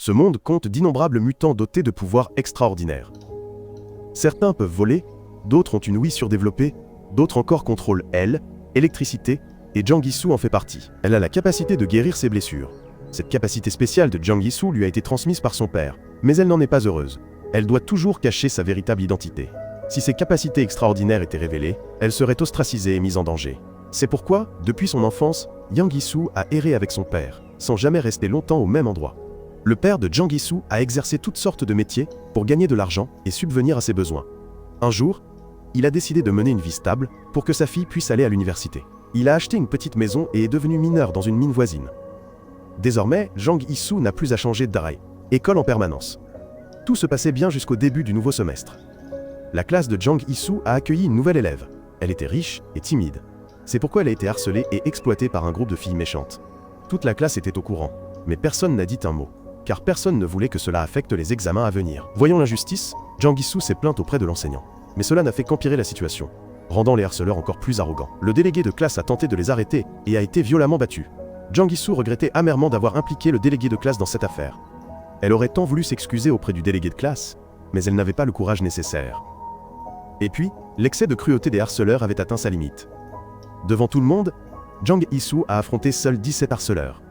Ce monde compte d'innombrables mutants dotés de pouvoirs extraordinaires. Certains peuvent voler, d'autres ont une ouïe surdéveloppée, d'autres encore contrôlent l'électricité, et Jang Gi-soo en fait partie. Elle a la capacité de guérir ses blessures. Cette capacité spéciale de Jang Gi-soo lui a été transmise par son père, mais elle n'en est pas heureuse. Elle doit toujours cacher sa véritable identité. Si ses capacités extraordinaires étaient révélées, elle serait ostracisée et mise en danger. C'est pourquoi, depuis son enfance, Jang Gi-soo a erré avec son père, sans jamais rester longtemps au même endroit. Le père de Jang Gi-soo a exercé toutes sortes de métiers pour gagner de l'argent et subvenir à ses besoins. Un jour, il a décidé de mener une vie stable pour que sa fille puisse aller à l'université. Il a acheté une petite maison et est devenu mineur dans une mine voisine. Désormais, Jang Gi-soo n'a plus à changer d'école en permanence. Tout se passait bien jusqu'au début du nouveau semestre. La classe de Jang Gi-soo a accueilli une nouvelle élève. Elle était riche et timide. C'est pourquoi elle a été harcelée et exploitée par un groupe de filles méchantes. Toute la classe était au courant, mais personne n'a dit un mot, car personne ne voulait que cela affecte les examens à venir. Voyant l'injustice, Jang Gi-soo s'est plainte auprès de l'enseignant. Mais cela n'a fait qu'empirer la situation, rendant les harceleurs encore plus arrogants. Le délégué de classe a tenté de les arrêter et a été violemment battu. Jang Gi-soo regrettait amèrement d'avoir impliqué le délégué de classe dans cette affaire. Elle aurait tant voulu s'excuser auprès du délégué de classe, mais elle n'avait pas le courage nécessaire. Et puis, l'excès de cruauté des harceleurs avait atteint sa limite. Devant tout le monde, Jang Gi-soo a affronté seuls 17 harceleurs.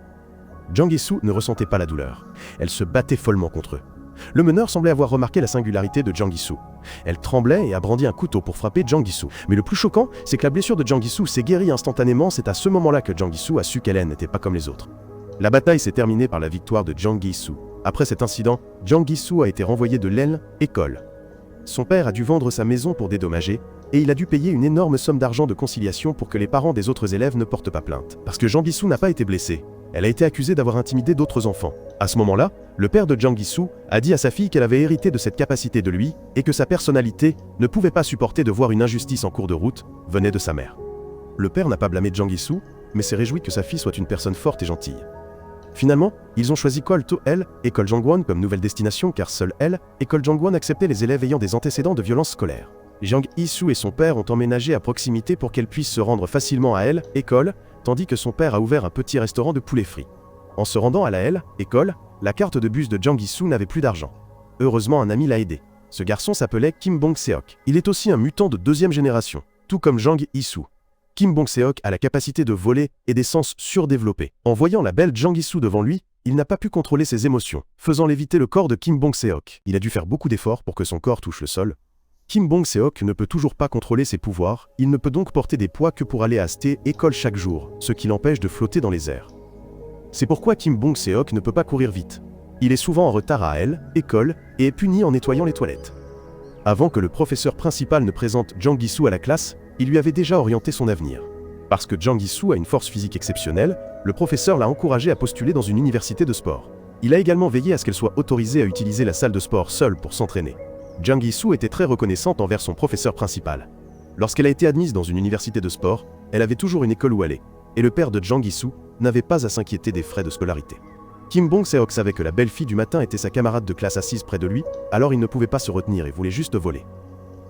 Jang Gi-soo ne ressentait pas la douleur. Elle se battait follement contre eux. Le meneur semblait avoir remarqué la singularité de Jang Gi-soo. Elle tremblait et a brandi un couteau pour frapper Jang Gi-soo. Mais le plus choquant, c'est que la blessure de Jang Gi-soo s'est guérie instantanément. C'est à ce moment-là que Jang Gi-soo a su qu'elle n'était pas comme les autres. La bataille s'est terminée par la victoire de Jang Gi-soo. Après cet incident, Jang Gi-soo a été renvoyé de l'école. Son père a dû vendre sa maison pour dédommager, et il a dû payer une énorme somme d'argent de conciliation pour que les parents des autres élèves ne portent pas plainte. Parce que Jang Gi-soo n'a pas été blessée, elle a été accusée d'avoir intimidé d'autres enfants. À ce moment-là, le père de Jang Gi-soo a dit à sa fille qu'elle avait hérité de cette capacité de lui, et que sa personnalité ne pouvait pas supporter de voir une injustice en cours de route, venait de sa mère. Le père n'a pas blâmé Jang Gi-soo, mais s'est réjoui que sa fille soit une personne forte et gentille. Finalement, ils ont choisi école Jangwon comme nouvelle destination car seule école Jangwon acceptait les élèves ayant des antécédents de violence scolaire. Jang Gi-soo et son père ont emménagé à proximité pour qu'elle puisse se rendre facilement à école, tandis que son père a ouvert un petit restaurant de poulet frit. En se rendant à la école, la carte de bus de Jang Gi-soo n'avait plus d'argent. Heureusement, un ami l'a aidé. Ce garçon s'appelait Kim Bong-seok. Il est aussi un mutant de deuxième génération, tout comme Jang Gi-soo. Kim Bong-seok a la capacité de voler et des sens surdéveloppés. En voyant la belle Jang Gi-soo devant lui, il n'a pas pu contrôler ses émotions, faisant léviter le corps de Kim Bong-seok. Il a dû faire beaucoup d'efforts pour que son corps touche le sol. Kim Bong-seok ne peut toujours pas contrôler ses pouvoirs, il ne peut donc porter des poids que pour aller à école chaque jour, ce qui l'empêche de flotter dans les airs. C'est pourquoi Kim Bong-seok ne peut pas courir vite. Il est souvent en retard à école, et est puni en nettoyant les toilettes. Avant que le professeur principal ne présente Jang Gi-soo à la classe, il lui avait déjà orienté son avenir. Parce que Jang Gi-soo a une force physique exceptionnelle, le professeur l'a encouragé à postuler dans une université de sport. Il a également veillé à ce qu'elle soit autorisée à utiliser la salle de sport seule pour s'entraîner. Jang Gi-soo était très reconnaissante envers son professeur principal. Lorsqu'elle a été admise dans une université de sport, elle avait toujours une école où aller, et le père de Jang Gi-soo n'avait pas à s'inquiéter des frais de scolarité. Kim Bong-seok savait que la belle fille du matin était sa camarade de classe assise près de lui, alors il ne pouvait pas se retenir et voulait juste voler.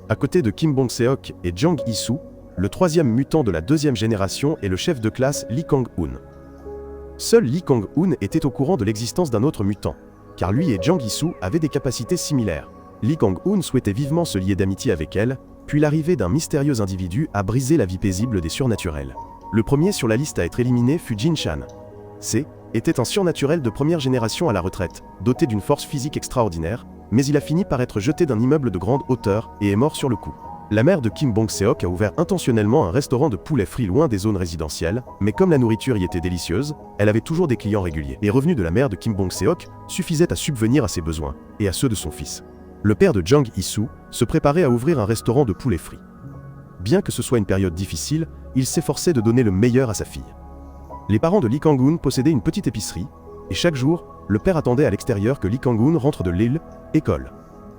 À côté de Kim Bong-seok et Jang Gi-soo, le troisième mutant de la deuxième génération est le chef de classe Lee Kang-hoon. Seul Lee Kang-hoon était au courant de l'existence d'un autre mutant, car lui et Jang Gi-soo avaient des capacités similaires. Lee Kang-hoon souhaitait vivement se lier d'amitié avec elle, puis l'arrivée d'un mystérieux individu a brisé la vie paisible des surnaturels. Le premier sur la liste à être éliminé fut Jin Chan. Était un surnaturel de première génération à la retraite, doté d'une force physique extraordinaire, mais il a fini par être jeté d'un immeuble de grande hauteur et est mort sur le coup. La mère de Kim Bong-seok a ouvert intentionnellement un restaurant de poulet frit loin des zones résidentielles, mais comme la nourriture y était délicieuse, elle avait toujours des clients réguliers. Les revenus de la mère de Kim Bong-seok suffisaient à subvenir à ses besoins, et à ceux de son fils. Le père de Jang Gi-soo se préparait à ouvrir un restaurant de poulet frit. Bien que ce soit une période difficile, il s'efforçait de donner le meilleur à sa fille. Les parents de Lee Kang-hoon possédaient une petite épicerie, et chaque jour, le père attendait à l'extérieur que Lee Kang-hoon rentre de l'école.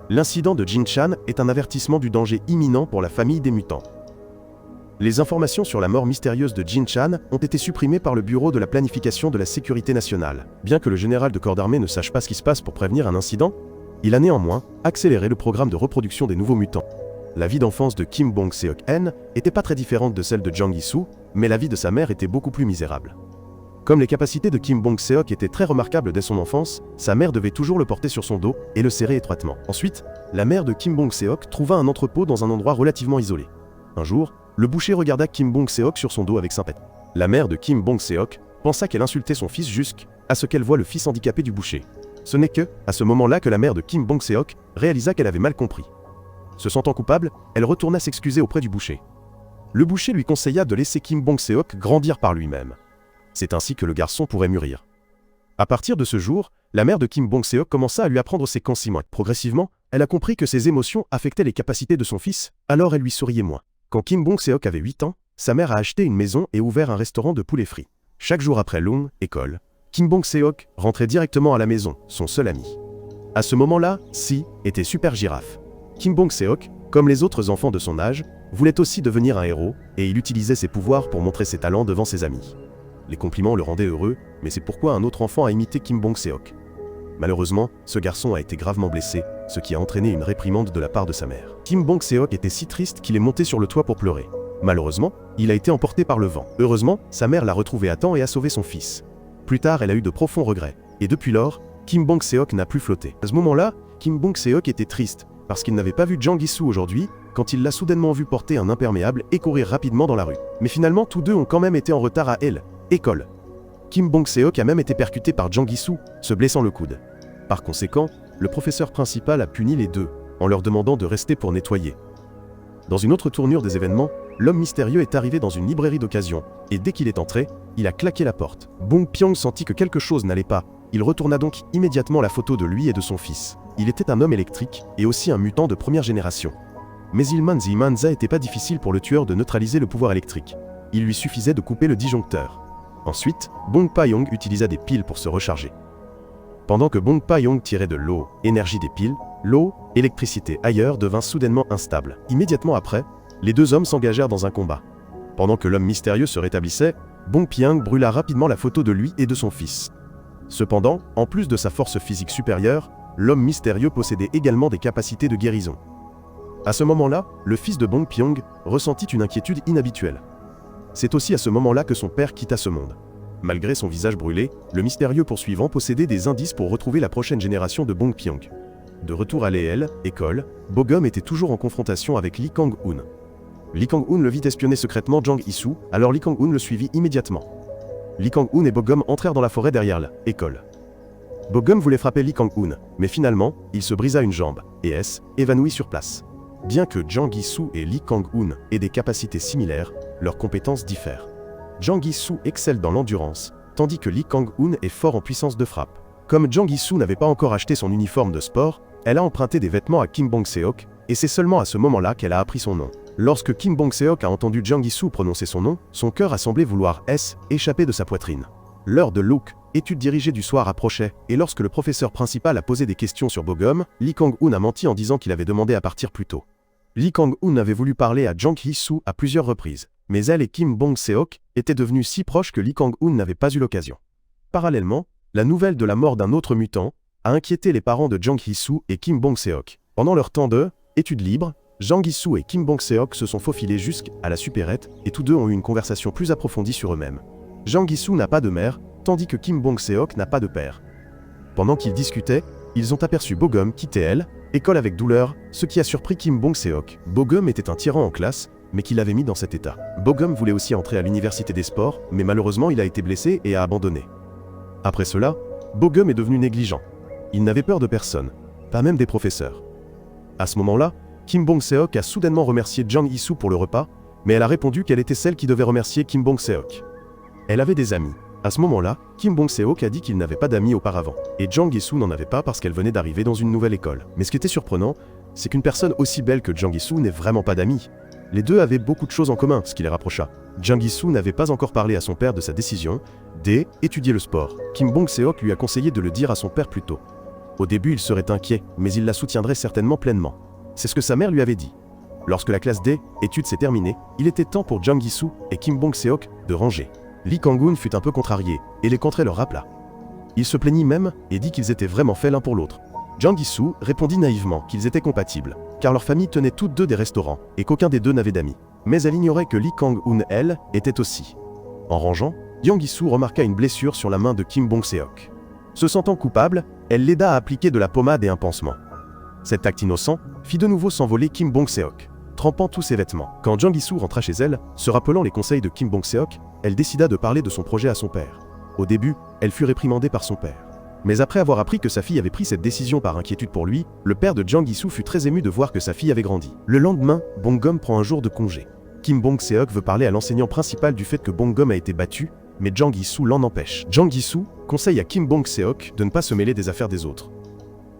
L'incident de Jin Chan est un avertissement du danger imminent pour la famille des mutants. Les informations sur la mort mystérieuse de Jin Chan ont été supprimées par le Bureau de la planification de la sécurité nationale. Bien que le général de corps d'armée ne sache pas ce qui se passe pour prévenir un incident, il a néanmoins accéléré le programme de reproduction des nouveaux mutants. La vie d'enfance de Kim Bong-seok n'était pas très différente de celle de Jang Gi-soo, mais la vie de sa mère était beaucoup plus misérable. Comme les capacités de Kim Bong-seok étaient très remarquables dès son enfance, sa mère devait toujours le porter sur son dos et le serrer étroitement. Ensuite, la mère de Kim Bong-seok trouva un entrepôt dans un endroit relativement isolé. Un jour, le boucher regarda Kim Bong-seok sur son dos avec sympathie. La mère de Kim Bong-seok pensa qu'elle insultait son fils jusqu'à ce qu'elle voie le fils handicapé du boucher. Ce n'est que, à ce moment-là que la mère de Kim Bong-seok réalisa qu'elle avait mal compris. Se sentant coupable, elle retourna s'excuser auprès du boucher. Le boucher lui conseilla de laisser Kim Bong-seok grandir par lui-même. C'est ainsi que le garçon pourrait mûrir. À partir de ce jour, la mère de Kim Bong-seok commença à lui apprendre ses consignes. Progressivement, elle a compris que ses émotions affectaient les capacités de son fils, alors elle lui souriait moins. Quand Kim Bong-seok avait 8 ans, sa mère a acheté une maison et ouvert un restaurant de poulet frit. Chaque jour après l'école, Kim Bong-seok rentrait directement à la maison, son seul ami. À ce moment-là, Si était super girafe. Kim Bong-seok, comme les autres enfants de son âge, voulait aussi devenir un héros, et il utilisait ses pouvoirs pour montrer ses talents devant ses amis. Les compliments le rendaient heureux, mais c'est pourquoi un autre enfant a imité Kim Bong-seok. Malheureusement, ce garçon a été gravement blessé, ce qui a entraîné une réprimande de la part de sa mère. Kim Bong-seok était si triste qu'il est monté sur le toit pour pleurer. Malheureusement, il a été emporté par le vent. Heureusement, sa mère l'a retrouvé à temps et a sauvé son fils. Plus tard, elle a eu de profonds regrets. Et depuis lors, Kim Bong-seok n'a plus flotté. À ce moment-là, Kim Bong-seok était triste, parce qu'il n'avait pas vu Jang Gi-soo aujourd'hui, quand il l'a soudainement vu porter un imperméable et courir rapidement dans la rue. Mais finalement, tous deux ont quand même été en retard à l'école. Kim Bong-seok a même été percuté par Jang Gi-soo, se blessant le coude. Par conséquent, le professeur principal a puni les deux, en leur demandant de rester pour nettoyer. Dans une autre tournure des événements, l'homme mystérieux est arrivé dans une librairie d'occasion, et dès qu'il est entré, il a claqué la porte. Bong Pyong sentit que quelque chose n'allait pas, il retourna donc immédiatement la photo de lui et de son fils. Il était un homme électrique, et aussi un mutant de première génération. Mais il manza était pas difficile pour le tueur de neutraliser le pouvoir électrique. Il lui suffisait de couper le disjoncteur. Ensuite, Bong Pa-yong utilisa des piles pour se recharger. Pendant que Bong Pa-yong tirait de l'eau, énergie des piles, l'eau, électricité ailleurs devint soudainement instable. Immédiatement après, les deux hommes s'engagèrent dans un combat. Pendant que l'homme mystérieux se rétablissait, Bong Pyong brûla rapidement la photo de lui et de son fils. Cependant, en plus de sa force physique supérieure, l'homme mystérieux possédait également des capacités de guérison. À ce moment-là, le fils de Bong Pyong ressentit une inquiétude inhabituelle. C'est aussi à ce moment-là que son père quitta ce monde. Malgré son visage brûlé, le mystérieux poursuivant possédait des indices pour retrouver la prochaine génération de Bong Pyong. De retour à l'école, Bogum était toujours en confrontation avec Lee Kang-hoon. Lee Kang-hoon le vit espionner secrètement Jang Gi-soo, alors Lee Kang-hoon le suivit immédiatement. Lee Kang-hoon et Bogum entrèrent dans la forêt derrière l'école. Bogum voulait frapper Lee Kang-hoon, mais finalement, il se brisa une jambe, et évanouit sur place. Bien que Jang Gi-soo et Lee Kang-hoon aient des capacités similaires, leurs compétences diffèrent. Jang Gi-soo excelle dans l'endurance, tandis que Lee Kang-hoon est fort en puissance de frappe. Comme Jang Gi-soo n'avait pas encore acheté son uniforme de sport, elle a emprunté des vêtements à Kim Bong-seok, et c'est seulement à ce moment-là qu'elle a appris son nom. Lorsque Kim Bong-seok a entendu Jang Gi-soo prononcer son nom, son cœur a semblé vouloir échapper de sa poitrine. L'heure de étude dirigée du soir approchait, et lorsque le professeur principal a posé des questions sur Bogum, Lee Kang-hoon a menti en disant qu'il avait demandé à partir plus tôt. Lee Kang-hoon avait voulu parler à Jang Gi-soo à plusieurs reprises, mais elle et Kim Bong-seok étaient devenus si proches que Lee Kang-hoon n'avait pas eu l'occasion. Parallèlement, la nouvelle de la mort d'un autre mutant a inquiété les parents de Jang Gi-soo et Kim Bong-seok. Pendant leur temps de études libres, Jang Gi-soo et Kim Bong-seok se sont faufilés jusqu'à la supérette et tous deux ont eu une conversation plus approfondie sur eux-mêmes. Jang Gi-soo n'a pas de mère, tandis que Kim Bong-seok n'a pas de père. Pendant qu'ils discutaient, ils ont aperçu Bogum quitter l'école avec douleur, ce qui a surpris Kim Bong-seok. Bogum était un tyran en classe, mais qui l'avait mis dans cet état. Bogum voulait aussi entrer à l'université des sports, mais malheureusement il a été blessé et a abandonné. Après cela, Bogum est devenu négligent. Il n'avait peur de personne, pas même des professeurs. À ce moment-là, Kim Bong-seok a soudainement remercié Jang Gi-soo pour le repas, mais elle a répondu qu'elle était celle qui devait remercier Kim Bong-seok. Elle avait des amis. À ce moment-là, Kim Bong-seok a dit qu'il n'avait pas d'amis auparavant, et Jang Gi-soo n'en avait pas parce qu'elle venait d'arriver dans une nouvelle école. Mais ce qui était surprenant, c'est qu'une personne aussi belle que Jang Gi-soo n'ait vraiment pas d'amis. Les deux avaient beaucoup de choses en commun, ce qui les rapprocha. Jang Gi-soo n'avait pas encore parlé à son père de sa décision d'étudier le sport. Kim Bong-seok lui a conseillé de le dire à son père plus tôt. Au début, il serait inquiet, mais il la soutiendrait certainement pleinement. C'est ce que sa mère lui avait dit. Lorsque la classe d'études s'est terminée, il était temps pour Jang Gi-soo et Kim Bong-seok de ranger. Lee Kang-hoon fut un peu contrarié, et les contraits leur rappela. Il se plaignit même et dit qu'ils étaient vraiment faits l'un pour l'autre. Jang Gi-soo répondit naïvement qu'ils étaient compatibles, car leurs familles tenaient toutes deux des restaurants, et qu'aucun des deux n'avait d'amis. Mais elle ignorait que Lee Kang-hoon, elle, était aussi. En rangeant, Yang Gi-soo remarqua une blessure sur la main de Kim Bong-seok. Se sentant coupable, elle l'aida à appliquer de la pommade et un pansement. Cet acte innocent fit de nouveau s'envoler Kim Bong-seok, trempant tous ses vêtements. Quand Jang Gi-soo rentra chez elle, se rappelant les conseils de Kim Bong-seok, elle décida de parler de son projet à son père. Au début, elle fut réprimandée par son père. Mais après avoir appris que sa fille avait pris cette décision par inquiétude pour lui, le père de Jang Gi-soo fut très ému de voir que sa fille avait grandi. Le lendemain, Bong-gum prend un jour de congé. Kim Bong-seok veut parler à l'enseignant principal du fait que Bong-gum a été battu, mais Jang Gi-soo l'en empêche. Jang Gi-soo conseille à Kim Bong-seok de ne pas se mêler des affaires des autres.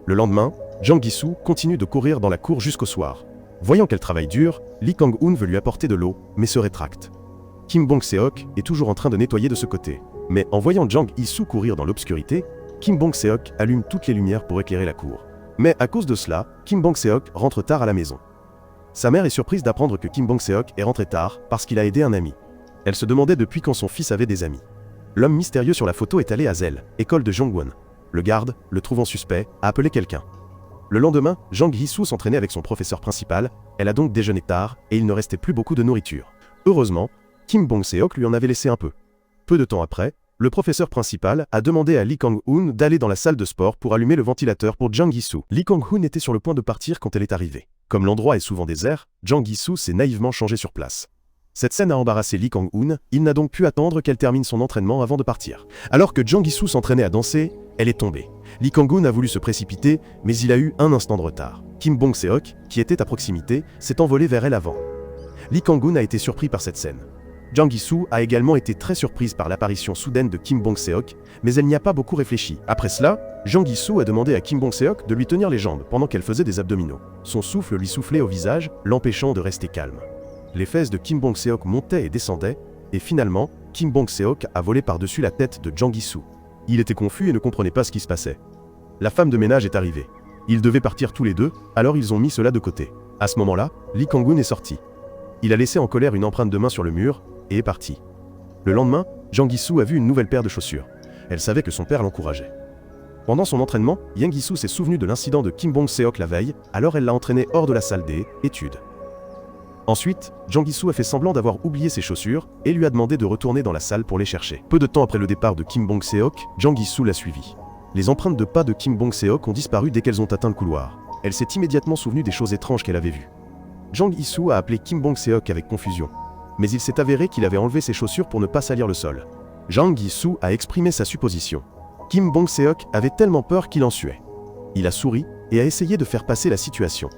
Le lendemain, Jang Gi-soo continue de courir dans la cour jusqu'au soir. Voyant qu'elle travaille dur, Lee Kang-hoon veut lui apporter de l'eau, mais se rétracte. Kim Bong-seok est toujours en train de nettoyer de ce côté. Mais en voyant Jang Gi-soo courir dans l'obscurité, Kim Bong-seok allume toutes les lumières pour éclairer la cour. Mais à cause de cela, Kim Bong-seok rentre tard à la maison. Sa mère est surprise d'apprendre que Kim Bong-seok est rentré tard parce qu'il a aidé un ami. Elle se demandait depuis quand son fils avait des amis. L'homme mystérieux sur la photo est allé à Zell, école de Jongwon. Le garde, le trouvant suspect, a appelé quelqu'un. Le lendemain, Jang Gi-soo s'entraînait avec son professeur principal, elle a donc déjeuné tard et il ne restait plus beaucoup de nourriture. Heureusement, Kim Bong-seok lui en avait laissé un peu. Peu de temps après, le professeur principal a demandé à Lee Kang-hoon d'aller dans la salle de sport pour allumer le ventilateur pour Jang Gi-soo. Lee Kang-hoon était sur le point de partir quand elle est arrivée. Comme l'endroit est souvent désert, Jang Gi-soo s'est naïvement changé sur place. Cette scène a embarrassé Lee Kang-hoon, il n'a donc pu attendre qu'elle termine son entraînement avant de partir. Alors que Jang Gi-soo s'entraînait à danser, elle est tombée. Lee Kang-hoon a voulu se précipiter, mais il a eu un instant de retard. Kim Bong-seok, qui était à proximité, s'est envolé vers elle avant. Lee Kang-hoon a été surpris par cette scène. Jang Gi-soo a également été très surprise par l'apparition soudaine de Kim Bong-seok, mais elle n'y a pas beaucoup réfléchi. Après cela, Jang Gi-soo a demandé à Kim Bong-seok de lui tenir les jambes pendant qu'elle faisait des abdominaux. Son souffle lui soufflait au visage, l'empêchant de rester calme. Les fesses de Kim Bong-seok montaient et descendaient, et finalement, Kim Bong-seok a volé par-dessus la tête de Jang Gi-soo. Il était confus et ne comprenait pas ce qui se passait. La femme de ménage est arrivée. Ils devaient partir tous les deux, alors ils ont mis cela de côté. À ce moment-là, Lee Kang-hoon est sorti. Il a laissé en colère une empreinte de main sur le mur, et est parti. Le lendemain, Jang Gi-soo a vu une nouvelle paire de chaussures. Elle savait que son père l'encourageait. Pendant son entraînement, Yang Gi-soo s'est souvenu de l'incident de Kim Bong-seok la veille, alors elle l'a entraîné hors de la salle des études. Ensuite, Jang Gi-soo a fait semblant d'avoir oublié ses chaussures et lui a demandé de retourner dans la salle pour les chercher. Peu de temps après le départ de Kim Bong-seok, Jang Gi-soo l'a suivi. Les empreintes de pas de Kim Bong-seok ont disparu dès qu'elles ont atteint le couloir. Elle s'est immédiatement souvenue des choses étranges qu'elle avait vues. Jang Gi-soo a appelé Kim Bong-seok avec confusion. Mais il s'est avéré qu'il avait enlevé ses chaussures pour ne pas salir le sol. Jang Gi-soo a exprimé sa supposition. Kim Bong-seok avait tellement peur qu'il en suait. Il a souri et a essayé de faire passer la situation.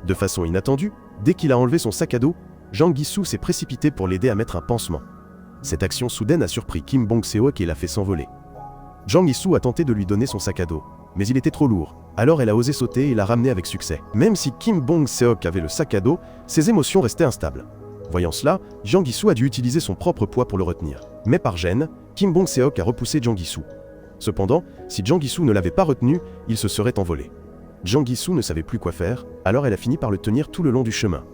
De façon inattendue, dès qu'il a enlevé son sac à dos, Jang Gi-soo s'est précipité pour l'aider à mettre un pansement. Cette action soudaine a surpris Kim Bong-seok et l'a fait s'envoler. Jang Gi-soo a tenté de lui donner son sac à dos, mais il était trop lourd, alors elle a osé sauter et l'a ramené avec succès. Même si Kim Bong-seok avait le sac à dos, ses émotions restaient instables. Voyant cela, Jang Gi-soo a dû utiliser son propre poids pour le retenir. Mais par gêne, Kim Bong-seok a repoussé Jang Gi-soo. Cependant, si Jang Gi-soo ne l'avait pas retenu, il se serait envolé. Jang Gi-soo ne savait plus quoi faire, alors elle a fini par le tenir tout le long du chemin.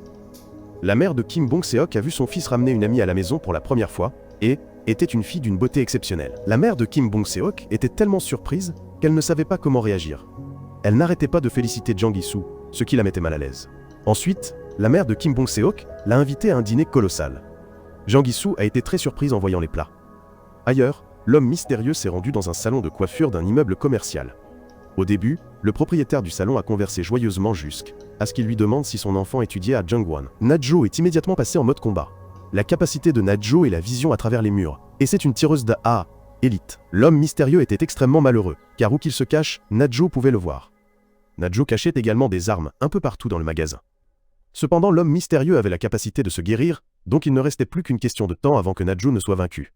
La mère de Kim Bong-seok a vu son fils ramener une amie à la maison pour la première fois, et était une fille d'une beauté exceptionnelle. La mère de Kim Bong-seok était tellement surprise qu'elle ne savait pas comment réagir. Elle n'arrêtait pas de féliciter Jang Gi-soo, ce qui la mettait mal à l'aise. Ensuite, la mère de Kim Bong-seok l'a invité à un dîner colossal. Jang Gi-soo a été très surprise en voyant les plats. Ailleurs, l'homme mystérieux s'est rendu dans un salon de coiffure d'un immeuble commercial. Au début, le propriétaire du salon a conversé joyeusement jusqu'à ce qu'il lui demande si son enfant étudiait à Jungwon. Na-jo est immédiatement passé en mode combat. La capacité de Na-jo est la vision à travers les murs, et c'est une tireuse d'A élite. L'homme mystérieux était extrêmement malheureux, car où qu'il se cache, Na-jo pouvait le voir. Na-jo cachait également des armes un peu partout dans le magasin. Cependant, l'homme mystérieux avait la capacité de se guérir, donc il ne restait plus qu'une question de temps avant que Na-jo ne soit vaincu.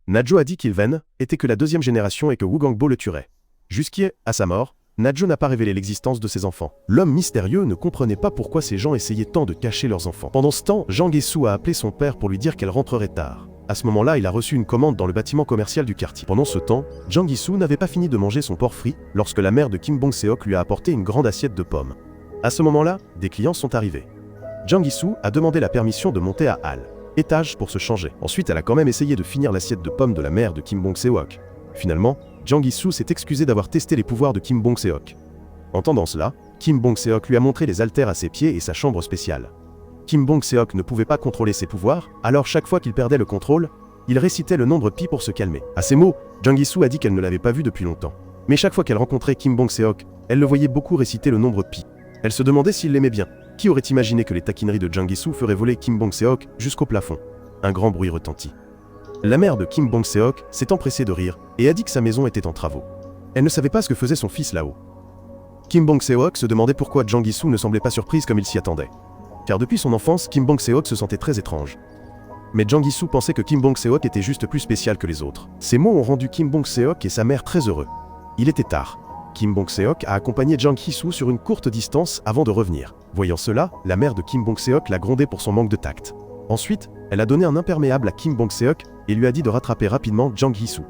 Na-jo a dit qu'Ilven était que la deuxième génération et que Wu Gangbo le tuerait. Jusqu'à sa mort, Na-jo n'a pas révélé l'existence de ses enfants. L'homme mystérieux ne comprenait pas pourquoi ces gens essayaient tant de cacher leurs enfants. Pendant ce temps, Jang Gi-soo a appelé son père pour lui dire qu'elle rentrerait tard. À ce moment-là, il a reçu une commande dans le bâtiment commercial du quartier. Pendant ce temps, Jang Gi-soo n'avait pas fini de manger son porc frit lorsque la mère de Kim Bong-seok lui a apporté une grande assiette de pommes. À ce moment-là, des clients sont arrivés. Jang Gi-soo a demandé la permission de monter à Hall, étage pour se changer. Ensuite, elle a quand même essayé de finir l'assiette de pommes de la mère de Kim Bong-seok. Finalement, Jang Gi-soo s'est excusé d'avoir testé les pouvoirs de Kim Bong-seok. Entendant cela, Kim Bong-seok lui a montré les haltères à ses pieds et sa chambre spéciale. Kim Bong-seok ne pouvait pas contrôler ses pouvoirs, alors chaque fois qu'il perdait le contrôle, Il récitait le nombre pi pour se calmer. À ces mots, Jang Hee-soo a dit qu'elle ne l'avait pas vu depuis longtemps. Mais chaque fois qu'elle rencontrait Kim Bong-seok, elle le voyait beaucoup réciter le nombre pi. Elle se demandait s'il l'aimait bien. Qui aurait imaginé que les taquineries de Jang Hee-soo feraient voler Kim Bong-seok jusqu'au plafond? Un grand bruit retentit. La mère de Kim Bong-seok s'est empressée de rire et a dit que sa maison était en travaux. Elle ne savait pas ce que faisait son fils là-haut. Kim Bong-seok se demandait pourquoi Jang Hee-soo ne semblait pas surprise comme il s'y attendait. Car depuis son enfance, Kim Bong-seok se sentait très étrange. Mais Jang Hee-soo pensait que Kim Bong-seok était juste plus spécial que les autres. Ces mots ont rendu Kim Bong-seok et sa mère très heureux. Il était tard. Kim Bong-seok a accompagné Jang Hee-soo sur une courte distance avant de revenir. Voyant cela, la mère de Kim Bong-seok l'a grondé pour son manque de tact. Ensuite, elle a donné un imperméable à Kim Bong-seok et lui a dit de rattraper rapidement Jang Hee-soo.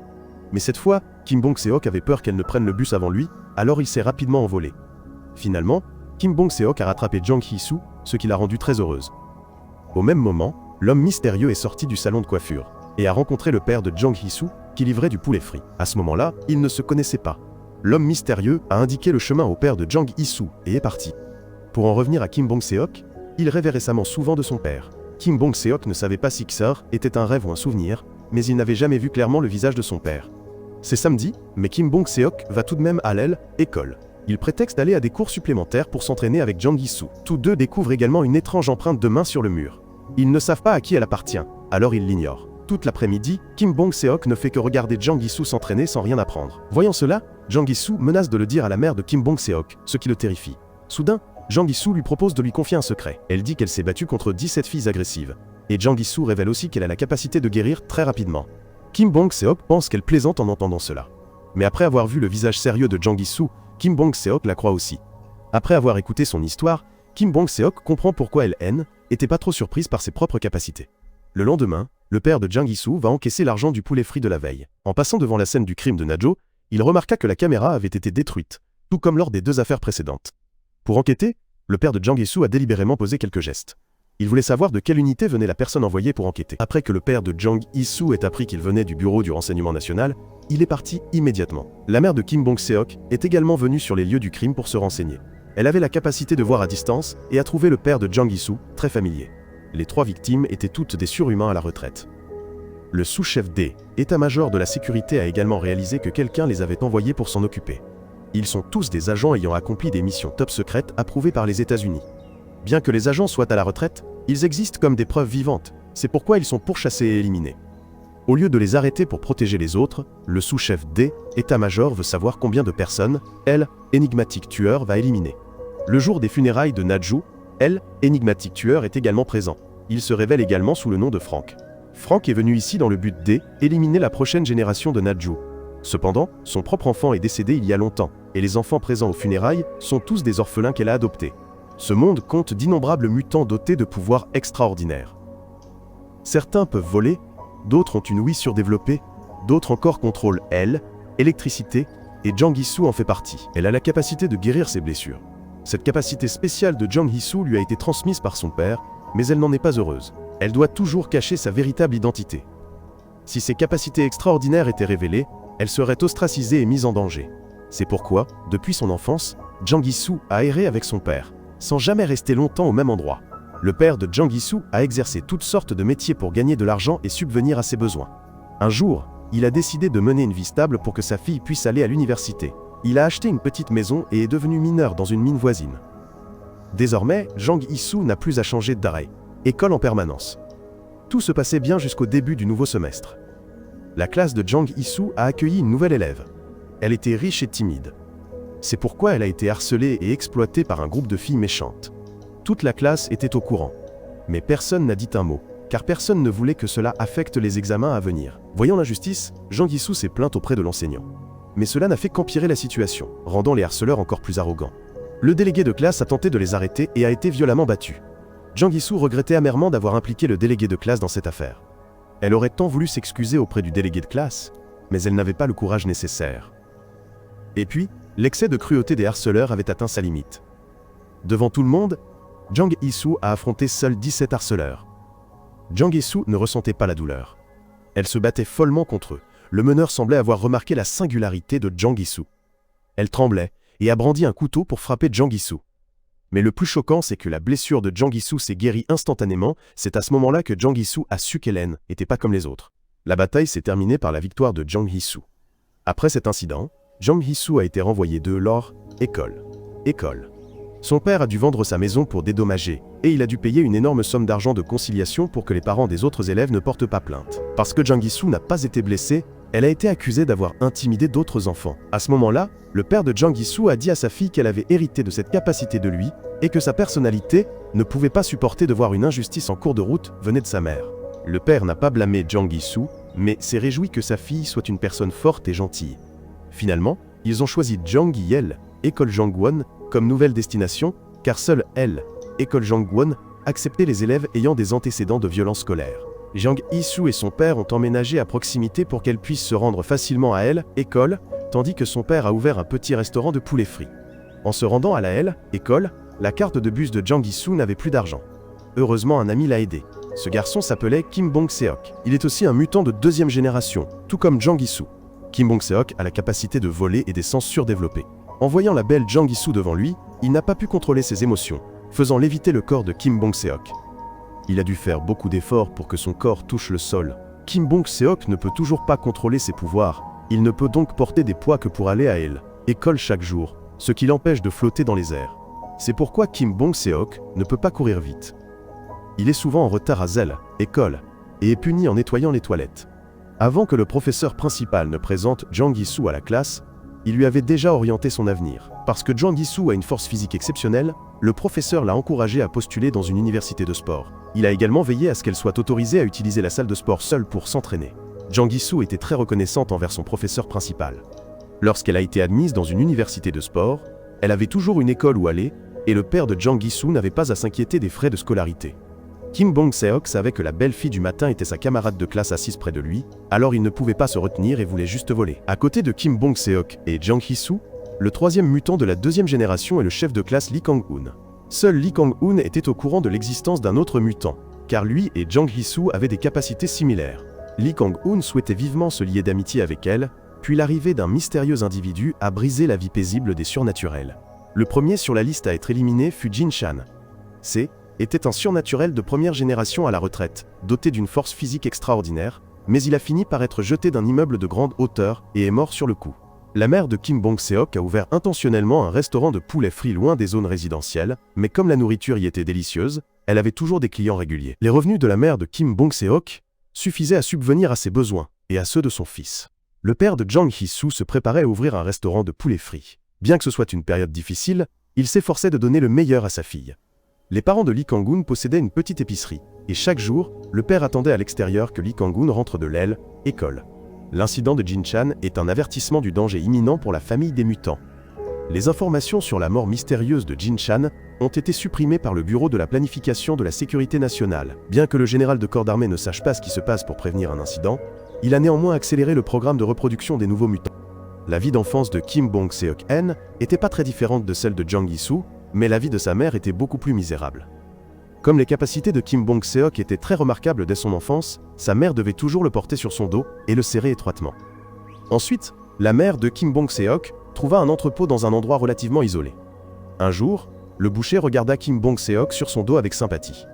Mais cette fois, Kim Bong-seok avait peur qu'elle ne prenne le bus avant lui, alors il s'est rapidement envolé. Finalement, Kim Bong-seok a rattrapé Jang Hee-soo, ce qui l'a rendue très heureuse. Au même moment, l'homme mystérieux est sorti du salon de coiffure et a rencontré le père de Jang Hee-soo qui livrait du poulet frit. À ce moment-là, ils ne se connaissaient pas. L'homme mystérieux a indiqué le chemin au père de Jang Hee-soo et est parti. Pour en revenir à Kim Bong-seok, il rêvait récemment souvent de son père. Kim Bong-seok ne savait pas si Xor était un rêve ou un souvenir, mais il n'avait jamais vu clairement le visage de son père. C'est samedi, mais Kim Bong-seok va tout de même à l'école. Il prétexte d'aller à des cours supplémentaires pour s'entraîner avec Jang Hee-soo. Tous deux découvrent également une étrange empreinte de main sur le mur. Ils ne savent pas à qui elle appartient, alors ils l'ignorent. Toute l'après-midi, Kim Bong-seok ne fait que regarder Jang Hee-soo s'entraîner sans rien apprendre. Voyant cela, Jang Hee-soo menace de le dire à la mère de Kim Bong-seok, ce qui le terrifie. Soudain, Jang Hee-soo lui propose de lui confier un secret. Elle dit qu'elle s'est battue contre 17 filles agressives. Et Jang Hee-soo révèle aussi qu'elle a la capacité de guérir très rapidement. Kim Bong-seok pense qu'elle plaisante en entendant cela. Mais après avoir vu le visage sérieux de Jang Hee-soo, Kim Bong-seok la croit aussi. Après avoir écouté son histoire, Kim Bong-seok comprend pourquoi elle n'était pas trop surprise par ses propres capacités. Le lendemain, le père de Jang Hee-soo va encaisser l'argent du poulet frit de la veille. En passant devant la scène du crime de Na-jo, il remarqua que la caméra avait été détruite, tout comme lors des 2 affaires précédentes. Pour enquêter, le père de Jang Hee-soo a délibérément posé quelques gestes. Il voulait savoir de quelle unité venait la personne envoyée pour enquêter. Après que le père de Jang Hee-soo ait appris qu'il venait du bureau du renseignement national, il est parti immédiatement. La mère de Kim Bong-seok est également venue sur les lieux du crime pour se renseigner. Elle avait la capacité de voir à distance et a trouvé le père de Jang Hee-soo très familier. Les 3 victimes étaient toutes des surhumains à la retraite. Le sous-chef D, état-major de la sécurité, a également réalisé que quelqu'un les avait envoyés pour s'en occuper. Ils sont tous des agents ayant accompli des missions top secrètes approuvées par les États-Unis. Bien que les agents soient à la retraite, ils existent comme des preuves vivantes, c'est pourquoi ils sont pourchassés et éliminés. Au lieu de les arrêter pour protéger les autres, le sous-chef D, état-major, veut savoir combien de personnes, énigmatique tueur, va éliminer. Le jour des funérailles de Na-jo, énigmatique tueur, est également présent. Il se révèle également sous le nom de Frank. Frank est venu ici dans le but d'éliminer la prochaine génération de Na-jo. Cependant, son propre enfant est décédé il y a longtemps, et les enfants présents aux funérailles sont tous des orphelins qu'elle a adoptés. Ce monde compte d'innombrables mutants dotés de pouvoirs extraordinaires. Certains peuvent voler, d'autres ont une ouïe surdéveloppée, d'autres encore contrôlent l'électricité, et Jang Hee-soo en fait partie. Elle a la capacité de guérir ses blessures. Cette capacité spéciale de Jang Hee-soo lui a été transmise par son père, mais elle n'en est pas heureuse. Elle doit toujours cacher sa véritable identité. Si ses capacités extraordinaires étaient révélées, elle serait ostracisée et mise en danger. C'est pourquoi, depuis son enfance, Jang Hee-soo a erré avec son père, sans jamais rester longtemps au même endroit. Le père de Jang Hee-soo a exercé toutes sortes de métiers pour gagner de l'argent et subvenir à ses besoins. Un jour, il a décidé de mener une vie stable pour que sa fille puisse aller à l'université. Il a acheté une petite maison et est devenu mineur dans une mine voisine. Désormais, Jang Hee-soo n'a plus à changer d'école en permanence. Tout se passait bien jusqu'au début du nouveau semestre. La classe de Jang Hee-soo a accueilli une nouvelle élève. Elle était riche et timide. C'est pourquoi elle a été harcelée et exploitée par un groupe de filles méchantes. Toute la classe était au courant. Mais personne n'a dit un mot, car personne ne voulait que cela affecte les examens à venir. Voyant l'injustice, Jang Hee-soo s'est plaint auprès de l'enseignant. Mais cela n'a fait qu'empirer la situation, rendant les harceleurs encore plus arrogants. Le délégué de classe a tenté de les arrêter et a été violemment battu. Jang Hee-soo regrettait amèrement d'avoir impliqué le délégué de classe dans cette affaire. Elle aurait tant voulu s'excuser auprès du délégué de classe, mais elle n'avait pas le courage nécessaire. Et puis, l'excès de cruauté des harceleurs avait atteint sa limite. Devant tout le monde, Jang Hee-soo a affronté seuls 17 harceleurs. Jang Hee-soo ne ressentait pas la douleur. Elle se battait follement contre eux. Le meneur semblait avoir remarqué la singularité de Jang Hee-soo. Elle tremblait et a brandi un couteau pour frapper Jang Hee-soo. Mais le plus choquant, c'est que la blessure de Jang Hee-soo s'est guérie instantanément. C'est à ce moment-là que Jang Hee-soo a su qu'elle n'était pas comme les autres. La bataille s'est terminée par la victoire de Jang Hee-soo. Après cet incident, Jang Hee-soo a été renvoyé de leur école. Son père a dû vendre sa maison pour dédommager, et il a dû payer une énorme somme d'argent de conciliation pour que les parents des autres élèves ne portent pas plainte. Parce que Jang Hee-soo n'a pas été blessée, elle a été accusée d'avoir intimidé d'autres enfants. À ce moment-là, le père de Jang Hee-soo a dit à sa fille qu'elle avait hérité de cette capacité de lui, et que sa personnalité ne pouvait pas supporter de voir une injustice en cours de route venait de sa mère. Le père n'a pas blâmé Jang Hee-soo, mais s'est réjoui que sa fille soit une personne forte et gentille. Finalement, ils ont choisi Jang Hee-el, école Jangwon, comme nouvelle destination, car seule elle, école Jangwon, acceptait les élèves ayant des antécédents de violence scolaire. Jang Hee-soo et son père ont emménagé à proximité pour qu'elle puisse se rendre facilement à elle, école, tandis que son père a ouvert un petit restaurant de poulet frit. En se rendant à la L, école, la carte de bus de Jang Hee-soo n'avait plus d'argent. Heureusement, un ami l'a aidé. Ce garçon s'appelait Kim Bong-seok. Il est aussi un mutant de deuxième génération, tout comme Jang Hee-soo. Kim Bong-seok a la capacité de voler et des sens surdéveloppés. En voyant la belle Jang Hee-soo devant lui, il n'a pas pu contrôler ses émotions, faisant léviter le corps de Kim Bong-seok. Il a dû faire beaucoup d'efforts pour que son corps touche le sol. Kim Bong-seok ne peut toujours pas contrôler ses pouvoirs. Il ne peut donc porter des poids que pour aller à elle, école chaque jour, ce qui l'empêche de flotter dans les airs. C'est pourquoi Kim Bong-seok ne peut pas courir vite. Il est souvent en retard à Zell, école, et est puni en nettoyant les toilettes. Avant que le professeur principal ne présente Jang Hee-soo à la classe, il lui avait déjà orienté son avenir. Parce que Jang Hee-soo a une force physique exceptionnelle, le professeur l'a encouragé à postuler dans une université de sport. Il a également veillé à ce qu'elle soit autorisée à utiliser la salle de sport seule pour s'entraîner. Jang Hee-soo était très reconnaissante envers son professeur principal. Lorsqu'elle a été admise dans une université de sport, elle avait toujours une école où aller, et le père de Jang Hee-soo n'avait pas à s'inquiéter des frais de scolarité. Kim Bong-seok savait que la belle fille du matin était sa camarade de classe assise près de lui, alors il ne pouvait pas se retenir et voulait juste voler. À côté de Kim Bong-seok et Jang Hee-soo, le troisième mutant de la deuxième génération est le chef de classe Lee Kang-hoon. Seul Lee Kang-hoon était au courant de l'existence d'un autre mutant, car lui et Jang Hee-soo avaient des capacités similaires. Lee Kang-hoon souhaitait vivement se lier d'amitié avec elle, puis l'arrivée d'un mystérieux individu a brisé la vie paisible des surnaturels. Le premier sur la liste à être éliminé fut Jin Chan. Était un surnaturel de première génération à la retraite, doté d'une force physique extraordinaire, mais il a fini par être jeté d'un immeuble de grande hauteur et est mort sur le coup. La mère de Kim Bong-seok a ouvert intentionnellement un restaurant de poulet frit loin des zones résidentielles, mais comme la nourriture y était délicieuse, elle avait toujours des clients réguliers. Les revenus de la mère de Kim Bong-seok suffisaient à subvenir à ses besoins et à ceux de son fils. Le père de Jang Hee-soo se préparait à ouvrir un restaurant de poulet frit. Bien que ce soit une période difficile, il s'efforçait de donner le meilleur à sa fille. Les parents de Lee Kang-hoon possédaient une petite épicerie, et chaque jour, le père attendait à l'extérieur que Lee Kang-hoon rentre de l'aile, école. L'incident de Jin Chan est un avertissement du danger imminent pour la famille des mutants. Les informations sur la mort mystérieuse de Jin Chan ont été supprimées par le Bureau de la planification de la sécurité nationale. Bien que le général de corps d'armée ne sache pas ce qui se passe pour prévenir un incident, il a néanmoins accéléré le programme de reproduction des nouveaux mutants. La vie d'enfance de Kim Bong-seok-en était pas très différente de celle de Jang Hee-soo, mais la vie de sa mère était beaucoup plus misérable. Comme les capacités de Kim Bong-seok étaient très remarquables dès son enfance, sa mère devait toujours le porter sur son dos et le serrer étroitement. Ensuite, la mère de Kim Bong-seok trouva un entrepôt dans un endroit relativement isolé. Un jour, le boucher regarda Kim Bong-seok sur son dos avec sympathie.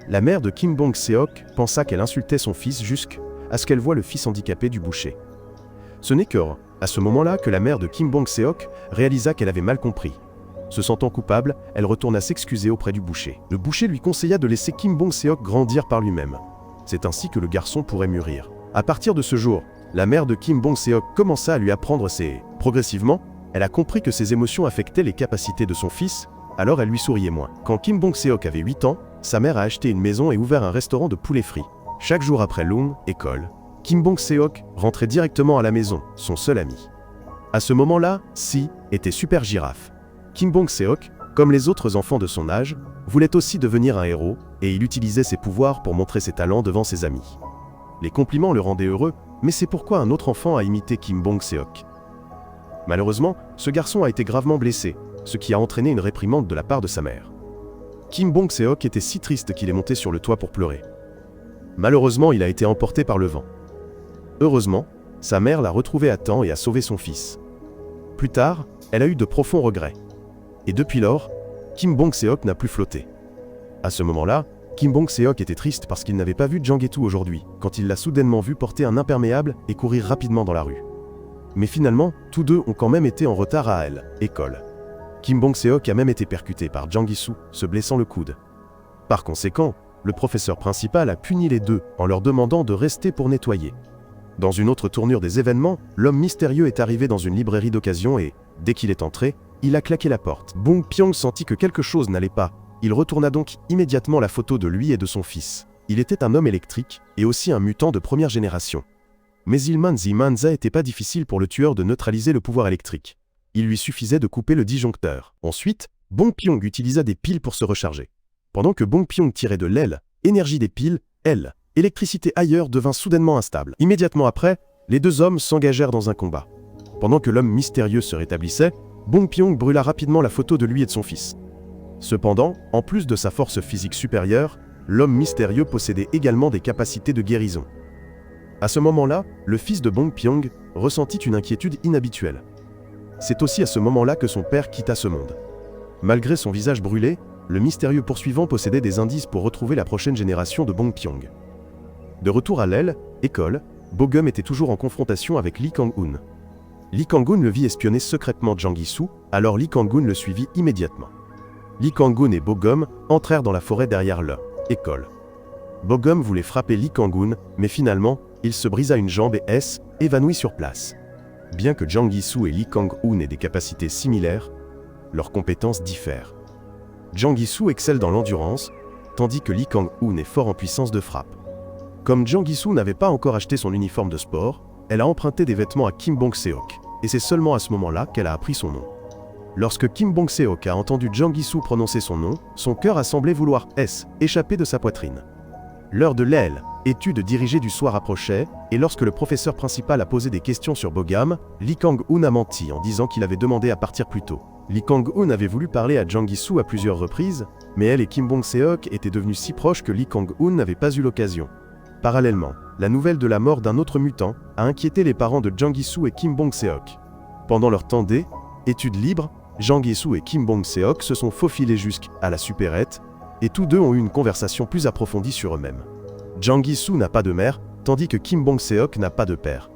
La mère de Kim Bong-seok pensa qu'elle insultait son fils jusqu'à ce qu'elle voie le fils handicapé du boucher. Ce n'est à ce moment-là que la mère de Kim Bong-seok réalisa qu'elle avait mal compris. Se sentant coupable, elle retourna s'excuser auprès du boucher. Le boucher lui conseilla de laisser Kim Bong-seok grandir par lui-même. C'est ainsi que le garçon pourrait mûrir. À partir de ce jour, la mère de Kim Bong-seok commença à lui apprendre ses... Progressivement, elle a compris que ses émotions affectaient les capacités de son fils, alors elle lui souriait moins. Quand Kim Bong-seok avait 8 ans, sa mère a acheté une maison et ouvert un restaurant de poulet frit. Chaque jour après Loon, école, Kim Bong-seok rentrait directement à la maison, son seul ami. À ce moment-là, Si était super girafe. Kim Bong-seok, comme les autres enfants de son âge, voulait aussi devenir un héros, et il utilisait ses pouvoirs pour montrer ses talents devant ses amis. Les compliments le rendaient heureux, mais c'est pourquoi un autre enfant a imité Kim Bong-seok. Malheureusement, ce garçon a été gravement blessé, ce qui a entraîné une réprimande de la part de sa mère. Kim Bong-seok était si triste qu'il est monté sur le toit pour pleurer. Malheureusement, il a été emporté par le vent. Heureusement, sa mère l'a retrouvé à temps et a sauvé son fils. Plus tard, elle a eu de profonds regrets. Et depuis lors, Kim Bong-seok n'a plus flotté. À ce moment-là, Kim Bong-seok était triste parce qu'il n'avait pas vu Jang Hae-tu aujourd'hui, quand il l'a soudainement vu porter un imperméable et courir rapidement dans la rue. Mais finalement, tous deux ont quand même été en retard à l'école. Kim Bong-seok a même été percuté par Jang Gi-soo, se blessant le coude. Par conséquent, le professeur principal a puni les deux en leur demandant de rester pour nettoyer. Dans une autre tournure des événements, l'homme mystérieux est arrivé dans une librairie d'occasion et, dès qu'il est entré, il a claqué la porte. Bong Pyong sentit que quelque chose n'allait pas. Il retourna donc immédiatement la photo de lui et de son fils. Il était un homme électrique et aussi un mutant de première génération. Mais il manza était pas difficile pour le tueur de neutraliser le pouvoir électrique. Il lui suffisait de couper le disjoncteur. Ensuite, Bong Pyong utilisa des piles pour se recharger. Pendant que Bong Pyong tirait de l'aile, énergie des piles, l'électricité ailleurs devint soudainement instable. Immédiatement après, les deux hommes s'engagèrent dans un combat. Pendant que l'homme mystérieux se rétablissait, Bong Pyong brûla rapidement la photo de lui et de son fils. Cependant, en plus de sa force physique supérieure, l'homme mystérieux possédait également des capacités de guérison. À ce moment-là, le fils de Bong Pyong ressentit une inquiétude inhabituelle. C'est aussi à ce moment-là que son père quitta ce monde. Malgré son visage brûlé, le mystérieux poursuivant possédait des indices pour retrouver la prochaine génération de Bong Pyong. De retour à l'école, Bo-gum était toujours en confrontation avec Lee Kang-hoon. Lee Kang-hoon le vit espionner secrètement Jang Gi-soo, alors Lee Kang-hoon le suivit immédiatement. Lee Kang-hoon et Bo-gum entrèrent dans la forêt derrière l'école. Bo-gum voulait frapper Lee Kang-hoon, mais finalement, il se brisa une jambe et évanouit sur place. Bien que Jang Gi-soo et Lee Kang-hoon aient des capacités similaires, leurs compétences diffèrent. Jang Gi-soo excelle dans l'endurance, tandis que Lee Kang-hoon est fort en puissance de frappe. Comme Jang Gi-soo n'avait pas encore acheté son uniforme de sport, elle a emprunté des vêtements à Kim Bong-seok, et c'est seulement à ce moment-là qu'elle a appris son nom. Lorsque Kim Bong-seok a entendu Jang Gi-soo prononcer son nom, son cœur a semblé vouloir échapper de sa poitrine. L'heure de l'étude dirigée du soir approchait, et lorsque le professeur principal a posé des questions sur Bo-gum, Lee Kang-hoon a menti en disant qu'il avait demandé à partir plus tôt. Lee Kang-hoon avait voulu parler à Jang Gi-soo à plusieurs reprises, mais elle et Kim Bong-seok étaient devenus si proches que Lee Kang-hoon n'avait pas eu l'occasion. Parallèlement, la nouvelle de la mort d'un autre mutant a inquiété les parents de Jang Gi-soo et Kim Bong-seok. Pendant leur temps d'études libres, Jang Gi-soo et Kim Bong-seok se sont faufilés jusqu'à la supérette, et tous deux ont eu une conversation plus approfondie sur eux-mêmes. Jang Gi-soo n'a pas de mère, tandis que Kim Bong-seok n'a pas de père.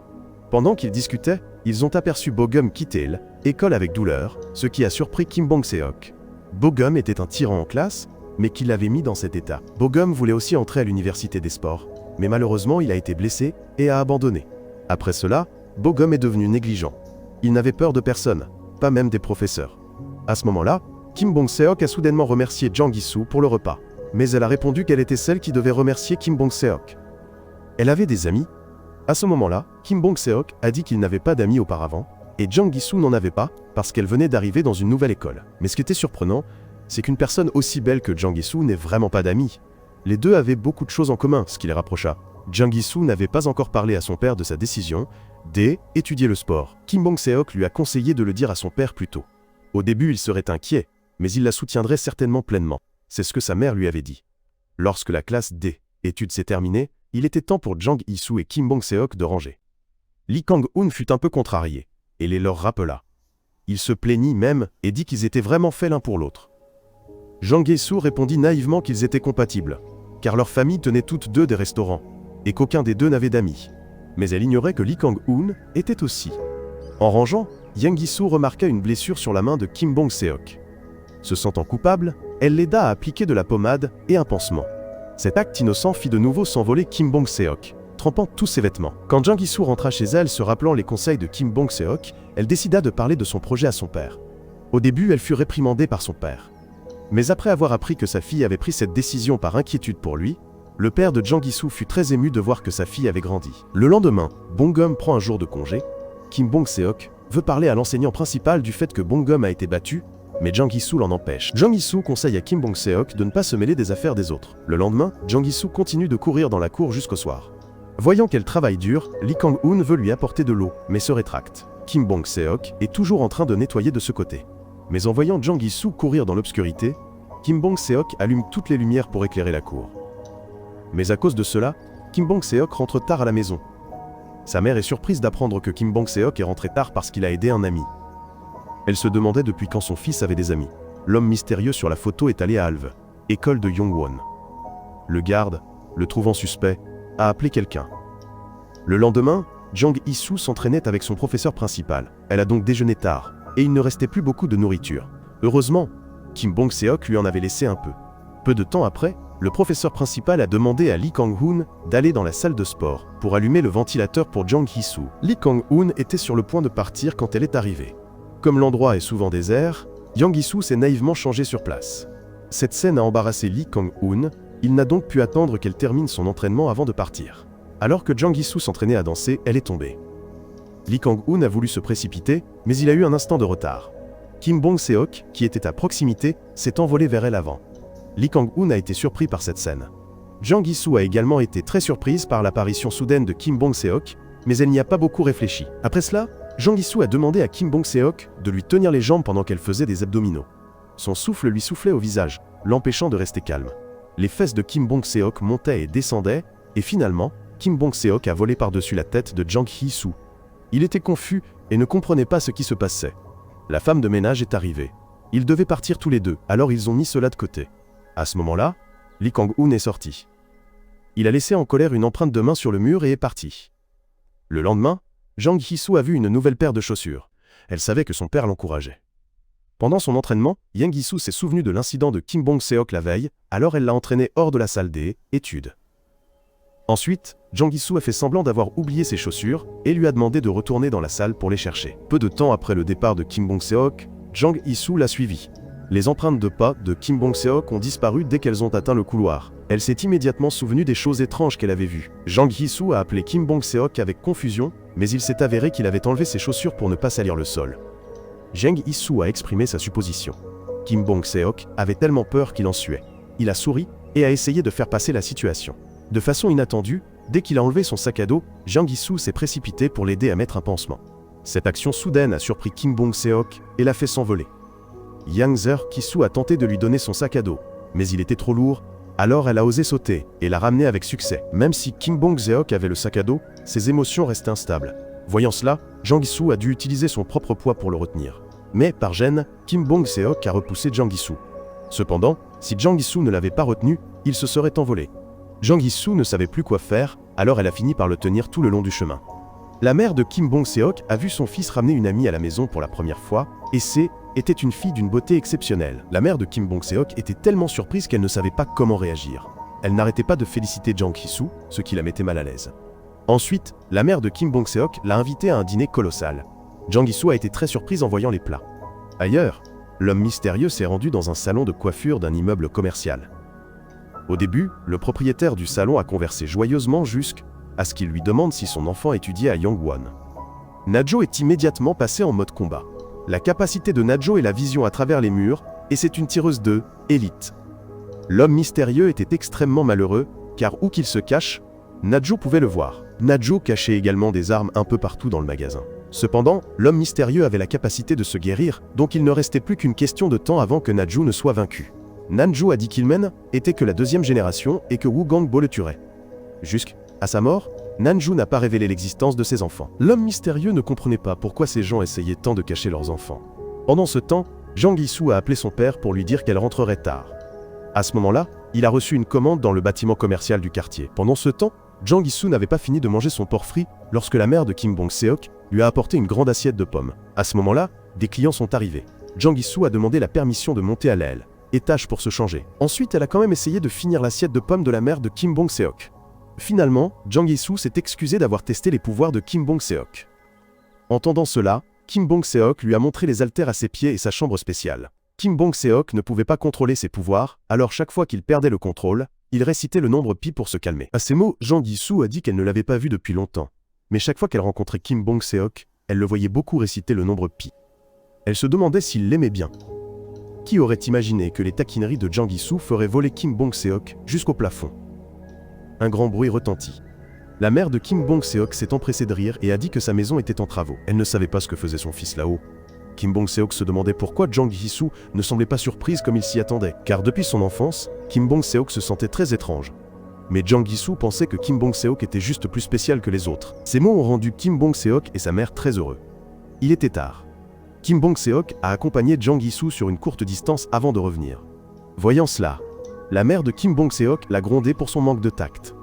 Pendant qu'ils discutaient, ils ont aperçu Bo-gum quitter l'école avec douleur, ce qui a surpris Kim Bong-seok. Bo-gum était un tyran en classe, mais qui l'avait mis dans cet état. Bo-gum voulait aussi entrer à l'université des sports, mais malheureusement il a été blessé et a abandonné. Après cela, Bo-gum est devenu négligent. Il n'avait peur de personne, pas même des professeurs. À ce moment-là, Kim Bong-seok a soudainement remercié Jang Gi-soo pour le repas, mais elle a répondu qu'elle était celle qui devait remercier Kim Bong-seok. Elle avait des amis. À ce moment-là, Kim Bong-seok a dit qu'il n'avait pas d'amis auparavant, et Jang Gi-soo n'en avait pas, parce qu'elle venait d'arriver dans une nouvelle école. Mais ce qui était surprenant, c'est qu'une personne aussi belle que Jang Gi-soo n'ait vraiment pas d'amis. Les deux avaient beaucoup de choses en commun, ce qui les rapprocha. Jang Gi-soo n'avait pas encore parlé à son père de sa décision d'étudier le sport. Kim Bong-seok lui a conseillé de le dire à son père plus tôt. Au début, il serait inquiet, mais il la soutiendrait certainement pleinement. C'est ce que sa mère lui avait dit. Lorsque la classe d'études s'est terminée, il était temps pour Jang Gi-soo et Kim Bong-seok de ranger. Lee Kang-hoon fut un peu contrarié, et les leur rappela. Il se plaignit même et dit qu'ils étaient vraiment faits l'un pour l'autre. Jang Gi-soo répondit naïvement qu'ils étaient compatibles, car leurs familles tenaient toutes deux des restaurants, et qu'aucun des deux n'avait d'amis. Mais elle ignorait que Lee Kang-hoon était aussi. En rangeant, Jang Gi-soo remarqua une blessure sur la main de Kim Bong-seok. Se sentant coupable, elle l'aida à appliquer de la pommade et un pansement. Cet acte innocent fit de nouveau s'envoler Kim Bong-seok, trempant tous ses vêtements. Quand Jang Gi-soo rentra chez elle se rappelant les conseils de Kim Bong-seok, elle décida de parler de son projet à son père. Au début, elle fut réprimandée par son père. Mais après avoir appris que sa fille avait pris cette décision par inquiétude pour lui, le père de Jang Gi-soo fut très ému de voir que sa fille avait grandi. Le lendemain, Bo-gum prend un jour de congé. Kim Bong-seok veut parler à l'enseignant principal du fait que Bo-gum a été battu, mais Jang Gi-soo l'en empêche. Jang Gi-soo conseille à Kim Bong-seok de ne pas se mêler des affaires des autres. Le lendemain, Jang Gi-soo continue de courir dans la cour jusqu'au soir. Voyant qu'elle travaille dur, Lee Kang-hoon veut lui apporter de l'eau, mais se rétracte. Kim Bong-seok est toujours en train de nettoyer de ce côté. Mais en voyant Jang Gi-soo courir dans l'obscurité, Kim Bong-seok allume toutes les lumières pour éclairer la cour. Mais à cause de cela, Kim Bong-seok rentre tard à la maison. Sa mère est surprise d'apprendre que Kim Bong-seok est rentré tard parce qu'il a aidé un ami. Elle se demandait depuis quand son fils avait des amis. L'homme mystérieux sur la photo est allé à Alve, école de Yongwon. Le garde, le trouvant suspect, a appelé quelqu'un. Le lendemain, Jang Hee-soo s'entraînait avec son professeur principal. Elle a donc déjeuné tard, et il ne restait plus beaucoup de nourriture. Heureusement, Kim Bong-seok lui en avait laissé un peu. Peu de temps après, le professeur principal a demandé à Lee Kang-hoon d'aller dans la salle de sport pour allumer le ventilateur pour Jang Hee-soo. Lee Kang-hoon était sur le point de partir quand elle est arrivée. Comme l'endroit est souvent désert, Jang Hee-soo s'est naïvement changé sur place. Cette scène a embarrassé Lee Kang-hoon, il n'a donc pu attendre qu'elle termine son entraînement avant de partir. Alors que Jang Hee-soo s'entraînait à danser, elle est tombée. Lee Kang-hoon a voulu se précipiter, mais il a eu un instant de retard. Kim Bong-seok, qui était à proximité, s'est envolé vers elle avant. Lee Kang-hoon a été surpris par cette scène. Jang Hee-soo a également été très surprise par l'apparition soudaine de Kim Bong-seok, mais elle n'y a pas beaucoup réfléchi. Après cela, Jang Hee-soo a demandé à Kim Bong-seok de lui tenir les jambes pendant qu'elle faisait des abdominaux. Son souffle lui soufflait au visage, l'empêchant de rester calme. Les fesses de Kim Bong-seok montaient et descendaient, et finalement, Kim Bong-seok a volé par-dessus la tête de Jang Hee-soo. Il était confus et ne comprenait pas ce qui se passait. La femme de ménage est arrivée. Ils devaient partir tous les deux, alors ils ont mis cela de côté. À ce moment-là, Lee Kang-hoon est sorti. Il a laissé en colère une empreinte de main sur le mur et est parti. Le lendemain, Jang Hee-soo a vu une nouvelle paire de chaussures. Elle savait que son père l'encourageait. Pendant son entraînement, Yang Hee-soo s'est souvenu de l'incident de Kim Bong-seok la veille, alors elle l'a entraîné hors de la salle des études. Ensuite, Jang Hee-soo a fait semblant d'avoir oublié ses chaussures et lui a demandé de retourner dans la salle pour les chercher. Peu de temps après le départ de Kim Bong-seok, Jang Hee-soo l'a suivi. Les empreintes de pas de Kim Bong-seok ont disparu dès qu'elles ont atteint le couloir. Elle s'est immédiatement souvenue des choses étranges qu'elle avait vues. Jang Hee-soo a appelé Kim Bong-seok avec confusion, mais il s'est avéré qu'il avait enlevé ses chaussures pour ne pas salir le sol. Jang Hee-soo a exprimé sa supposition. Kim Bong-seok avait tellement peur qu'il en suait. Il a souri et a essayé de faire passer la situation. De façon inattendue, dès qu'il a enlevé son sac à dos, Jang Hee-soo s'est précipité pour l'aider à mettre un pansement. Cette action soudaine a surpris Kim Bong-seok et l'a fait s'envoler. Yang Zer-ki-soo a tenté de lui donner son sac à dos, mais il était trop lourd, alors elle a osé sauter et l'a ramené avec succès. Même si Kim Bong-seok avait le sac à dos, ses émotions restaient instables. Voyant cela, Jang Hee-soo a dû utiliser son propre poids pour le retenir. Mais, par gêne, Kim Bong-seok a repoussé Jang Hee-soo. Cependant, si Jang Hee-soo ne l'avait pas retenu, il se serait envolé. Jang Hee-soo ne savait plus quoi faire, alors elle a fini par le tenir tout le long du chemin. La mère de Kim Bong-seok a vu son fils ramener une amie à la maison pour la première fois, et était une fille d'une beauté exceptionnelle. La mère de Kim Bong-seok était tellement surprise qu'elle ne savait pas comment réagir. Elle n'arrêtait pas de féliciter Jang Hee-soo, ce qui la mettait mal à l'aise. Ensuite, la mère de Kim Bong-seok l'a invité à un dîner colossal. Jang Hee-soo a été très surprise en voyant les plats. Ailleurs, l'homme mystérieux s'est rendu dans un salon de coiffure d'un immeuble commercial. Au début, le propriétaire du salon a conversé joyeusement jusqu'à ce qu'il lui demande si son enfant étudiait à Yongwon. Najo est immédiatement passé en mode combat. La capacité de Najo est la vision à travers les murs, et c'est une tireuse de élite. L'homme mystérieux était extrêmement malheureux, car où qu'il se cache, Najo pouvait le voir. Najo cachait également des armes un peu partout dans le magasin. Cependant, l'homme mystérieux avait la capacité de se guérir, donc il ne restait plus qu'une question de temps avant que Najo ne soit vaincu. Nanjo a dit qu'Ilmen était que la deuxième génération et que Wu Gangbo le tuerait. Jusqu'à sa mort, Nanjo n'a pas révélé l'existence de ses enfants. L'homme mystérieux ne comprenait pas pourquoi ces gens essayaient tant de cacher leurs enfants. Pendant ce temps, Jang Hee-soo a appelé son père pour lui dire qu'elle rentrerait tard. À ce moment-là, il a reçu une commande dans le bâtiment commercial du quartier. Pendant ce temps, Jang Hee-soo n'avait pas fini de manger son porc frit lorsque la mère de Kim Bong-seok lui a apporté une grande assiette de pommes. À ce moment-là, des clients sont arrivés. Jang Hee-soo a demandé la permission de monter à l'aile étage pour se changer. Ensuite, elle a quand même essayé de finir l'assiette de pommes de la mère de Kim Bong-seok. Finalement, Jang Hee-soo s'est excusé d'avoir testé les pouvoirs de Kim Bong-seok. Entendant cela, Kim Bong-seok lui a montré les haltères à ses pieds et sa chambre spéciale. Kim Bong-seok ne pouvait pas contrôler ses pouvoirs, alors chaque fois qu'il perdait le contrôle, il récitait le nombre pi pour se calmer. À ces mots, Jang Hee-soo a dit qu'elle ne l'avait pas vu depuis longtemps. Mais chaque fois qu'elle rencontrait Kim Bong-seok, elle le voyait beaucoup réciter le nombre pi. Elle se demandait s'il l'aimait bien. Qui aurait imaginé que les taquineries de Jang Hee-soo feraient voler Kim Bong-seok jusqu'au plafond? Un grand bruit retentit. La mère de Kim Bong-seok s'est empressée de rire et a dit que sa maison était en travaux. Elle ne savait pas ce que faisait son fils là-haut. Kim Bong-seok se demandait pourquoi Jang Hee-soo ne semblait pas surprise comme il s'y attendait, car depuis son enfance, Kim Bong-seok se sentait très étrange. Mais Jang Hee-soo pensait que Kim Bong-seok était juste plus spécial que les autres. Ces mots ont rendu Kim Bong-seok et sa mère très heureux. Il était tard. Kim Bong-seok a accompagné Jang Hee-soo sur une courte distance avant de revenir. Voyant cela, la mère de Kim Bong-seok l'a grondé pour son manque de tact.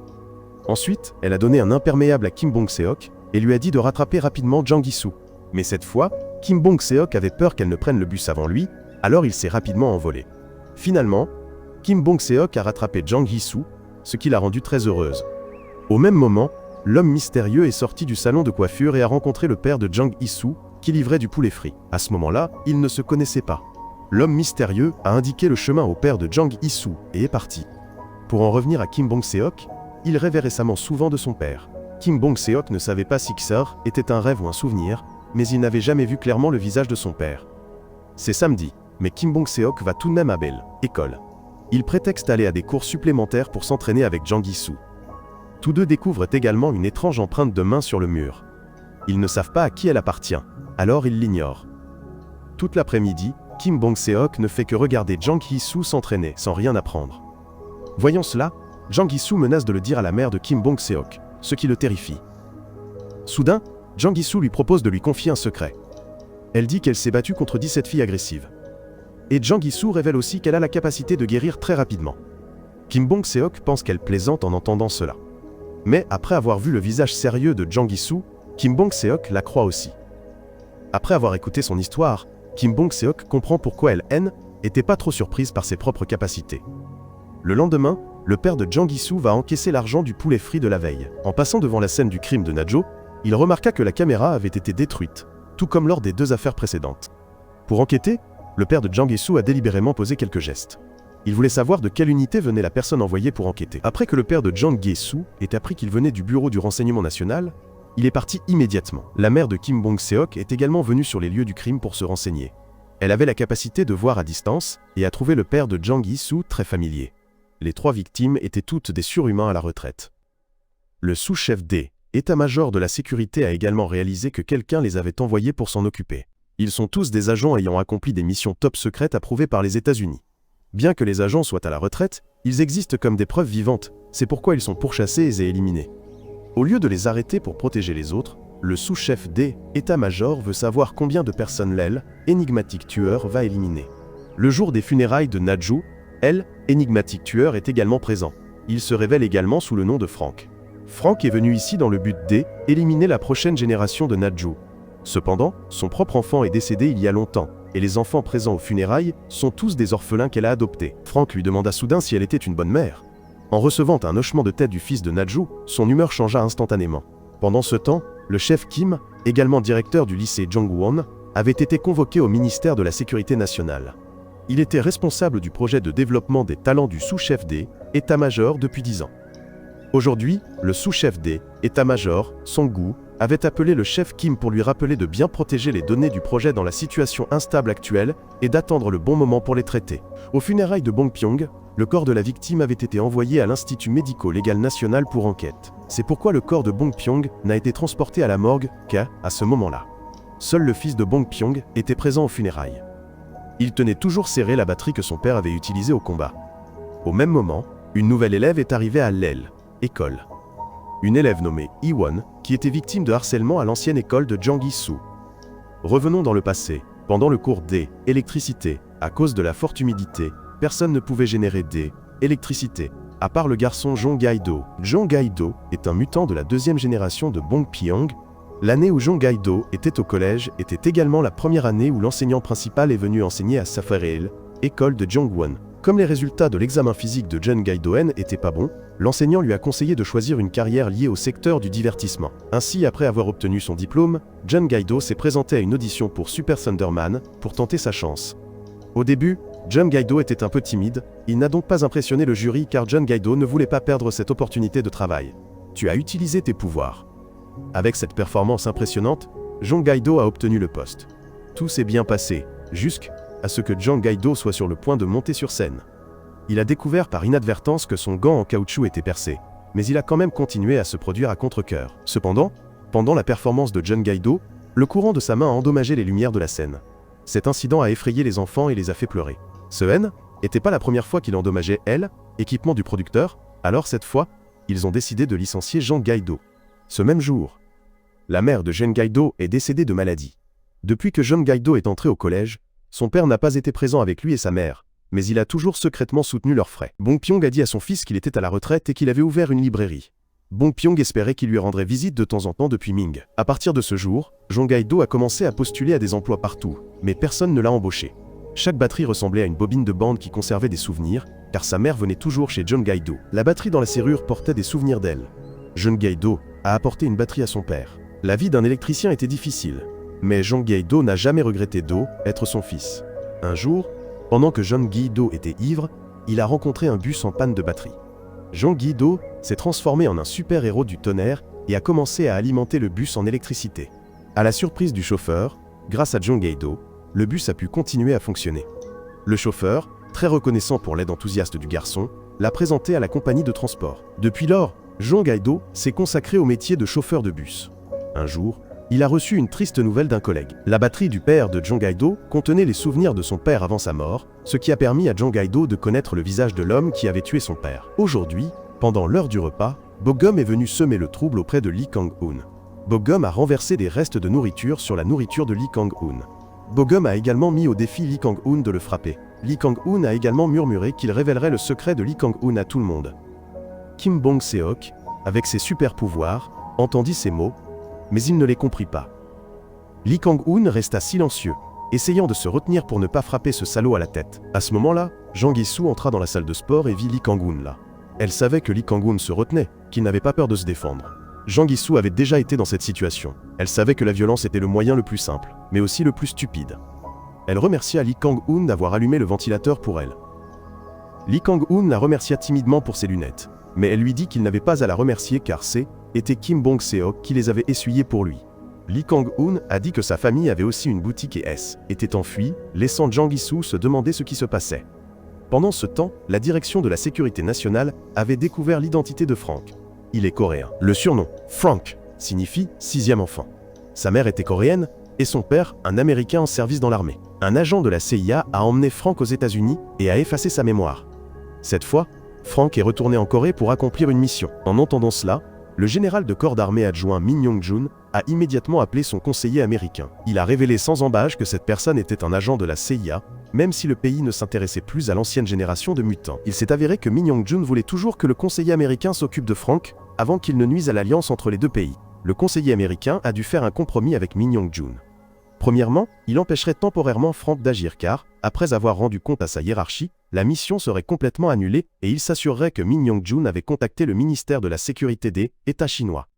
Ensuite, elle a donné un imperméable à Kim Bong-seok et lui a dit de rattraper rapidement Jang Gi-soo. Mais cette fois, Kim Bong-seok avait peur qu'elle ne prenne le bus avant lui, alors il s'est rapidement envolé. Finalement, Kim Bong-seok a rattrapé Jang Gi-soo, ce qui l'a rendue très heureuse. Au même moment, l'homme mystérieux est sorti du salon de coiffure et a rencontré le père de Jang Gi-soo, qui livrait du poulet frit. À ce moment-là, ils ne se connaissaient pas. L'homme mystérieux a indiqué le chemin au père de Jang Gi-soo et est parti. Pour en revenir à Kim Bong-seok, il rêvait récemment souvent de son père. Kim Bong-seok ne savait pas si Xor était un rêve ou un souvenir, mais il n'avait jamais vu clairement le visage de son père. C'est samedi, mais Kim Bong-seok va tout de même à Belle École. Il prétexte aller à des cours supplémentaires pour s'entraîner avec Jang Gi-soo. Tous deux découvrent également une étrange empreinte de main sur le mur. Ils ne savent pas à qui elle appartient, alors ils l'ignorent. Toute l'après-midi, Kim Bong-seok ne fait que regarder Jang Gi-soo s'entraîner sans rien apprendre. Voyant cela, Jang Gi-soo menace de le dire à la mère de Kim Bong-seok, ce qui le terrifie. Soudain, Jang Gi-soo lui propose de lui confier un secret. Elle dit qu'elle s'est battue contre 17 filles agressives. Et Jang Gi-soo révèle aussi qu'elle a la capacité de guérir très rapidement. Kim Bong-seok pense qu'elle plaisante en entendant cela. Mais après avoir vu le visage sérieux de Jang Gi-soo, Kim Bong-seok la croit aussi. Après avoir écouté son histoire, Kim Bong-seok comprend pourquoi elle n'était pas trop surprise par ses propres capacités. Le lendemain, le père de Jang Gi-soo va encaisser l'argent du poulet frit de la veille. En passant devant la scène du crime de Na-jo, il remarqua que la caméra avait été détruite, tout comme lors des 2 affaires précédentes. Pour enquêter, le père de Jang Gi-soo a délibérément posé quelques gestes. Il voulait savoir de quelle unité venait la personne envoyée pour enquêter. Après que le père de Jang Gi-soo ait appris qu'il venait du bureau du renseignement national, il est parti immédiatement. La mère de Kim Bong-seok est également venue sur les lieux du crime pour se renseigner. Elle avait la capacité de voir à distance et a trouvé le père de Jang Gi-soo très familier. Les 3 victimes étaient toutes des surhumains à la retraite. Le sous-chef D, état-major de la sécurité, a également réalisé que quelqu'un les avait envoyés pour s'en occuper. Ils sont tous des agents ayant accompli des missions top secrètes approuvées par les États-Unis. Bien que les agents soient à la retraite, ils existent comme des preuves vivantes, c'est pourquoi ils sont pourchassés et éliminés. Au lieu de les arrêter pour protéger les autres, le sous-chef D, état-major, veut savoir combien de personnes l'énigmatique tueur va éliminer. Le jour des funérailles de Na-jo, l'énigmatique tueur est également présent. Il se révèle également sous le nom de Frank. Frank est venu ici dans le but d'éliminer la prochaine génération de Na-jo. Cependant, son propre enfant est décédé il y a longtemps, et les enfants présents aux funérailles sont tous des orphelins qu'elle a adoptés. Frank lui demanda soudain si elle était une bonne mère. En recevant un hochement de tête du fils de Na-jo, son humeur changea instantanément. Pendant ce temps, le chef Kim, également directeur du lycée Jongwon, avait été convoqué au ministère de la Sécurité nationale. Il était responsable du projet de développement des talents du sous-chef D, état-major depuis 10 ans. Aujourd'hui, le sous-chef D, état-major, Song-gu, avait appelé le chef Kim pour lui rappeler de bien protéger les données du projet dans la situation instable actuelle et d'attendre le bon moment pour les traiter. Aux funérailles de Bong-pyong, le corps de la victime avait été envoyé à l'Institut médico-légal national pour enquête. C'est pourquoi le corps de Bong-pyong n'a été transporté à la morgue qu'à ce moment-là. Seul le fils de Bong-pyong était présent aux funérailles. Il tenait toujours serré la batterie que son père avait utilisée au combat. Au même moment, une nouvelle élève est arrivée à l'école. Une élève nommée Iwon, qui était victime de harcèlement à l'ancienne école de Jang Gi-soo. Revenons dans le passé. Pendant le cours d'électricité, à cause de la forte humidité, personne ne pouvait générer d'électricité, à part le garçon Jong Gai-do. Jong Gai-do est un mutant de la 2e génération de Bong-pyong. L'année où Jong Gai-do était au collège était également la première année où l'enseignant principal est venu enseigner à Safareel, école de Jongwon. Comme les résultats de l'examen physique de Jong Gai-do n'étaient pas bons, l'enseignant lui a conseillé de choisir une carrière liée au secteur du divertissement. Ainsi, après avoir obtenu son diplôme, Jong Gai-do s'est présenté à une audition pour Super Thunderman pour tenter sa chance. Au début, Jong Gai-do était un peu timide, il n'a donc pas impressionné le jury car Jong Gai-do ne voulait pas perdre cette opportunité de travail. Tu as utilisé tes pouvoirs. Avec cette performance impressionnante, Jong Gai-do a obtenu le poste. Tout s'est bien passé, jusqu'à ce que Jong Gai-do soit sur le point de monter sur scène. Il a découvert par inadvertance que son gant en caoutchouc était percé, mais il a quand même continué à se produire à contre-cœur. Cependant, pendant la performance de Jong Gai-do, le courant de sa main a endommagé les lumières de la scène. Cet incident a effrayé les enfants et les a fait pleurer. Ce n'était pas la première fois qu'il endommageait équipement du producteur, alors cette fois, ils ont décidé de licencier Jong Gai-do. Ce même jour, la mère de Jong Gai-do est décédée de maladie. Depuis que Jong Gai-do est entré au collège, son père n'a pas été présent avec lui et sa mère, mais il a toujours secrètement soutenu leurs frais. Bong Pyong a dit à son fils qu'il était à la retraite et qu'il avait ouvert une librairie. Bong Pyong espérait qu'il lui rendrait visite de temps en temps depuis Ming. À partir de ce jour, Jong Gaïdo a commencé à postuler à des emplois partout, mais personne ne l'a embauché. Chaque batterie ressemblait à une bobine de bande qui conservait des souvenirs, car sa mère venait toujours chez Jong Gaïdo. La batterie dans la serrure portait des souvenirs d'elle. Jong Gaïdo a apporté une batterie à son père. La vie d'un électricien était difficile, mais Jong Gaïdo n'a jamais regretté Do être son fils. Un jour, pendant que Jong Gaïdo était ivre, il a rencontré un bus en panne de batterie. Jong Gaïdo s'est transformé en un super-héros du tonnerre et a commencé à alimenter le bus en électricité. À la surprise du chauffeur, grâce à Jong Gaïdo, le bus a pu continuer à fonctionner. Le chauffeur, très reconnaissant pour l'aide enthousiaste du garçon, l'a présenté à la compagnie de transport. Depuis lors, Jong Gaïdo s'est consacré au métier de chauffeur de bus. Un jour, il a reçu une triste nouvelle d'un collègue. La batterie du père de Jong Gaïdo contenait les souvenirs de son père avant sa mort, ce qui a permis à Jong Gaïdo de connaître le visage de l'homme qui avait tué son père. Aujourd'hui, pendant l'heure du repas, Bogum est venu semer le trouble auprès de Lee Kang-hoon. Bogum a renversé des restes de nourriture sur la nourriture de Lee Kang-hoon. Bogum a également mis au défi Lee Kang-hoon de le frapper. Lee Kang-hoon a également murmuré qu'il révélerait le secret de Lee Kang-hoon à tout le monde. Kim Bong-seok, avec ses super pouvoirs, entendit ces mots, mais il ne les comprit pas. Lee Kang-hoon resta silencieux, essayant de se retenir pour ne pas frapper ce salaud à la tête. À ce moment-là, Jang Gi-soo entra dans la salle de sport et vit Lee Kang-hoon là. Elle savait que Lee Kang-hoon se retenait, qu'il n'avait pas peur de se défendre. Jang Gi-soo avait déjà été dans cette situation. Elle savait que la violence était le moyen le plus simple, mais aussi le plus stupide. Elle remercia Lee Kang-hoon d'avoir allumé le ventilateur pour elle. Lee Kang-hoon la remercia timidement pour ses lunettes, mais elle lui dit qu'il n'avait pas à la remercier car était Kim Bong-seok qui les avait essuyés pour lui. Lee Kang-hoon a dit que sa famille avait aussi une boutique et était enfuie, laissant Jang Gi-soo se demander ce qui se passait. Pendant ce temps, la direction de la sécurité nationale avait découvert l'identité de Frank. Il est coréen. Le surnom, Frank, signifie « sixième enfant ». Sa mère était coréenne et son père, un Américain en service dans l'armée. Un agent de la CIA a emmené Frank aux États-Unis et a effacé sa mémoire. Cette fois, Frank est retourné en Corée pour accomplir une mission. En entendant cela, le général de corps d'armée adjoint Min Yong-jun a immédiatement appelé son conseiller américain. Il a révélé sans embâche que cette personne était un agent de la CIA, même si le pays ne s'intéressait plus à l'ancienne génération de mutants. Il s'est avéré que Min Yong-jun voulait toujours que le conseiller américain s'occupe de Frank, avant qu'il ne nuise à l'alliance entre les deux pays. Le conseiller américain a dû faire un compromis avec Min Yong-jun. Premièrement, il empêcherait temporairement Frank d'agir car, après avoir rendu compte à sa hiérarchie, la mission serait complètement annulée et il s'assurerait que Min Yong-jun avait contacté le ministère de la Sécurité des États chinois.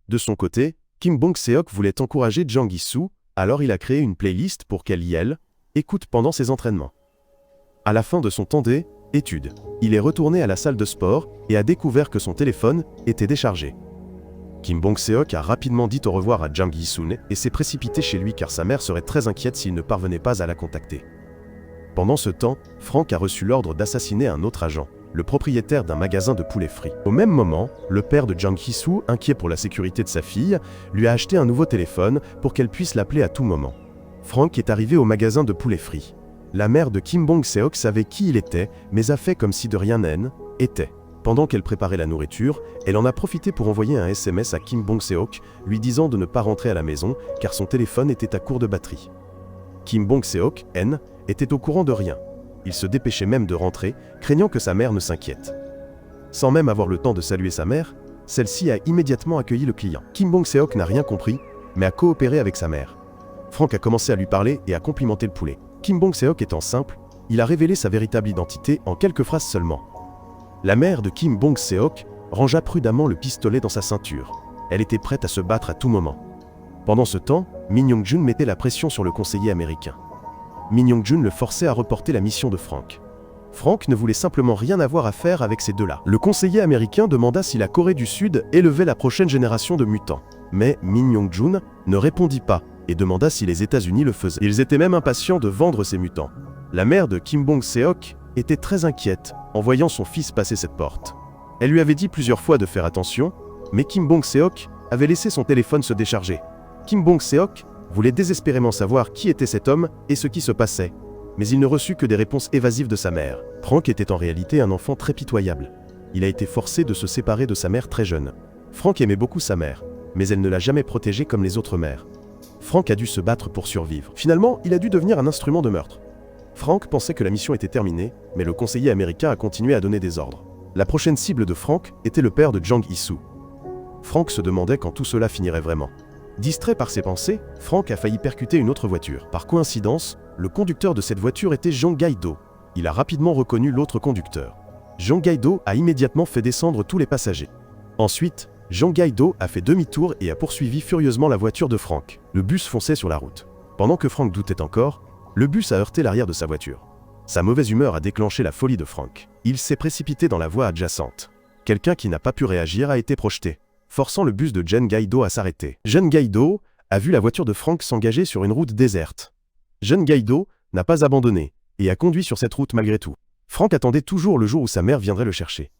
De son côté, Kim Bong-seok voulait encourager Jang Gi-soo, alors il a créé une playlist pour qu'elle écoute pendant ses entraînements. À la fin de son temps d'études, il est retourné à la salle de sport et a découvert que son téléphone était déchargé. Kim Bong-seok a rapidement dit au revoir à Jang Gi-soo et s'est précipité chez lui car sa mère serait très inquiète s'il ne parvenait pas à la contacter. Pendant ce temps, Frank a reçu l'ordre d'assassiner un autre agent, le propriétaire d'un magasin de poulets frits. Au même moment, le père de Jang Gi-soo, inquiet pour la sécurité de sa fille, lui a acheté un nouveau téléphone pour qu'elle puisse l'appeler à tout moment. Frank est arrivé au magasin de poulets frits. La mère de Kim Bong-seok savait qui il était, mais a fait comme si de rien n'était. Pendant qu'elle préparait la nourriture, elle en a profité pour envoyer un SMS à Kim Bong-seok, lui disant de ne pas rentrer à la maison car son téléphone était à court de batterie. Kim Bong-seok, était au courant de rien. Il se dépêchait même de rentrer, craignant que sa mère ne s'inquiète. Sans même avoir le temps de saluer sa mère, celle-ci a immédiatement accueilli le client. Kim Bong-seok n'a rien compris, mais a coopéré avec sa mère. Frank a commencé à lui parler et à complimenter le poulet. Kim Bong-seok étant simple, il a révélé sa véritable identité en quelques phrases seulement. La mère de Kim Bong-seok rangea prudemment le pistolet dans sa ceinture. Elle était prête à se battre à tout moment. Pendant ce temps, Min Yong-jun mettait la pression sur le conseiller américain. Min Yong-jun le forçait à reporter la mission de Frank. Frank ne voulait simplement rien avoir à faire avec ces deux-là. Le conseiller américain demanda si la Corée du Sud élevait la prochaine génération de mutants. Mais Min Yong-jun ne répondit pas et demanda si les États-Unis le faisaient. Ils étaient même impatients de vendre ces mutants. La mère de Kim Bong-seok était très inquiète en voyant son fils passer cette porte. Elle lui avait dit plusieurs fois de faire attention, mais Kim Bong-seok avait laissé son téléphone se décharger. Kim Bong-seok voulait désespérément savoir qui était cet homme et ce qui se passait, mais il ne reçut que des réponses évasives de sa mère. Frank était en réalité un enfant très pitoyable. Il a été forcé de se séparer de sa mère très jeune. Frank aimait beaucoup sa mère, mais elle ne l'a jamais protégé comme les autres mères. Frank a dû se battre pour survivre. Finalement, il a dû devenir un instrument de meurtre. Frank pensait que la mission était terminée, mais le conseiller américain a continué à donner des ordres. La prochaine cible de Frank était le père de Jang Hee-soo. Frank se demandait quand tout cela finirait vraiment. Distrait par ses pensées, Frank a failli percuter une autre voiture. Par coïncidence, le conducteur de cette voiture était Jong Gae-do. Il a rapidement reconnu l'autre conducteur. Jong Gae-do a immédiatement fait descendre tous les passagers. Ensuite, Jong Gae-do a fait demi-tour et a poursuivi furieusement la voiture de Frank. Le bus fonçait sur la route. Pendant que Frank doutait encore, le bus a heurté l'arrière de sa voiture. Sa mauvaise humeur a déclenché la folie de Frank. Il s'est précipité dans la voie adjacente. Quelqu'un qui n'a pas pu réagir a été projeté, forçant le bus de Jong Gae-do à s'arrêter. Jong Gae-do a vu la voiture de Frank s'engager sur une route déserte. Jong Gae-do n'a pas abandonné et a conduit sur cette route malgré tout. Frank attendait toujours le jour où sa mère viendrait le chercher.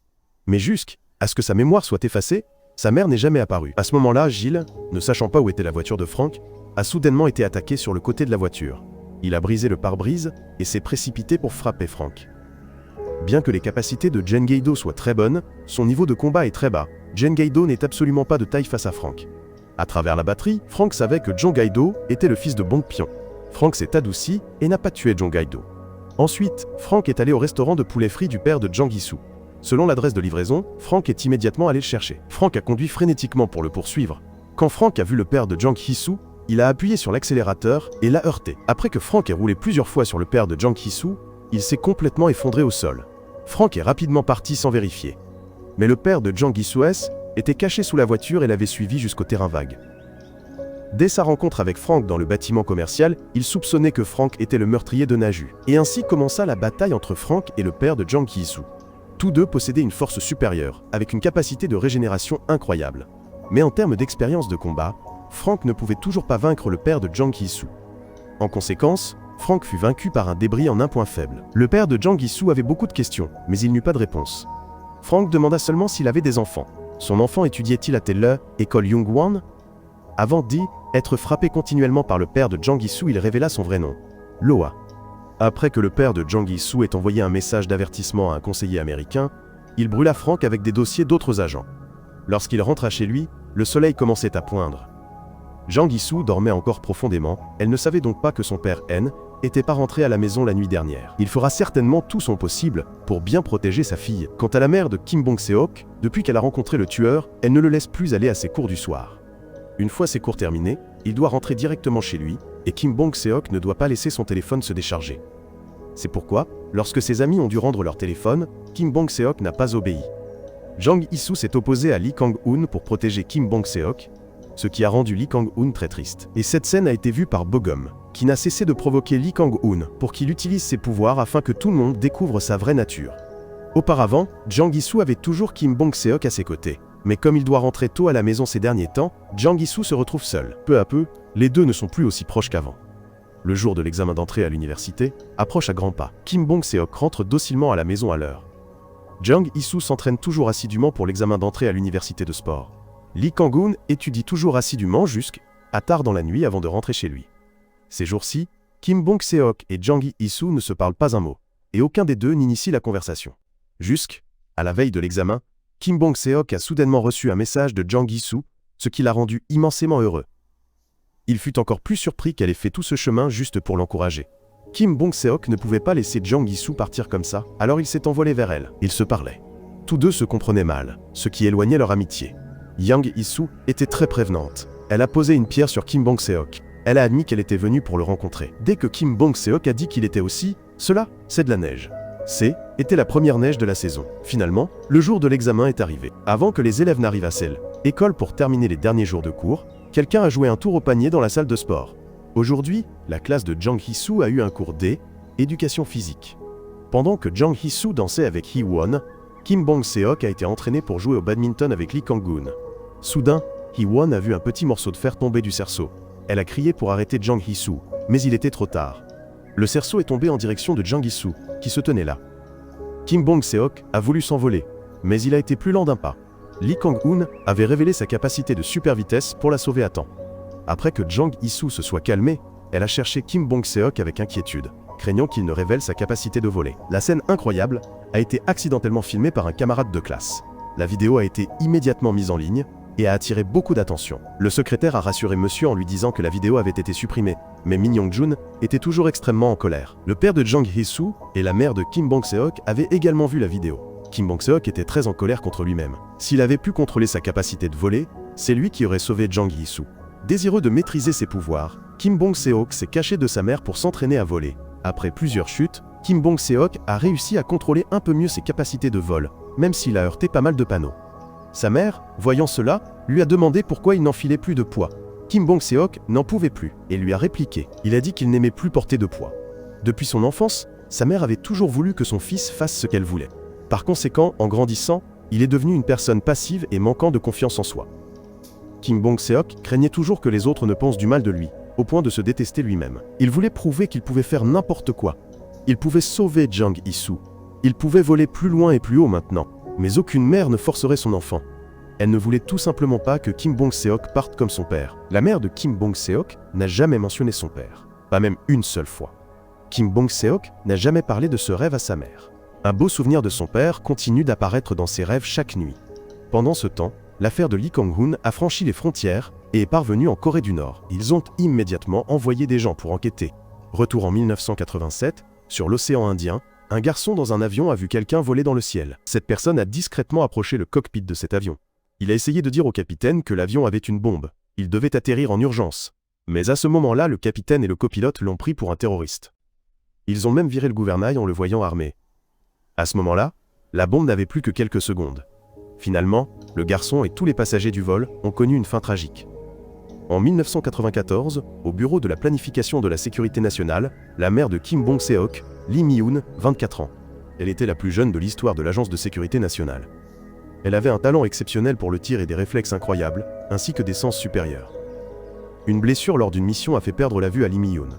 Mais jusqu'à ce que sa mémoire soit effacée, sa mère n'est jamais apparue. À ce moment-là, Gilles, ne sachant pas où était la voiture de Frank, a soudainement été attaqué sur le côté de la voiture. Il a brisé le pare-brise et s'est précipité pour frapper Frank. Bien que les capacités de Jong Gae-do soient très bonnes, son niveau de combat est très bas. Jong Gae-do n'est absolument pas de taille face à Frank. À travers la batterie, Frank savait que Jong Gae-do était le fils de Bong Pion. Frank s'est adouci et n'a pas tué Jong Gae-do. Ensuite, Frank est allé au restaurant de poulet frit du père de Jang Hee-soo. Selon l'adresse de livraison, Frank est immédiatement allé le chercher. Frank a conduit frénétiquement pour le poursuivre. Quand Frank a vu le père de Jang Hee-soo, il a appuyé sur l'accélérateur et l'a heurté. Après que Frank ait roulé plusieurs fois sur le père de Jang Hee-soo, il s'est complètement effondré au sol. Frank est rapidement parti sans vérifier. Mais le père de Jang Hee-soo était caché sous la voiture et l'avait suivi jusqu'au terrain vague. Dès sa rencontre avec Frank dans le bâtiment commercial, il soupçonnait que Frank était le meurtrier de Na-ju. Et ainsi commença la bataille entre Frank et le père de Jang Hee-soo. Tous deux possédaient une force supérieure, avec une capacité de régénération incroyable. Mais en termes d'expérience de combat, Frank ne pouvait toujours pas vaincre le père de Jang Hee-soo. En conséquence, Frank fut vaincu par un débris en un point faible. Le père de Jang Hee-soo avait beaucoup de questions, mais il n'eut pas de réponse. Frank demanda seulement s'il avait des enfants. Son enfant étudiait-il à telle école Youngwon? Avant d'être frappé continuellement par le père de Jang Hee-soo, il révéla son vrai nom, Loa. Après que le père de Jang Hee-soo ait envoyé un message d'avertissement à un conseiller américain, il brûla Frank avec des dossiers d'autres agents. Lorsqu'il rentra chez lui, le soleil commençait à poindre. Jang Hee-soo dormait encore profondément, elle ne savait donc pas que son père N n'était pas rentré à la maison la nuit dernière. Il fera certainement tout son possible pour bien protéger sa fille. Quant à la mère de Kim Bong-seok, depuis qu'elle a rencontré le tueur, elle ne le laisse plus aller à ses cours du soir. Une fois ses cours terminés, il doit rentrer directement chez lui, et Kim Bong-seok ne doit pas laisser son téléphone se décharger. C'est pourquoi, lorsque ses amis ont dû rendre leur téléphone, Kim Bong-seok n'a pas obéi. Jang Hee-soo s'est opposé à Lee Kang-hoon pour protéger Kim Bong-seok, ce qui a rendu Lee Kang-hoon très triste. Et cette scène a été vue par Bogum, qui n'a cessé de provoquer Lee Kang-hoon pour qu'il utilise ses pouvoirs afin que tout le monde découvre sa vraie nature. Auparavant, Jang Hee-soo avait toujours Kim Bong-seok à ses côtés. Mais comme il doit rentrer tôt à la maison ces derniers temps, Jang Hee-soo se retrouve seul. Peu à peu, les deux ne sont plus aussi proches qu'avant. Le jour de l'examen d'entrée à l'université approche à grands pas. Kim Bong-seok rentre docilement à la maison à l'heure. Jang Hee-soo s'entraîne toujours assidûment pour l'examen d'entrée à l'université de sport. Lee Kang-hoon étudie toujours assidûment jusqu'à tard dans la nuit avant de rentrer chez lui. Ces jours-ci, Kim Bong-seok et Jang Hee-soo ne se parlent pas un mot, et aucun des deux n'initie la conversation. Jusqu'à la veille de l'examen, Kim Bong-seok a soudainement reçu un message de Jang Hee-soo, ce qui l'a rendu immensément heureux. Il fut encore plus surpris qu'elle ait fait tout ce chemin juste pour l'encourager. Kim Bong-seok ne pouvait pas laisser Jang Hee-soo partir comme ça, alors il s'est envolé vers elle. Ils se parlaient. Tous deux se comprenaient mal, ce qui éloignait leur amitié. Jang Hee-soo était très prévenante. Elle a posé une pierre sur Kim Bong-seok. Elle a admis qu'elle était venue pour le rencontrer. Dès que Kim Bong-seok a dit qu'il était aussi, cela, c'est de la neige. Était la première neige de la saison. Finalement, le jour de l'examen est arrivé. Avant que les élèves n'arrivent à l'école pour terminer les derniers jours de cours, quelqu'un a joué un tour au panier dans la salle de sport. Aujourd'hui, la classe de Jang Hee-soo a eu un cours d'éducation physique. Pendant que Jang Hee-soo dansait avec Hee-won, Kim Bong-seok a été entraîné pour jouer au badminton avec Lee Kang-hoon. Soudain, Hee-won a vu un petit morceau de fer tomber du cerceau. Elle a crié pour arrêter Jang Hee-soo, mais il était trop tard. Le cerceau est tombé en direction de Jang Hee-soo, qui se tenait là. Kim Bong-seok a voulu s'envoler, mais il a été plus lent d'un pas. Lee Kang-hoon avait révélé sa capacité de super vitesse pour la sauver à temps. Après que Jang Hee-soo se soit calmé, elle a cherché Kim Bong-seok avec inquiétude, craignant qu'il ne révèle sa capacité de voler. La scène incroyable a été accidentellement filmée par un camarade de classe. La vidéo a été immédiatement mise en ligne, et a attiré beaucoup d'attention. Le secrétaire a rassuré monsieur en lui disant que la vidéo avait été supprimée, mais Min Young-jun était toujours extrêmement en colère. Le père de Jang Hee-soo et la mère de Kim Bong-seok avaient également vu la vidéo. Kim Bong-seok était très en colère contre lui-même. S'il avait pu contrôler sa capacité de voler, c'est lui qui aurait sauvé Jang Hee-soo. Désireux de maîtriser ses pouvoirs, Kim Bong-seok s'est caché de sa mère pour s'entraîner à voler. Après plusieurs chutes, Kim Bong-seok a réussi à contrôler un peu mieux ses capacités de vol, même s'il a heurté pas mal de panneaux. Sa mère, voyant cela, lui a demandé pourquoi il n'enfilait plus de poids. Kim Bong-seok n'en pouvait plus et lui a répliqué. Il a dit qu'il n'aimait plus porter de poids. Depuis son enfance, sa mère avait toujours voulu que son fils fasse ce qu'elle voulait. Par conséquent, en grandissant, il est devenu une personne passive et manquant de confiance en soi. Kim Bong-seok craignait toujours que les autres ne pensent du mal de lui, au point de se détester lui-même. Il voulait prouver qu'il pouvait faire n'importe quoi. Il pouvait sauver Jang Hee-soo. Il pouvait voler plus loin et plus haut maintenant. Mais aucune mère ne forcerait son enfant. Elle ne voulait tout simplement pas que Kim Bong-seok parte comme son père. La mère de Kim Bong-seok n'a jamais mentionné son père. Pas même une seule fois. Kim Bong-seok n'a jamais parlé de ce rêve à sa mère. Un beau souvenir de son père continue d'apparaître dans ses rêves chaque nuit. Pendant ce temps, l'affaire de Lee Kang-hoon a franchi les frontières et est parvenue en Corée du Nord. Ils ont immédiatement envoyé des gens pour enquêter. Retour en 1987, sur l'océan Indien, un garçon dans un avion a vu quelqu'un voler dans le ciel. Cette personne a discrètement approché le cockpit de cet avion. Il a essayé de dire au capitaine que l'avion avait une bombe. Il devait atterrir en urgence. Mais à ce moment-là, le capitaine et le copilote l'ont pris pour un terroriste. Ils ont même viré le gouvernail en le voyant armé. À ce moment-là, la bombe n'avait plus que quelques secondes. Finalement, le garçon et tous les passagers du vol ont connu une fin tragique. En 1994, au bureau de la planification de la sécurité nationale, la mère de Kim Bong-seok, Lee Mi-yoon, 24 ans. Elle était la plus jeune de l'histoire de l'agence de sécurité nationale. Elle avait un talent exceptionnel pour le tir et des réflexes incroyables, ainsi que des sens supérieurs. Une blessure lors d'une mission a fait perdre la vue à Lee Mi-yoon.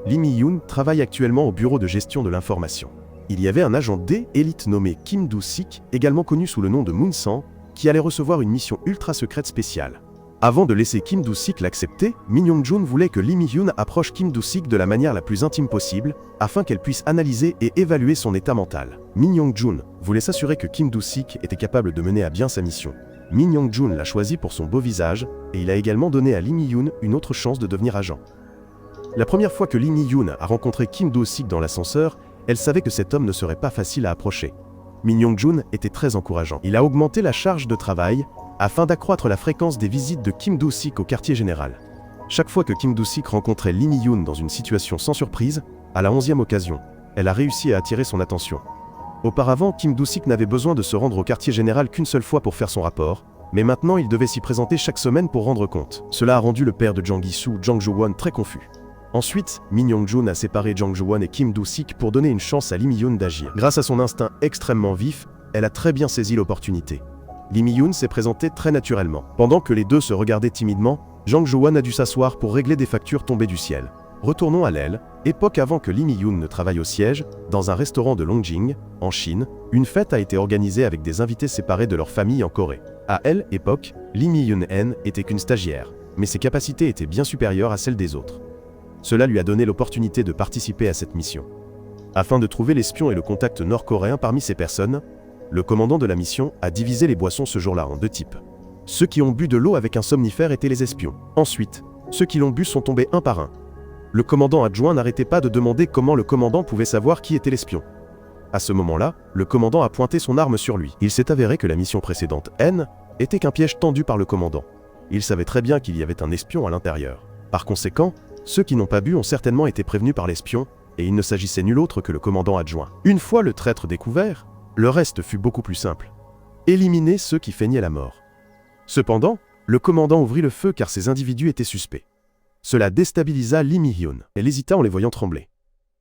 Lee Mi-yoon travaille actuellement au bureau de gestion de l'information. Il y avait un agent d'élite nommé Kim Do-sik, également connu sous le nom de Moon-sang, qui allait recevoir une mission ultra secrète spéciale. Avant de laisser Kim Do-sik l'accepter, Min Young-jun voulait que Lee Mi-yoon approche Kim Do-sik de la manière la plus intime possible, afin qu'elle puisse analyser et évaluer son état mental. Min Young-jun voulait s'assurer que Kim Do-sik était capable de mener à bien sa mission. Min Young-jun l'a choisi pour son beau visage, et il a également donné à Lee Mi-yoon une autre chance de devenir agent. La première fois que Lee Mi-yoon a rencontré Kim Do-sik dans l'ascenseur, elle savait que cet homme ne serait pas facile à approcher. Min Young-jun était très encourageant. Il a augmenté la charge de travail, afin d'accroître la fréquence des visites de Kim Do-sik au quartier général. Chaque fois que Kim Do-sik rencontrait Lee Mi-yoon dans une situation sans surprise, à la 11e occasion, elle a réussi à attirer son attention. Auparavant, Kim Do-sik n'avait besoin de se rendre au quartier général qu'une seule fois pour faire son rapport, mais maintenant il devait s'y présenter chaque semaine pour rendre compte. Cela a rendu le père de Jang Hee-soo, Jang Jo-won, très confus. Ensuite, Min Young-jun a séparé Jang Jo-won et Kim Do-sik pour donner une chance à Lee Mi-yoon d'agir. Grâce à son instinct extrêmement vif, elle a très bien saisi l'opportunité. Lee Mi-yoon s'est présenté très naturellement. Pendant que les deux se regardaient timidement, Jang Jo-won a dû s'asseoir pour régler des factures tombées du ciel. Retournons à l'aile, époque avant que Lee Mi-yoon ne travaille au siège, dans un restaurant de Longjing, en Chine, une fête a été organisée avec des invités séparés de leur famille en Corée. À elle, époque, Lee Mi-yoon était qu'une stagiaire, mais ses capacités étaient bien supérieures à celles des autres. Cela lui a donné l'opportunité de participer à cette mission. Afin de trouver l'espion et le contact nord-coréen parmi ces personnes, le commandant de la mission a divisé les boissons ce jour-là en deux types. Ceux qui ont bu de l'eau avec un somnifère étaient les espions. Ensuite, ceux qui l'ont bu sont tombés un par un. Le commandant adjoint n'arrêtait pas de demander comment le commandant pouvait savoir qui était l'espion. À ce moment-là, le commandant a pointé son arme sur lui. Il s'est avéré que la mission précédente, N, était qu'un piège tendu par le commandant. Il savait très bien qu'il y avait un espion à l'intérieur. Par conséquent, ceux qui n'ont pas bu ont certainement été prévenus par l'espion, et il ne s'agissait nul autre que le commandant adjoint. Une fois le traître découvert, le reste fut beaucoup plus simple. Éliminer ceux qui feignaient la mort. Cependant, le commandant ouvrit le feu car ces individus étaient suspects. Cela déstabilisa Lee Mi-yoon. Elle hésita en les voyant trembler.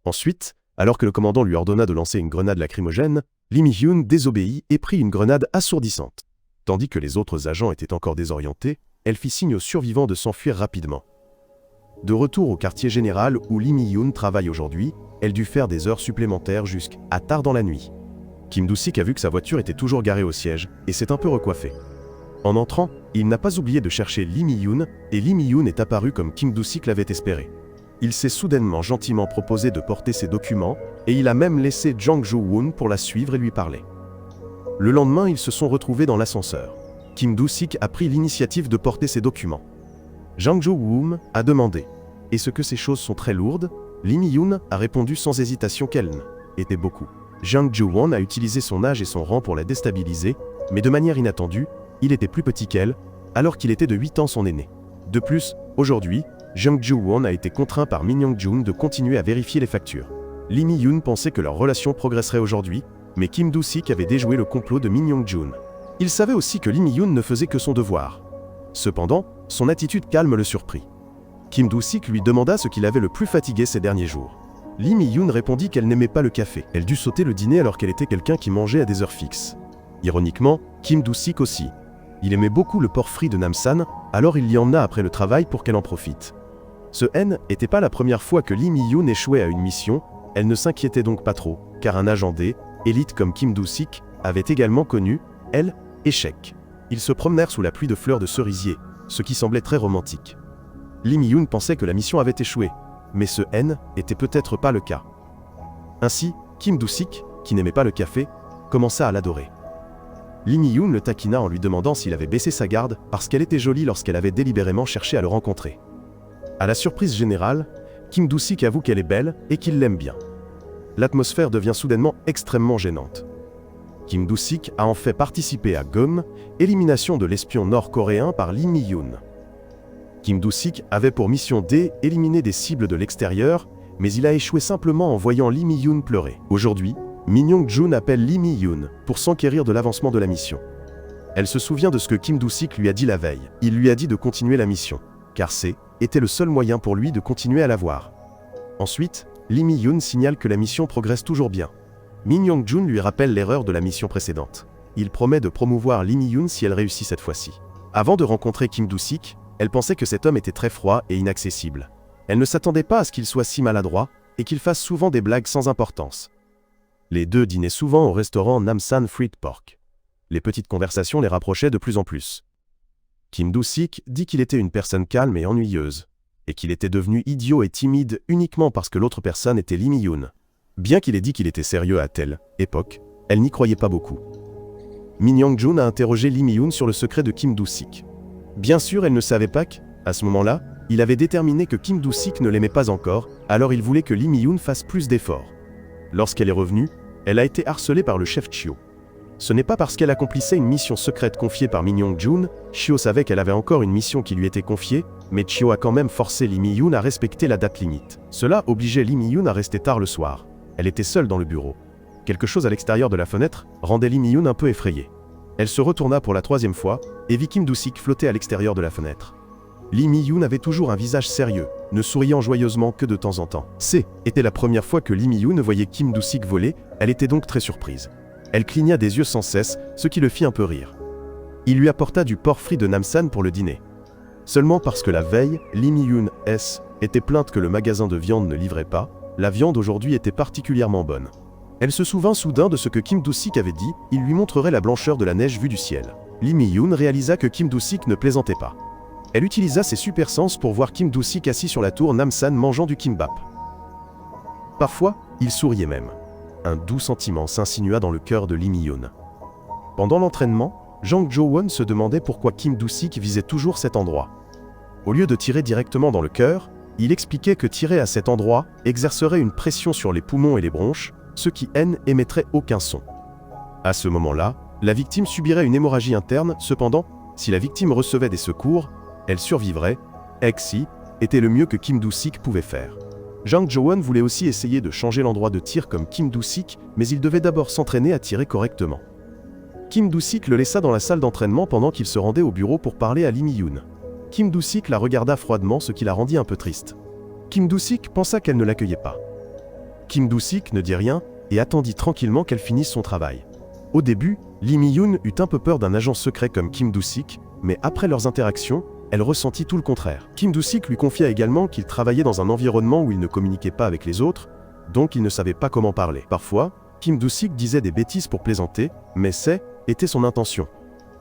Ensuite, alors que le commandant lui ordonna de lancer une grenade lacrymogène, Lee Mi-yoon désobéit et prit une grenade assourdissante. Tandis que les autres agents étaient encore désorientés, elle fit signe aux survivants de s'enfuir rapidement. De retour au quartier général où Lee Mi-yoon travaille aujourd'hui, elle dut faire des heures supplémentaires jusqu'à tard dans la nuit. Kim Do-sik a vu que sa voiture était toujours garée au siège et s'est un peu recoiffé. En entrant, il n'a pas oublié de chercher Lee Mi-yoon et Lee Mi-yoon est apparu comme Kim Do-sik l'avait espéré. Il s'est soudainement gentiment proposé de porter ses documents et il a même laissé Jang Jo-won pour la suivre et lui parler. Le lendemain, ils se sont retrouvés dans l'ascenseur. Kim Do-sik a pris l'initiative de porter ses documents. Jang Jo-woon a demandé « Est-ce que ces choses sont très lourdes ?» Lee Mi-yoon a répondu sans hésitation qu'elles étaient beaucoup. Jang Jo-won a utilisé son âge et son rang pour la déstabiliser, mais de manière inattendue, il était plus petit qu'elle, alors qu'il était de 8 ans son aîné. De plus, aujourd'hui, Jang Jo-won a été contraint par Min Young-jun de continuer à vérifier les factures. Lee Mi-yoon pensait que leur relation progresserait aujourd'hui, mais Kim Do-sik avait déjoué le complot de Min Young-jun. Il savait aussi que Lee Mi-yoon ne faisait que son devoir. Cependant, son attitude calme le surprit. Kim Do-sik lui demanda ce qui l'avait le plus fatigué ces derniers jours. Lee Mi-yoon répondit qu'elle n'aimait pas le café. Elle dut sauter le dîner alors qu'elle était quelqu'un qui mangeait à des heures fixes. Ironiquement, Kim Do-sik aussi. Il aimait beaucoup le porc frit de Namsan, alors il l'y emmena après le travail pour qu'elle en profite. Ce n'était pas la première fois que Lee Mi-yoon échouait à une mission, elle ne s'inquiétait donc pas trop, car un agent D, élite comme Kim Do-sik, avait également connu, elle, échec. Ils se promenèrent sous la pluie de fleurs de cerisier, ce qui semblait très romantique. Lee Mi-yoon pensait que la mission avait échoué, mais ce n'était peut-être pas le cas. Ainsi, Kim Do-sik, qui n'aimait pas le café, commença à l'adorer. Lee Mi-yoon le taquina en lui demandant s'il avait baissé sa garde parce qu'elle était jolie lorsqu'elle avait délibérément cherché à le rencontrer. À la surprise générale, Kim Do-sik avoue qu'elle est belle et qu'il l'aime bien. L'atmosphère devient soudainement extrêmement gênante. Kim Do-sik a en fait participé à Gom, élimination de l'espion nord-coréen par Lee Mi-yoon. Kim Do-sik avait pour mission d'éliminer des cibles de l'extérieur, mais il a échoué simplement en voyant Lee Mi-yoon pleurer. Aujourd'hui, Min Young-jun appelle Lee Mi-yoon pour s'enquérir de l'avancement de la mission. Elle se souvient de ce que Kim Do-sik lui a dit la veille. Il lui a dit de continuer la mission, car était le seul moyen pour lui de continuer à la voir. Ensuite, Lee Mi-yoon signale que la mission progresse toujours bien. Min Young-jun lui rappelle l'erreur de la mission précédente. Il promet de promouvoir Lee Mi-yoon si elle réussit cette fois-ci. Avant de rencontrer Kim Do-sik, elle pensait que cet homme était très froid et inaccessible. Elle ne s'attendait pas à ce qu'il soit si maladroit et qu'il fasse souvent des blagues sans importance. Les deux dînaient souvent au restaurant Namsan Fried Pork. Les petites conversations les rapprochaient de plus en plus. Kim Do-sik dit qu'il était une personne calme et ennuyeuse, et qu'il était devenu idiot et timide uniquement parce que l'autre personne était Lee Mi-yoon. Bien qu'il ait dit qu'il était sérieux à telle époque, elle n'y croyait pas beaucoup. Min Young-jun a interrogé Lee Mi-yoon sur le secret de Kim Do-sik. Bien sûr, elle ne savait pas qu'à ce moment-là, il avait déterminé que Kim Do-sik ne l'aimait pas encore, alors il voulait que Lee Mi-yoon fasse plus d'efforts. Lorsqu'elle est revenue, elle a été harcelée par le chef Chio. Ce n'est pas parce qu'elle accomplissait une mission secrète confiée par Min Young-jun, Chio savait qu'elle avait encore une mission qui lui était confiée, mais Chio a quand même forcé Lee Mi-yoon à respecter la date limite. Cela obligeait Lee Mi-yoon à rester tard le soir. Elle était seule dans le bureau. Quelque chose à l'extérieur de la fenêtre rendait Lee Mi-yoon un peu effrayée. Elle se retourna pour la 3e fois, et vit Kim Do-sik flotter à l'extérieur de la fenêtre. Lee Mi-yoon avait toujours un visage sérieux, ne souriant joyeusement que de temps en temps. Était la première fois que Lee Mi-yoon voyait Kim Do-sik voler, elle était donc très surprise. Elle cligna des yeux sans cesse, ce qui le fit un peu rire. Il lui apporta du porc frit de Namsan pour le dîner. Seulement parce que la veille, Lee Mi-yoon était plainte que le magasin de viande ne livrait pas, la viande aujourd'hui était particulièrement bonne. Elle se souvint soudain de ce que Kim Do-sik avait dit, il lui montrerait la blancheur de la neige vue du ciel. Lee Mi-yoon réalisa que Kim Do-sik ne plaisantait pas. Elle utilisa ses super sens pour voir Kim Do-sik assis sur la tour Namsan mangeant du kimbap. Parfois, il souriait même. Un doux sentiment s'insinua dans le cœur de Lee Mi-yoon. Pendant l'entraînement, Jang Jo-won se demandait pourquoi Kim Do-sik visait toujours cet endroit. Au lieu de tirer directement dans le cœur, il expliquait que tirer à cet endroit exercerait une pression sur les poumons et les bronches, ce qui émettrait aucun son. À ce moment-là, la victime subirait une hémorragie interne, cependant, si la victime recevait des secours, elle survivrait, était le mieux que Kim Do-sik pouvait faire. Jang Jo-won voulait aussi essayer de changer l'endroit de tir comme Kim Do-sik, mais il devait d'abord s'entraîner à tirer correctement. Kim Do-sik le laissa dans la salle d'entraînement pendant qu'il se rendait au bureau pour parler à Lee Mi-yoon. Kim Do-sik la regarda froidement, ce qui la rendit un peu triste. Kim Do-sik pensa qu'elle ne l'accueillait pas. Kim Do-sik ne dit rien et attendit tranquillement qu'elle finisse son travail. Au début, Lee Mi-yoon eut un peu peur d'un agent secret comme Kim Do-sik, mais après leurs interactions, elle ressentit tout le contraire. Kim Do-sik lui confia également qu'il travaillait dans un environnement où il ne communiquait pas avec les autres, donc il ne savait pas comment parler. Parfois, Kim Do-sik disait des bêtises pour plaisanter, mais était son intention.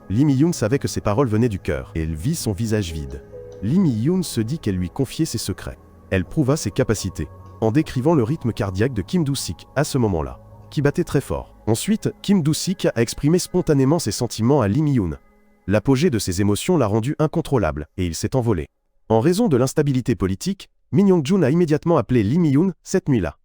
Lee Mi-yoon savait que ses paroles venaient du cœur, et elle vit son visage vide. Lee Mi-yoon se dit qu'elle lui confiait ses secrets. Elle prouva ses capacités, en décrivant le rythme cardiaque de Kim Do-sik à ce moment-là, qui battait très fort. Ensuite, Kim Do-sik a exprimé spontanément ses sentiments à Lee Mi-yoon. L'apogée de ses émotions l'a rendu incontrôlable, et il s'est envolé. En raison de l'instabilité politique, Min Young-jun a immédiatement appelé Lee Mi-yoon cette nuit-là.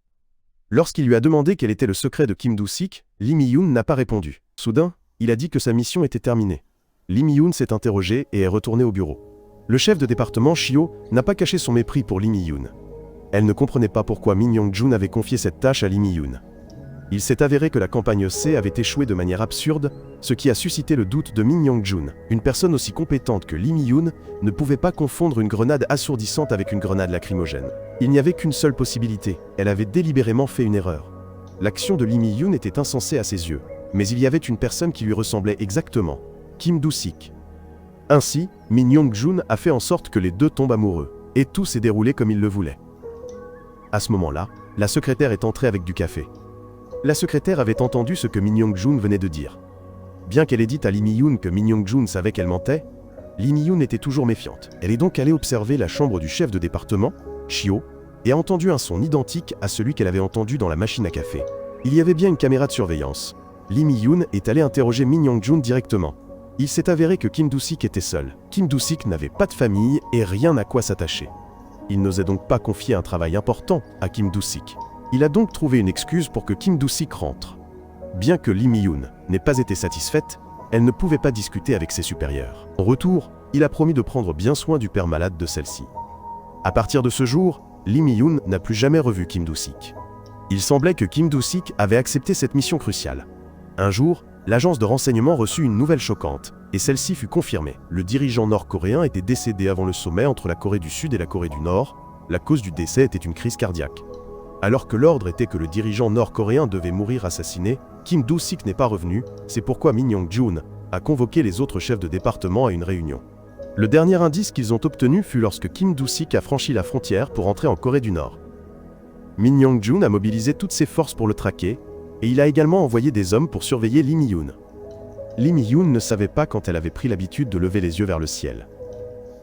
Lorsqu'il lui a demandé quel était le secret de Kim Do-sik, Lee Mi-yoon n'a pas répondu. Soudain, il a dit que sa mission était terminée. Lee Mi-yoon s'est interrogé et est retourné au bureau. Le chef de département, Shio, n'a pas caché son mépris pour Lee Mi-yoon. Elle ne comprenait pas pourquoi Min Young-jun avait confié cette tâche à Lee Mi-yoon. Il s'est avéré que la campagne C avait échoué de manière absurde, ce qui a suscité le doute de Min Young-jun. Une personne aussi compétente que Lee Mi-yoon ne pouvait pas confondre une grenade assourdissante avec une grenade lacrymogène. Il n'y avait qu'une seule possibilité, elle avait délibérément fait une erreur. L'action de Lee Mi-yoon était insensée à ses yeux, mais il y avait une personne qui lui ressemblait exactement, Kim Do-sik. Ainsi, Min Young-jun a fait en sorte que les deux tombent amoureux, et tout s'est déroulé comme il le voulait. À ce moment-là, la secrétaire est entrée avec du café. La secrétaire avait entendu ce que Min Young-jun venait de dire. Bien qu'elle ait dit à Lee Mi-yoon que Min Young-jun savait qu'elle mentait, Lee Mi-yoon était toujours méfiante. Elle est donc allée observer la chambre du chef de département, Shio, et a entendu un son identique à celui qu'elle avait entendu dans la machine à café. Il y avait bien une caméra de surveillance. Lee Mi-yoon est allé interroger Min Young-jun directement. Il s'est avéré que Kim Do-sik était seul. Kim Do-sik n'avait pas de famille et rien à quoi s'attacher. Il n'osait donc pas confier un travail important à Kim Do-sik. Il a donc trouvé une excuse pour que Kim Do-sik rentre. Bien que Lee Mi-yoon n'ait pas été satisfaite, elle ne pouvait pas discuter avec ses supérieurs. En retour, il a promis de prendre bien soin du père malade de celle-ci. À partir de ce jour, Lee Mi-yoon n'a plus jamais revu Kim Do-sik. Il semblait que Kim Do-sik avait accepté cette mission cruciale. Un jour, l'agence de renseignement reçut une nouvelle choquante, et celle-ci fut confirmée. Le dirigeant nord-coréen était décédé avant le sommet entre la Corée du Sud et la Corée du Nord. La cause du décès était une crise cardiaque. Alors que l'ordre était que le dirigeant nord-coréen devait mourir assassiné, Kim Do-sik n'est pas revenu, c'est pourquoi Min Young-jun a convoqué les autres chefs de département à une réunion. Le dernier indice qu'ils ont obtenu fut lorsque Kim Do-sik a franchi la frontière pour entrer en Corée du Nord. Min Young-jun a mobilisé toutes ses forces pour le traquer, et il a également envoyé des hommes pour surveiller Lee Mi-yoon. Lee Mi-yoon ne savait pas quand elle avait pris l'habitude de lever les yeux vers le ciel.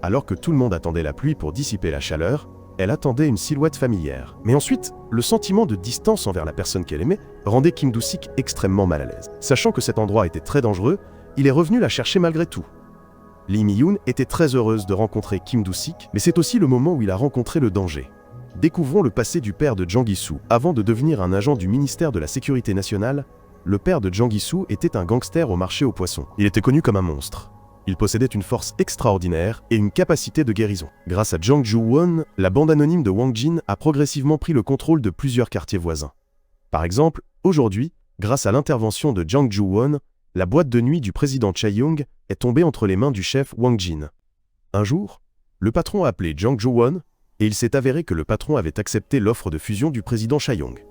Alors que tout le monde attendait la pluie pour dissiper la chaleur, elle attendait une silhouette familière. Mais ensuite, le sentiment de distance envers la personne qu'elle aimait rendait Kim Do-sik extrêmement mal à l'aise. Sachant que cet endroit était très dangereux, il est revenu la chercher malgré tout. Lee Mi-yoon était très heureuse de rencontrer Kim Do-sik, mais c'est aussi le moment où il a rencontré le danger. Découvrons le passé du père de Jang Gi-soo. Avant de devenir un agent du ministère de la Sécurité nationale, le père de Jang Gi-soo était un gangster au marché aux poissons. Il était connu comme un monstre. Il possédait une force extraordinaire et une capacité de guérison. Grâce à Jang Joo-won, la bande anonyme de Wang Jin a progressivement pris le contrôle de plusieurs quartiers voisins. Par exemple, aujourd'hui, grâce à l'intervention de Jang Joo-won, la boîte de nuit du président Chae-young est tombée entre les mains du chef Wang Jin. Un jour, le patron a appelé Jang Joo-won et il s'est avéré que le patron avait accepté l'offre de fusion du président Chae-young.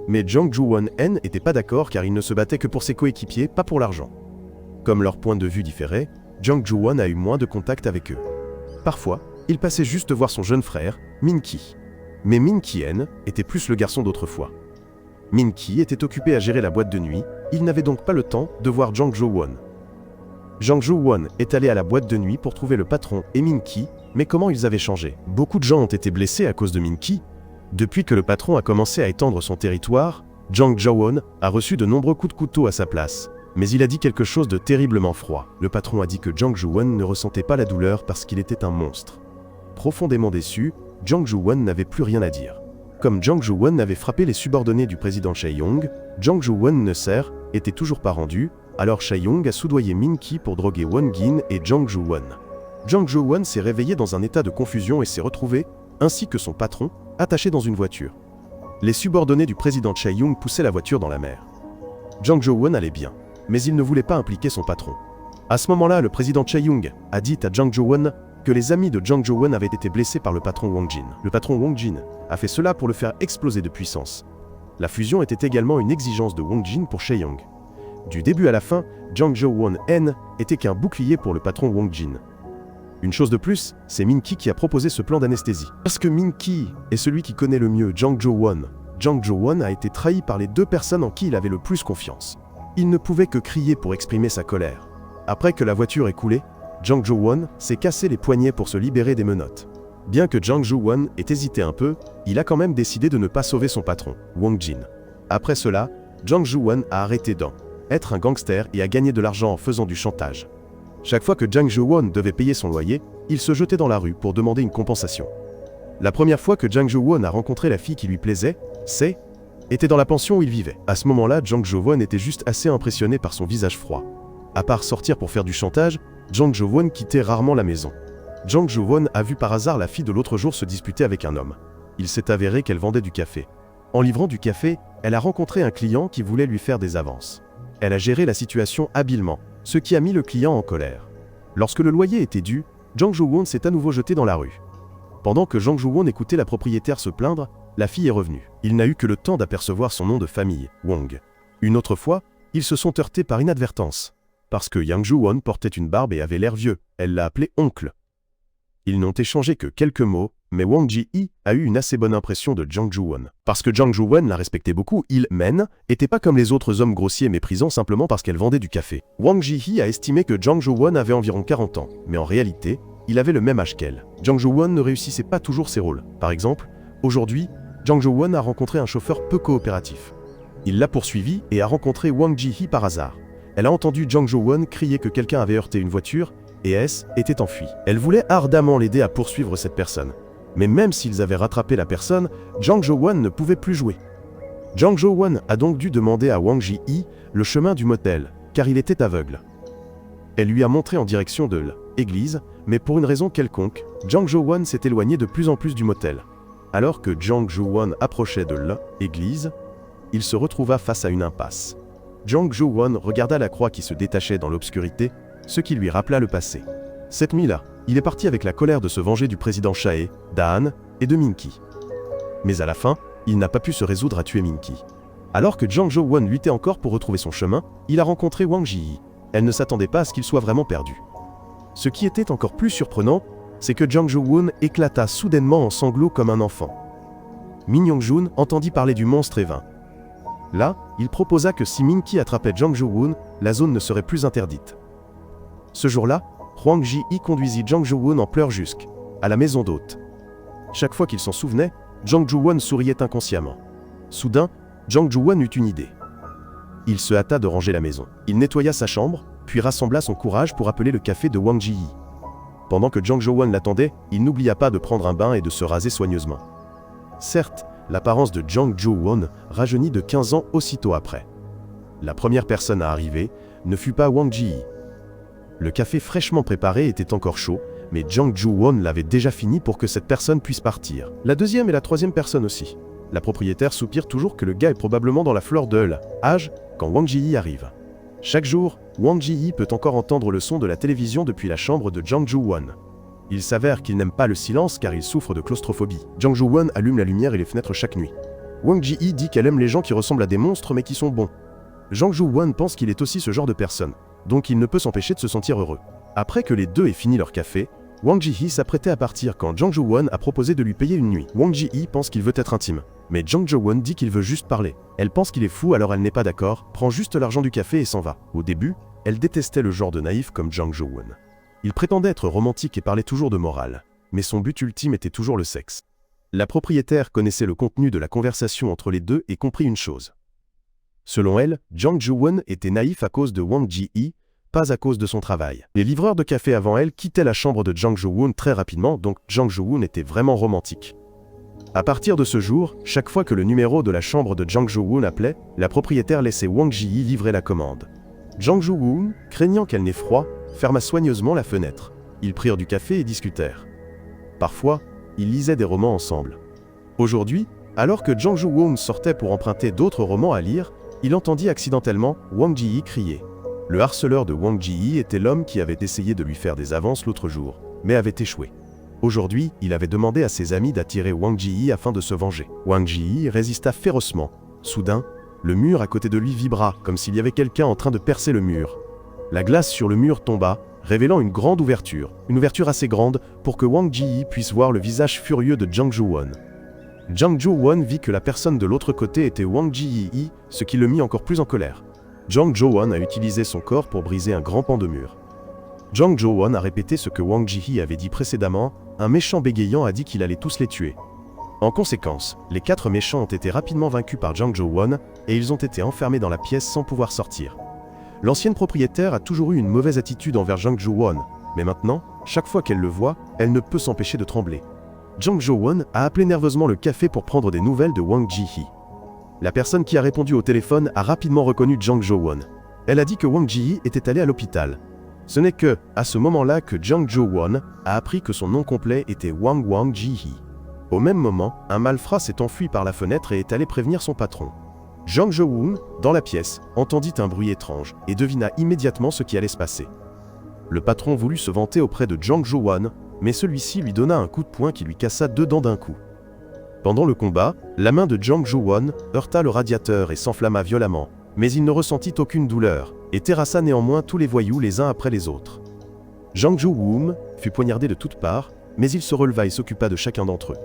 Mais Jang Joo-won n'était pas d'accord car il ne se battait que pour ses coéquipiers, pas pour l'argent. Comme leurs points de vue différaient, Jang Joo-won a eu moins de contact avec eux. Parfois, il passait juste voir son jeune frère, Min Ki. Mais Min Ki-en était plus le garçon d'autrefois. Min Ki était occupé à gérer la boîte de nuit, il n'avait donc pas le temps de voir Jang Joo-won. Jang Joo-won est allé à la boîte de nuit pour trouver le patron et Min Ki, mais comment ils avaient changé. Beaucoup de gens ont été blessés à cause de Min Ki. Depuis que le patron a commencé à étendre son territoire, Jang Joo-won a reçu de nombreux coups de couteau à sa place. Mais il a dit quelque chose de terriblement froid. Le patron a dit que Jang Joo-won ne ressentait pas la douleur parce qu'il était un monstre. Profondément déçu, Jang Joo-won n'avait plus rien à dire. Comme Jang Joo-won avait frappé les subordonnés du président Chae-young, Jang Joo-won ne était toujours pas rendu, alors Chae-young a soudoyé Min Ki pour droguer Won Gin et Jang Joo-won. Jang Joo-won s'est réveillé dans un état de confusion et s'est retrouvé, ainsi que son patron, attaché dans une voiture. Les subordonnés du président Chae-young poussaient la voiture dans la mer. Jang Joo-won allait bien, mais il ne voulait pas impliquer son patron. À ce moment-là, le président Chae-young a dit à Jang Joo-won que les amis de Jang Joo-won avaient été blessés par le patron Wang Jin. Le patron Wang Jin a fait cela pour le faire exploser de puissance. La fusion était également une exigence de Wang Jin pour Chae-young. Du début à la fin, Jang Joo-won était qu'un bouclier pour le patron Wang Jin. Une chose de plus, c'est Min Ki qui a proposé ce plan d'anesthésie. Parce que Min Ki est celui qui connaît le mieux Jang Joo-won, Jang Joo-won a été trahi par les deux personnes en qui il avait le plus confiance. Il ne pouvait que crier pour exprimer sa colère. Après que la voiture ait coulé, Jang Joo-won s'est cassé les poignets pour se libérer des menottes. Bien que Jang Joo-won ait hésité un peu, il a quand même décidé de ne pas sauver son patron, Wang Jin. Après cela, Jang Joo-won a arrêté d'être un gangster et a gagné de l'argent en faisant du chantage. Chaque fois que Jang Jo-won devait payer son loyer, il se jetait dans la rue pour demander une compensation. La première fois que Jang Jo-won a rencontré la fille qui lui plaisait, était dans la pension où il vivait. À ce moment-là, Jang Jo-won était juste assez impressionné par son visage froid. À part sortir pour faire du chantage, Jang Jo-won quittait rarement la maison. Jang Jo-won a vu par hasard la fille de l'autre jour se disputer avec un homme. Il s'est avéré qu'elle vendait du café. En livrant du café, elle a rencontré un client qui voulait lui faire des avances. Elle a géré la situation habilement, ce qui a mis le client en colère. Lorsque le loyer était dû, Jang Jo-won s'est à nouveau jeté dans la rue. Pendant que Jang Jo-won écoutait la propriétaire se plaindre, la fille est revenue. Il n'a eu que le temps d'apercevoir son nom de famille, Wong. Une autre fois, ils se sont heurtés par inadvertance. Parce que Jang Jo-won portait une barbe et avait l'air vieux, elle l'a appelé oncle. Ils n'ont échangé que quelques mots, mais Wang Ji-hee a eu une assez bonne impression de Jang Jo-won. Parce que Jang Jo-won la respectait beaucoup, était pas comme les autres hommes grossiers méprisants simplement parce qu'elle vendait du café. Wang Ji-hee a estimé que Jang Jo-won avait environ 40 ans, mais en réalité, il avait le même âge qu'elle. Jang Jo-won ne réussissait pas toujours ses rôles. Par exemple, aujourd'hui, Jang Jo-won a rencontré un chauffeur peu coopératif. Il l'a poursuivi et a rencontré Wang Ji-hee par hasard. Elle a entendu Jang Jo-won crier que quelqu'un avait heurté une voiture et était enfui. Elle voulait ardemment l'aider à poursuivre cette personne. Mais même s'ils avaient rattrapé la personne, Jang Jo-won ne pouvait plus jouer. Jang Jo-won a donc dû demander à Wang Ji-hee le chemin du motel, car il était aveugle. Elle lui a montré en direction de l'église, mais pour une raison quelconque, Jang Jo-won s'est éloigné de plus en plus du motel. Alors que Jang Jo-won approchait de l'église, il se retrouva face à une impasse. Jang Jo-won regarda la croix qui se détachait dans l'obscurité, ce qui lui rappela le passé. Cette nuit-là, il est parti avec la colère de se venger du président Chae, d'Ahan et de Minky. Mais à la fin, il n'a pas pu se résoudre à tuer Minky. Alors que Jang Jo-won luttait encore pour retrouver son chemin, il a rencontré Wang Ji-hee. Elle ne s'attendait pas à ce qu'il soit vraiment perdu. Ce qui était encore plus surprenant, c'est que Jang Jo-won éclata soudainement en sanglots comme un enfant. Min Young-joon entendit parler du monstre et vint. Là, il proposa que si Minky attrapait Jang Jo-won, la zone ne serait plus interdite. Ce jour-là, Wang Ji-hee conduisit Jang Jo-won en pleurs à la maison d'hôte. Chaque fois qu'il s'en souvenait, Jang Jo-won souriait inconsciemment. Soudain, Jang Jo-won eut une idée. Il se hâta de ranger la maison. Il nettoya sa chambre, puis rassembla son courage pour appeler le café de Wang Ji-hee. Pendant que Jang Jo-won l'attendait, il n'oublia pas de prendre un bain et de se raser soigneusement. Certes, l'apparence de Jang Jo-won rajeunit de 15 ans aussitôt après. La première personne à arriver ne fut pas Wang Ji-hee. Le café fraîchement préparé était encore chaud, mais Jang Jo-won l'avait déjà fini pour que cette personne puisse partir. La deuxième et la troisième personne aussi. La propriétaire soupire toujours que le gars est probablement dans la fleur de l'âge quand Wang Ji-hee arrive. Chaque jour, Wang Ji-hee peut encore entendre le son de la télévision depuis la chambre de Jang Jo-won. Il s'avère qu'il n'aime pas le silence car il souffre de claustrophobie. Jang Jo-won allume la lumière et les fenêtres chaque nuit. Wang Ji-hee dit qu'elle aime les gens qui ressemblent à des monstres mais qui sont bons. Jang Jo-won pense qu'il est aussi ce genre de personne, donc il ne peut s'empêcher de se sentir heureux. Après que les deux aient fini leur café, Wang Ji-hee s'apprêtait à partir quand Jang Jo-won a proposé de lui payer une nuit. Wang Ji-hee pense qu'il veut être intime, mais Jang Jo-won dit qu'il veut juste parler. Elle pense qu'il est fou alors elle n'est pas d'accord, prend juste l'argent du café et s'en va. Au début, elle détestait le genre de naïf comme Jang Jo-won. Il prétendait être romantique et parlait toujours de morale, mais son but ultime était toujours le sexe. La propriétaire connaissait le contenu de la conversation entre les deux et comprit une chose. Selon elle, Jang Jo-won était naïf à cause de Wang Ji-hee, pas à cause de son travail. Les livreurs de café avant elle quittaient la chambre de Jang Jo-won très rapidement, donc Jang Jo-won était vraiment romantique. À partir de ce jour, chaque fois que le numéro de la chambre de Jang Jo-won appelait, la propriétaire laissait Wang Ji-hee livrer la commande. Jang Jo-won, craignant qu'elle n'ait froid, ferma soigneusement la fenêtre. Ils prirent du café et discutèrent. Parfois, ils lisaient des romans ensemble. Aujourd'hui, alors que Jang Jo-won sortait pour emprunter d'autres romans à lire, il entendit accidentellement Wang Ji-hee crier. Le harceleur de Wang Ji-hee était l'homme qui avait essayé de lui faire des avances l'autre jour, mais avait échoué. Aujourd'hui, il avait demandé à ses amis d'attirer Wang Ji-hee afin de se venger. Wang Ji-hee résista férocement. Soudain, le mur à côté de lui vibra, comme s'il y avait quelqu'un en train de percer le mur. La glace sur le mur tomba, révélant une ouverture assez grande pour que Wang Ji-hee puisse voir le visage furieux de Jang Jo-won. Jang Jo-won vit que la personne de l'autre côté était Wang Ji-hee, ce qui le mit encore plus en colère. Jang Jo-won a utilisé son corps pour briser un grand pan de mur. Jang Jo-won a répété ce que Wang Ji-hee avait dit précédemment, un méchant bégayant a dit qu'il allait tous les tuer. En conséquence, les 4 méchants ont été rapidement vaincus par Jang Jo-won, et ils ont été enfermés dans la pièce sans pouvoir sortir. L'ancienne propriétaire a toujours eu une mauvaise attitude envers Jang Jo-won, mais maintenant, chaque fois qu'elle le voit, elle ne peut s'empêcher de trembler. Jang Jo-won a appelé nerveusement le café pour prendre des nouvelles de Wang Ji-hee. La personne qui a répondu au téléphone a rapidement reconnu Jang Jo-won. Elle a dit que Wang Ji-hee était allé à l'hôpital. Ce n'est que, à ce moment-là, que Jang Jo-won a appris que son nom complet était Wang Ji-hee. Au même moment, un malfrat s'est enfui par la fenêtre et est allé prévenir son patron. Jang Jo-won, dans la pièce, entendit un bruit étrange et devina immédiatement ce qui allait se passer. Le patron voulut se vanter auprès de Jang Jo-won, mais celui-ci lui donna un coup de poing qui lui cassa 2 dents d'un coup. Pendant le combat, la main de Jang Jo-won heurta le radiateur et s'enflamma violemment, mais il ne ressentit aucune douleur, et terrassa néanmoins tous les voyous les uns après les autres. Jang Jo-won fut poignardé de toutes parts, mais il se releva et s'occupa de chacun d'entre eux.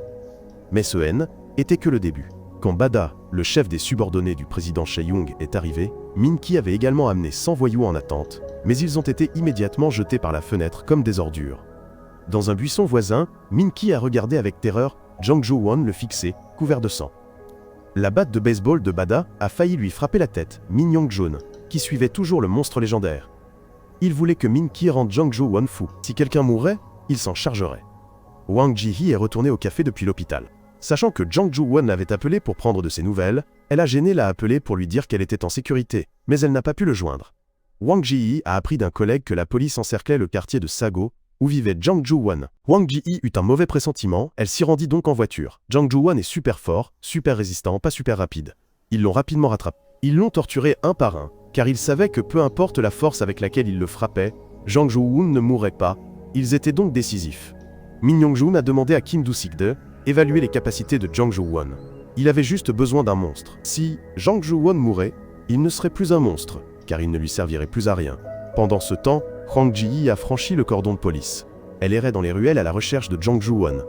Mais ce haine était que le début. Quand Bada, le chef des subordonnés du président Chae-young, est arrivé, Min-ki avait également amené 100 voyous en attente, mais ils ont été immédiatement jetés par la fenêtre comme des ordures. Dans un buisson voisin, Min-ki a regardé avec terreur Jang Jo-won le fixer, couvert de sang. La batte de baseball de Bada a failli lui frapper la tête, Min Yong-jun, qui suivait toujours le monstre légendaire. Il voulait que Min-ki rende Jang Jo-won fou. Si quelqu'un mourait, il s'en chargerait. Wang Ji-hee est retournée au café depuis l'hôpital. Sachant que Jang Jo-won l'avait appelée pour prendre de ses nouvelles, elle a gêné l'a appelée pour lui dire qu'elle était en sécurité, mais elle n'a pas pu le joindre. Wang Ji-hee a appris d'un collègue que la police encerclait le quartier de Sago, où vivait Jang Jo-won. Wang Ji-hee eut un mauvais pressentiment, elle s'y rendit donc en voiture. Jang Jo-won est super fort, super résistant, pas super rapide. Ils l'ont rapidement rattrapé. Ils l'ont torturé un par un, car ils savaient que peu importe la force avec laquelle ils le frappaient, Jang Jo-won ne mourrait pas, ils étaient donc décisifs. Min Yong-jun a demandé à Kim Do-sik de évaluer les capacités de Jang Jo-won. Il avait juste besoin d'un monstre. Si Jang Jo-won mourait, il ne serait plus un monstre, car il ne lui servirait plus à rien. Pendant ce temps, Wang Ji-hee a franchi le cordon de police. Elle errait dans les ruelles à la recherche de Jang Jo-won.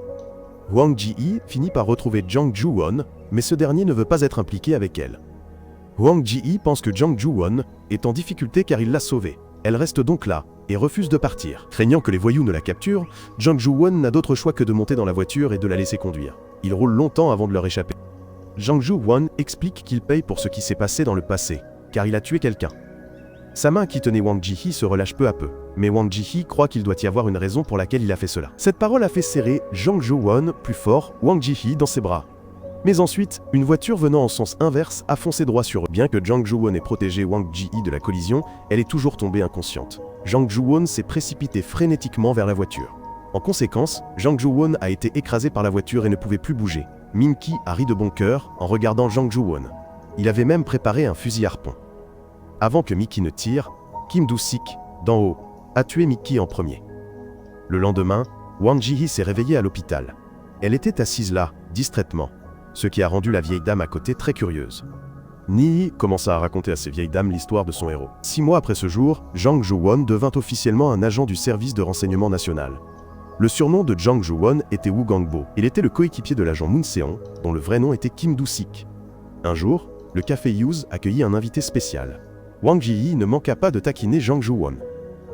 Wang Ji-hee finit par retrouver Jang Jo-won, mais ce dernier ne veut pas être impliqué avec elle. Wang Ji-hee pense que Jang Jo-won est en difficulté car il l'a sauvée. Elle reste donc là, et refuse de partir. Craignant que les voyous ne la capturent, Jang Jo-won n'a d'autre choix que de monter dans la voiture et de la laisser conduire. Il roule longtemps avant de leur échapper. Jang Jo-won explique qu'il paye pour ce qui s'est passé dans le passé, car il a tué quelqu'un. Sa main qui tenait Wang Ji-hee se relâche peu à peu, mais Wang Ji-hee croit qu'il doit y avoir une raison pour laquelle il a fait cela. Cette parole a fait serrer Jang Jo-won plus fort Wang Ji-hee dans ses bras. Mais ensuite, une voiture venant en sens inverse a foncé droit sur eux. Bien que Jang Jo-won ait protégé Wang Ji-hee de la collision, elle est toujours tombée inconsciente. Jang Jo-won s'est précipité frénétiquement vers la voiture. En conséquence, Jang Jo-won a été écrasé par la voiture et ne pouvait plus bouger. Min-ki a ri de bon cœur en regardant Jang Jo-won. Il avait même préparé un fusil harpon. Avant que Min-ki ne tire, Kim Do-sik, d'en haut, a tué Min-ki en premier. Le lendemain, Wang Ji-hee s'est réveillée à l'hôpital. Elle était assise là, distraitement, ce qui a rendu la vieille dame à côté très curieuse. Ni commença à raconter à ces vieilles dames l'histoire de son héros. 6 mois après ce jour, Jang Jo-won devint officiellement un agent du service de renseignement national. Le surnom de Jang Jo-won était Woo Gang-bo. Il était le coéquipier de l'agent Moon Se-on, dont le vrai nom était Kim Do-sik. Un jour, le café Hughes accueillit un invité spécial. Wang Ji-hee ne manqua pas de taquiner Jang Jo-won.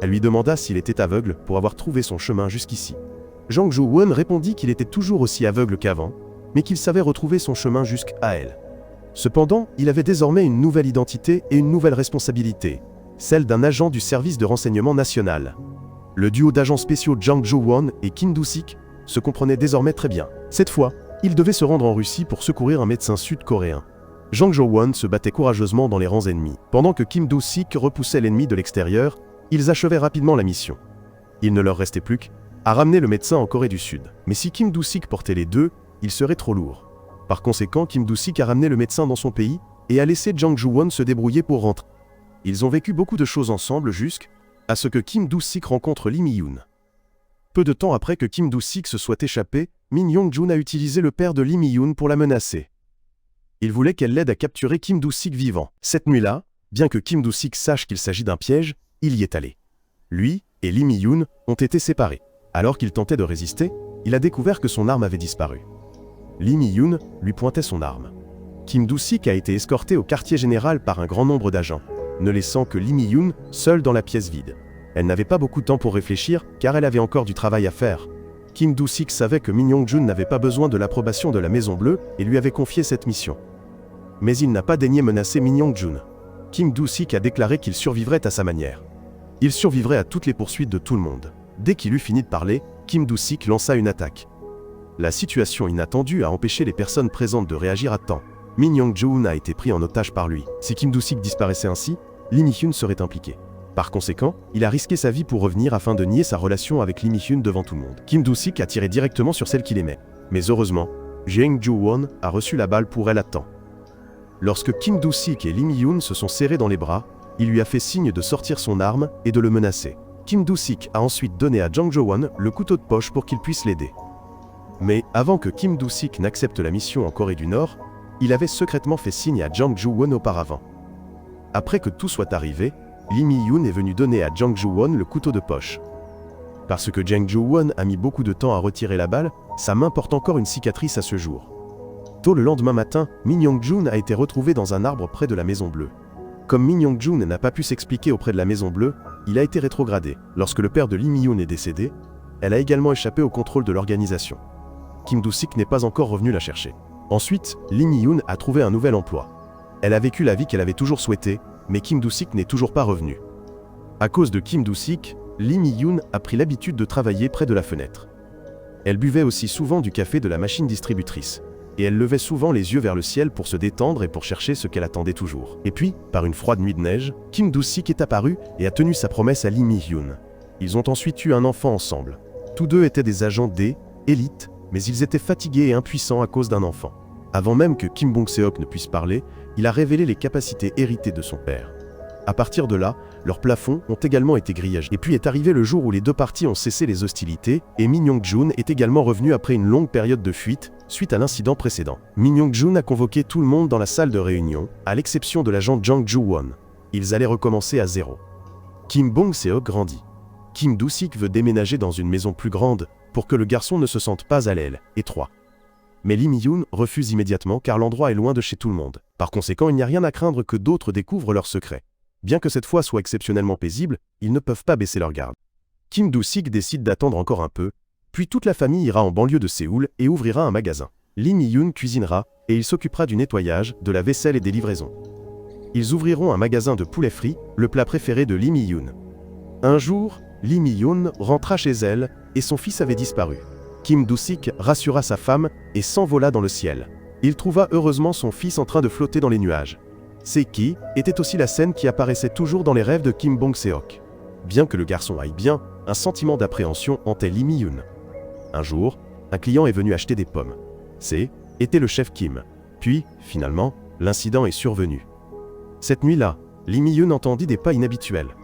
Elle lui demanda s'il était aveugle pour avoir trouvé son chemin jusqu'ici. Jang Jo-won répondit qu'il était toujours aussi aveugle qu'avant, mais qu'il savait retrouver son chemin jusqu'à elle. Cependant, il avait désormais une nouvelle identité et une nouvelle responsabilité, celle d'un agent du service de renseignement national. Le duo d'agents spéciaux Jang Jo-won et Kim Do-sik se comprenait désormais très bien. Cette fois, il devait se rendre en Russie pour secourir un médecin sud-coréen. Jang Jo-won se battait courageusement dans les rangs ennemis. Pendant que Kim Do-sik repoussait l'ennemi de l'extérieur, ils achevaient rapidement la mission. Il ne leur restait plus qu'à ramener le médecin en Corée du Sud. Mais si Kim Do-sik portait les deux, il serait trop lourd. Par conséquent, Kim Do-sik a ramené le médecin dans son pays et a laissé Jang Jo-won se débrouiller pour rentrer. Ils ont vécu beaucoup de choses ensemble jusqu'à ce que Kim Do-sik rencontre Lee Mi-yoon. Peu de temps après que Kim Do-sik se soit échappé, Min Yong-jun a utilisé le père de Lee Mi-yoon pour la menacer. Il voulait qu'elle l'aide à capturer Kim Do-sik vivant. Cette nuit-là, bien que Kim Do-sik sache qu'il s'agit d'un piège, il y est allé. Lui et Lee Mi-yoon ont été séparés. Alors qu'il tentait de résister, il a découvert que son arme avait disparu. Lee Mi-yoon lui pointait son arme. Kim Do-sik a été escorté au quartier général par un grand nombre d'agents, ne laissant que Lee Mi-yoon seule dans la pièce vide. Elle n'avait pas beaucoup de temps pour réfléchir, car elle avait encore du travail à faire. Kim Do-sik savait que Min Yong-jun n'avait pas besoin de l'approbation de la Maison Bleue et lui avait confié cette mission. Mais il n'a pas daigné menacer Min Yong-jun. Kim Do-sik a déclaré qu'il survivrait à sa manière. Il survivrait à toutes les poursuites de tout le monde. Dès qu'il eut fini de parler, Kim Do-sik lança une attaque. La situation inattendue a empêché les personnes présentes de réagir à temps. Min Young-joon a été pris en otage par lui. Si Kim Do-sik disparaissait ainsi, Lee Mi-hyun serait impliqué. Par conséquent, il a risqué sa vie pour revenir afin de nier sa relation avec Lee Mi-hyun devant tout le monde. Kim Do-sik a tiré directement sur celle qu'il aimait. Mais heureusement, Jeong Joo-won a reçu la balle pour elle à temps. Lorsque Kim Do-sik et Lee Mi-hyun se sont serrés dans les bras, il lui a fait signe de sortir son arme et de le menacer. Kim Do-sik a ensuite donné à Jang Jo-won le couteau de poche pour qu'il puisse l'aider. Mais avant que Kim Do-sik n'accepte la mission en Corée du Nord, il avait secrètement fait signe à Jang Jo-won auparavant. Après que tout soit arrivé, Lee Mi-hyun est venu donner à Jang Jo-won le couteau de poche. Parce que Jang Jo-won a mis beaucoup de temps à retirer la balle, sa main porte encore une cicatrice à ce jour. Tôt le lendemain matin, Min Young-joon a été retrouvé dans un arbre près de la Maison Bleue. Comme Min Young-joon n'a pas pu s'expliquer auprès de la Maison Bleue, il a été rétrogradé. Lorsque le père de Lee Mi-hyun est décédé, elle a également échappé au contrôle de l'organisation. Kim Do-sik n'est pas encore revenu la chercher. Ensuite, Lee Mi-hyun a trouvé un nouvel emploi. Elle a vécu la vie qu'elle avait toujours souhaitée, mais Kim Do-sik n'est toujours pas revenu. À cause de Kim Do-sik, Lee Mi-hyun a pris l'habitude de travailler près de la fenêtre. Elle buvait aussi souvent du café de la machine distributrice. Et elle levait souvent les yeux vers le ciel pour se détendre et pour chercher ce qu'elle attendait toujours. Et puis, par une froide nuit de neige, Kim Do-sik est apparu et a tenu sa promesse à Lee Mi-hyun. Ils ont ensuite eu un enfant ensemble. Tous deux étaient des agents D, élite, mais ils étaient fatigués et impuissants à cause d'un enfant. Avant même que Kim Bong-seok ne puisse parler, il a révélé les capacités héritées de son père. À partir de là, leurs plafonds ont également été grillagés. Et puis est arrivé le jour où les deux parties ont cessé les hostilités, et Min Young-joon est également revenu après une longue période de fuite, suite à l'incident précédent. Min Young-joon a convoqué tout le monde dans la salle de réunion, à l'exception de l'agent Jang Jo-won. Ils allaient recommencer à zéro. Kim Bong-seok grandit. Kim Do-sik veut déménager dans une maison plus grande, pour que le garçon ne se sente pas à l'aile, étroit. Mais Lee Mi-hyun refuse immédiatement car l'endroit est loin de chez tout le monde. Par conséquent, il n'y a rien à craindre que d'autres découvrent leurs secrets. Bien que cette fois soit exceptionnellement paisible, ils ne peuvent pas baisser leur garde. Kim Do-sik décide d'attendre encore un peu, puis toute la famille ira en banlieue de Séoul et ouvrira un magasin. Lee Mi-hyun cuisinera, et il s'occupera du nettoyage, de la vaisselle et des livraisons. Ils ouvriront un magasin de poulet frit, le plat préféré de Lee Mi-hyun. Un jour, Lee Mi-hyun rentra chez elle, et son fils avait disparu. Kim Do-sik rassura sa femme, et s'envola dans le ciel. Il trouva heureusement son fils en train de flotter dans les nuages. Seki était aussi la scène qui apparaissait toujours dans les rêves de Kim Bong-seok. Bien que le garçon aille bien, un sentiment d'appréhension hantait Lee Mi-hyun. Un jour, un client est venu acheter des pommes. Était le chef Kim. Puis, finalement, l'incident est survenu. Cette nuit-là, Lee Mi-hyun entendit des pas inhabituels.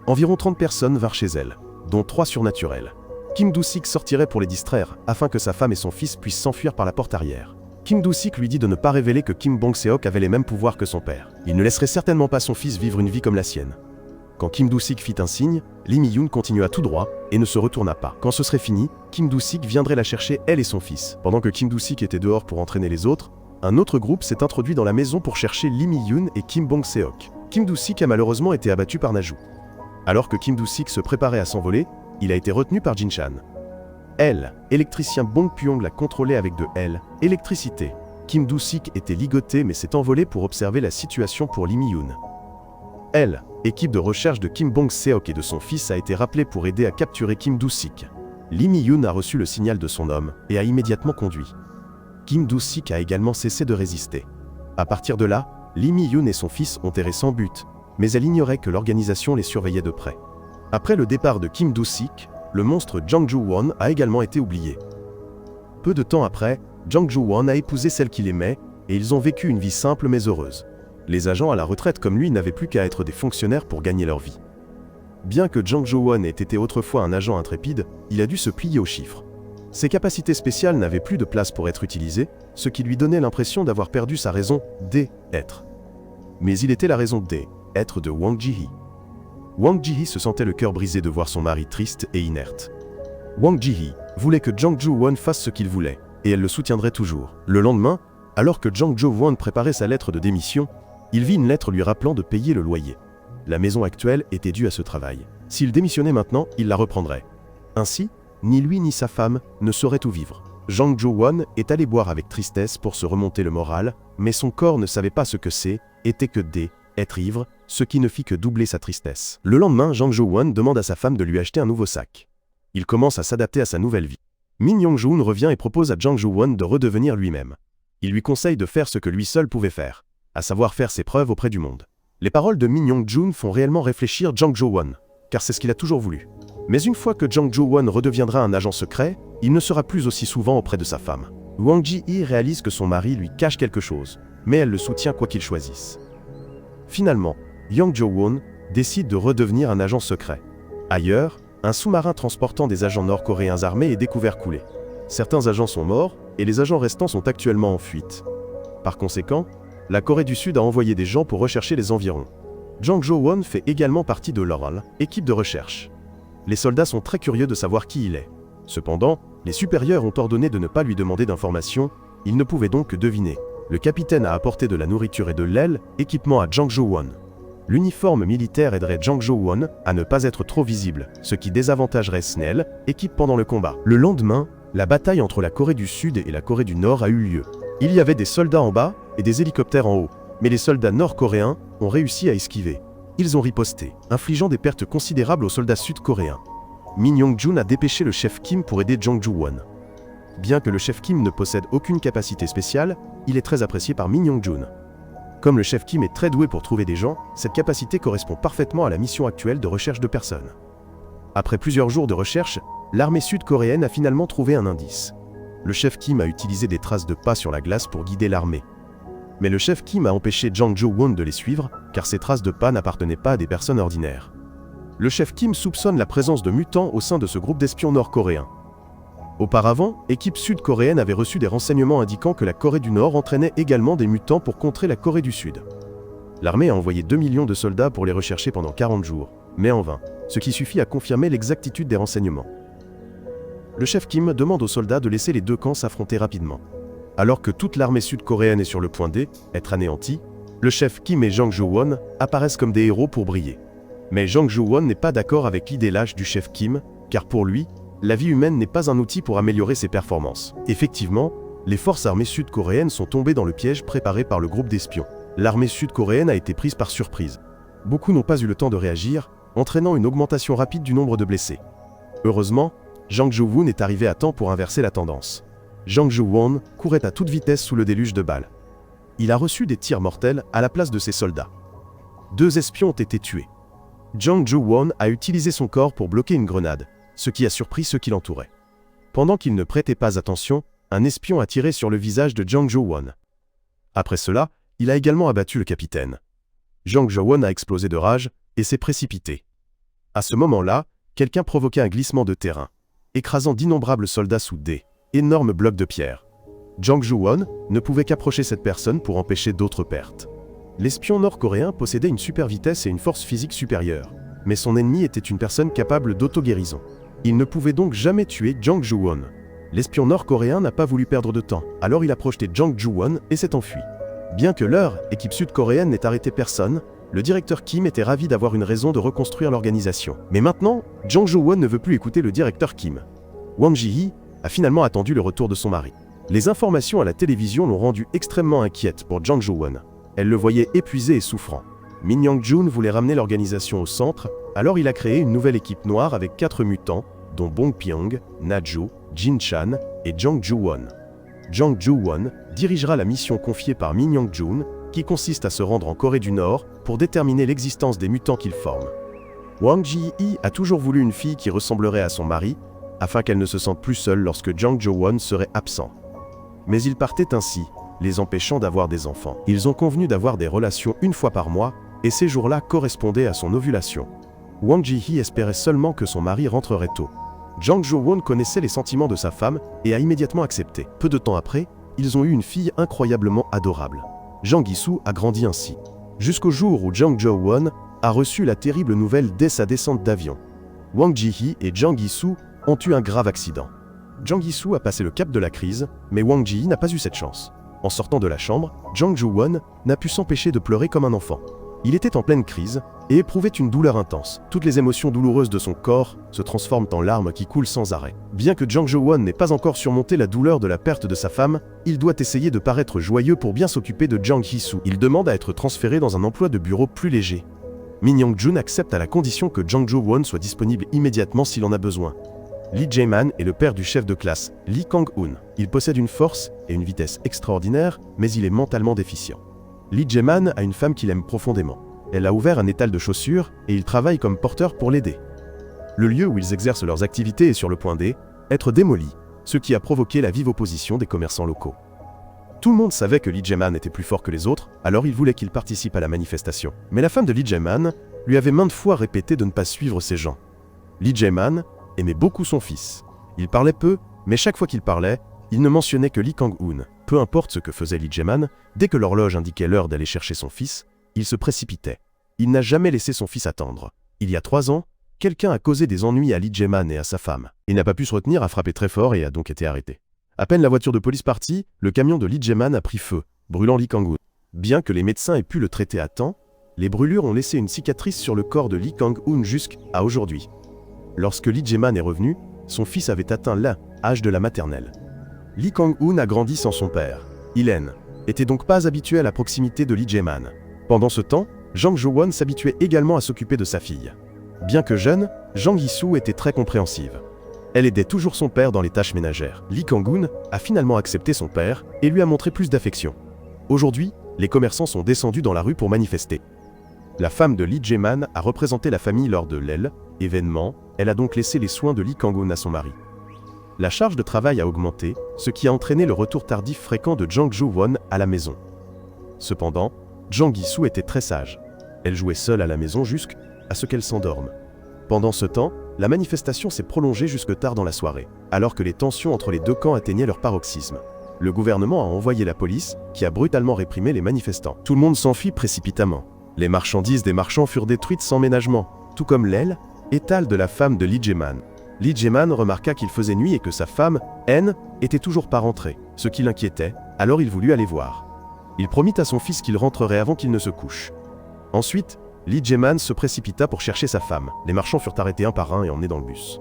Environ 30 personnes vinrent chez elle, dont 3 surnaturels. Kim Do-sik sortirait pour les distraire, afin que sa femme et son fils puissent s'enfuir par la porte arrière. Kim Do-sik lui dit de ne pas révéler que Kim Bong-seok avait les mêmes pouvoirs que son père. Il ne laisserait certainement pas son fils vivre une vie comme la sienne. Quand Kim Do-sik fit un signe, Lee Mi-hyun continua tout droit et ne se retourna pas. Quand ce serait fini, Kim Do-sik viendrait la chercher elle et son fils. Pendant que Kim Do-sik était dehors pour entraîner les autres, un autre groupe s'est introduit dans la maison pour chercher Lee Mi-hyun et Kim Bong-seok. Kim Do-sik a malheureusement été abattu par Naju. Alors que Kim Do-sik se préparait à s'envoler, il a été retenu par Jin-chan. Elle, électricien Bong Pyong l'a contrôlé avec de L, électricité. Kim Do-sik était ligoté mais s'est envolé pour observer la situation pour Lee Mi-hyun. Elle, équipe de recherche de Kim Bong-seok et de son fils a été rappelée pour aider à capturer Kim Do-sik. Lee Mi-hyun a reçu le signal de son homme et a immédiatement conduit. Kim Do-sik a également cessé de résister. À partir de là, Lee Mi-hyun et son fils ont erré sans but, mais elle ignorait que l'organisation les surveillait de près. Après le départ de Kim Do-sik, le monstre Jang Jo-won a également été oublié. Peu de temps après, Jang Jo-won a épousé celle qu'il aimait, et ils ont vécu une vie simple mais heureuse. Les agents à la retraite comme lui n'avaient plus qu'à être des fonctionnaires pour gagner leur vie. Bien que Jang Jo-won ait été autrefois un agent intrépide, il a dû se plier aux chiffres. Ses capacités spéciales n'avaient plus de place pour être utilisées, ce qui lui donnait l'impression d'avoir perdu sa raison d'être. Mais il était la raison d'être de Wang Ji-hee. Wang Ji-hee se sentait le cœur brisé de voir son mari triste et inerte. Wang Ji-hee voulait que Jang Jo-won fasse ce qu'il voulait, et elle le soutiendrait toujours. Le lendemain, alors que Jang Jo-won préparait sa lettre de démission, il vit une lettre lui rappelant de payer le loyer. La maison actuelle était due à ce travail. S'il démissionnait maintenant, il la reprendrait. Ainsi, ni lui ni sa femme ne sauraient où vivre. Jang Jo-won est allé boire avec tristesse pour se remonter le moral, mais son corps ne savait pas ce que était que être ivre, ce qui ne fit que doubler sa tristesse. Le lendemain, Jang Jo-won demande à sa femme de lui acheter un nouveau sac. Il commence à s'adapter à sa nouvelle vie. Min Young-joon revient et propose à Jang Jo-won de redevenir lui-même. Il lui conseille de faire ce que lui seul pouvait faire, à savoir faire ses preuves auprès du monde. Les paroles de Min Young-joon font réellement réfléchir Jang Jo-won, car c'est ce qu'il a toujours voulu. Mais une fois que Jang Jo-won redeviendra un agent secret, il ne sera plus aussi souvent auprès de sa femme. Wang Ji-hee réalise que son mari lui cache quelque chose, mais elle le soutient quoi qu'il choisisse. Finalement, Yang Jo-won décide de redevenir un agent secret. Ailleurs, un sous-marin transportant des agents nord-coréens armés est découvert coulé. Certains agents sont morts et les agents restants sont actuellement en fuite. Par conséquent, la Corée du Sud a envoyé des gens pour rechercher les environs. Jang Jo-won fait également partie de l'ORAL, équipe de recherche. Les soldats sont très curieux de savoir qui il est. Cependant, les supérieurs ont ordonné de ne pas lui demander d'informations, ils ne pouvaient donc que deviner. Le capitaine a apporté de la nourriture et de l'aile, équipement à Jang Jo-won. L'uniforme militaire aiderait Jang Jo-won à ne pas être trop visible, ce qui désavantagerait Snell, équipe pendant le combat. Le lendemain, la bataille entre la Corée du Sud et la Corée du Nord a eu lieu. Il y avait des soldats en bas et des hélicoptères en haut, mais les soldats nord-coréens ont réussi à esquiver. Ils ont riposté, infligeant des pertes considérables aux soldats sud-coréens. Min Young-joon a dépêché le chef Kim pour aider Jang Jo-won. Bien que le chef Kim ne possède aucune capacité spéciale, il est très apprécié par Min Young-joon. Comme le chef Kim est très doué pour trouver des gens, cette capacité correspond parfaitement à la mission actuelle de recherche de personnes. Après plusieurs jours de recherche, l'armée sud-coréenne a finalement trouvé un indice. Le chef Kim a utilisé des traces de pas sur la glace pour guider l'armée. Mais le chef Kim a empêché Jang Jo-won de les suivre, car ces traces de pas n'appartenaient pas à des personnes ordinaires. Le chef Kim soupçonne la présence de mutants au sein de ce groupe d'espions nord-coréens. Auparavant, l'équipe sud-coréenne avait reçu des renseignements indiquant que la Corée du Nord entraînait également des mutants pour contrer la Corée du Sud. L'armée a envoyé 2 millions de soldats pour les rechercher pendant 40 jours, mais en vain, ce qui suffit à confirmer l'exactitude des renseignements. Le chef Kim demande aux soldats de laisser les deux camps s'affronter rapidement. Alors que toute l'armée sud-coréenne est sur le point d'être anéantie, le chef Kim et Jang Jo-won apparaissent comme des héros pour briller. Mais Jang Jo-won n'est pas d'accord avec l'idée lâche du chef Kim, car pour lui, la vie humaine n'est pas un outil pour améliorer ses performances. Effectivement, les forces armées sud-coréennes sont tombées dans le piège préparé par le groupe d'espions. L'armée sud-coréenne a été prise par surprise. Beaucoup n'ont pas eu le temps de réagir, entraînant une augmentation rapide du nombre de blessés. Heureusement, Jang Jo-won est arrivé à temps pour inverser la tendance. Jang Jo-won courait à toute vitesse sous le déluge de balles. Il a reçu des tirs mortels à la place de ses soldats. 2 espions ont été tués. Jang Jo-won a utilisé son corps pour bloquer une grenade, ce qui a surpris ceux qui l'entouraient. Pendant qu'il ne prêtait pas attention, un espion a tiré sur le visage de Jang Jo-won. Après cela, il a également abattu le capitaine. Jang Jo-won a explosé de rage et s'est précipité. À ce moment-là, quelqu'un provoquait un glissement de terrain, écrasant d'innombrables soldats sous des énormes blocs de pierre. Jang Jo-won ne pouvait qu'approcher cette personne pour empêcher d'autres pertes. L'espion nord-coréen possédait une super vitesse et une force physique supérieure, mais son ennemi était une personne capable d'auto-guérison. Il ne pouvait donc jamais tuer Jang Jo-won. L'espion nord-coréen n'a pas voulu perdre de temps, alors il a projeté Jang Jo-won et s'est enfui. Bien que leur équipe sud-coréenne n'ait arrêté personne, le directeur Kim était ravi d'avoir une raison de reconstruire l'organisation. Mais maintenant, Jang Jo-won ne veut plus écouter le directeur Kim. Wang Ji-hee a finalement attendu le retour de son mari. Les informations à la télévision l'ont rendue extrêmement inquiète pour Jang Jo-won. Elle le voyait épuisé et souffrant. Min Young-joon voulait ramener l'organisation au centre, alors il a créé une nouvelle équipe noire avec 4 mutants, dont Bong Pyong, Na-jo, Jin Chan et Jang Joo-won. Jang Jo-won dirigera la mission confiée par Min Young-joon, qui consiste à se rendre en Corée du Nord pour déterminer l'existence des mutants qu'ils forment. Wang Ji-hee a toujours voulu une fille qui ressemblerait à son mari, afin qu'elle ne se sente plus seule lorsque Jang Jo-won serait absent. Mais ils partaient ainsi, les empêchant d'avoir des enfants. Ils ont convenu d'avoir des relations une fois par mois, et ces jours-là correspondaient à son ovulation. Wang Ji-hee espérait seulement que son mari rentrerait tôt. Jang Jo-won connaissait les sentiments de sa femme et a immédiatement accepté. Peu de temps après, ils ont eu une fille incroyablement adorable. Jang Gi-soo a grandi ainsi. Jusqu'au jour où Jang Jo-won a reçu la terrible nouvelle dès sa descente d'avion. Wang Ji-hee et Jang Gi-soo ont eu un grave accident. Jang Gi-soo a passé le cap de la crise, mais Wang Ji-hee n'a pas eu cette chance. En sortant de la chambre, Jang Jo-won n'a pu s'empêcher de pleurer comme un enfant. Il était en pleine crise et éprouvait une douleur intense. Toutes les émotions douloureuses de son corps se transforment en larmes qui coulent sans arrêt. Bien que Jang Jo-won n'ait pas encore surmonté la douleur de la perte de sa femme, il doit essayer de paraître joyeux pour bien s'occuper de Jang Hee-soo. Il demande à être transféré dans un emploi de bureau plus léger. Min Young-jun accepte à la condition que Jang Jo-won soit disponible immédiatement s'il en a besoin. Lee Jae-man est le père du chef de classe, Lee Kang-hoon. Il possède une force et une vitesse extraordinaires, mais il est mentalement déficient. Lee Jae-man a une femme qu'il aime profondément. Elle a ouvert un étal de chaussures et il travaille comme porteur pour l'aider. Le lieu où ils exercent leurs activités est sur le point d'être démoli, ce qui a provoqué la vive opposition des commerçants locaux. Tout le monde savait que Lee Jae-man était plus fort que les autres, alors il voulait qu'il participe à la manifestation. Mais la femme de Lee Jae-man lui avait maintes fois répété de ne pas suivre ces gens. Lee Jae-man aimait beaucoup son fils. Il parlait peu, mais chaque fois qu'il parlait, il ne mentionnait que Lee Kang-hoon. Peu importe ce que faisait Lee Jae-man, dès que l'horloge indiquait l'heure d'aller chercher son fils, il se précipitait. Il n'a jamais laissé son fils attendre. Il y a 3 ans, quelqu'un a causé des ennuis à Lee Jae-man et à sa femme. Il n'a pas pu se retenir, a frappé très fort et a donc été arrêté. À peine la voiture de police partie, le camion de Lee Jae-man a pris feu, brûlant Lee Kang-hoon. Bien que les médecins aient pu le traiter à temps, les brûlures ont laissé une cicatrice sur le corps de Lee Kang-hoon jusqu'à aujourd'hui. Lorsque Lee Jae-man est revenu, son fils avait atteint l'âge de la maternelle. Lee Kang-hoon a grandi sans son père. Il était donc pas habitué à la proximité de Lee Jae-man. Pendant ce temps, Jang Jo-won s'habituait également à s'occuper de sa fille. Bien que jeune, Jang Hee-soo était très compréhensive. Elle aidait toujours son père dans les tâches ménagères. Lee Kang-hoon a finalement accepté son père et lui a montré plus d'affection. Aujourd'hui, les commerçants sont descendus dans la rue pour manifester. La femme de Lee Jae-man a représenté la famille lors de l'événement, elle a donc laissé les soins de Lee Kang-hoon à son mari. La charge de travail a augmenté, ce qui a entraîné le retour tardif fréquent de Jang Jo-won à la maison. Cependant, Jang Hee-soo était très sage. Elle jouait seule à la maison jusqu'à ce qu'elle s'endorme. Pendant ce temps, la manifestation s'est prolongée jusque tard dans la soirée, alors que les tensions entre les deux camps atteignaient leur paroxysme. Le gouvernement a envoyé la police, qui a brutalement réprimé les manifestants. Tout le monde s'enfuit précipitamment. Les marchandises des marchands furent détruites sans ménagement, tout comme l'étal de la femme de Lee Jae-man. Lee Jae-man remarqua qu'il faisait nuit et que sa femme, était toujours pas rentrée, ce qui l'inquiétait, alors il voulut aller voir. Il promit à son fils qu'il rentrerait avant qu'il ne se couche. Ensuite, Lee Jae-man se précipita pour chercher sa femme. Les marchands furent arrêtés un par un et emmenés dans le bus.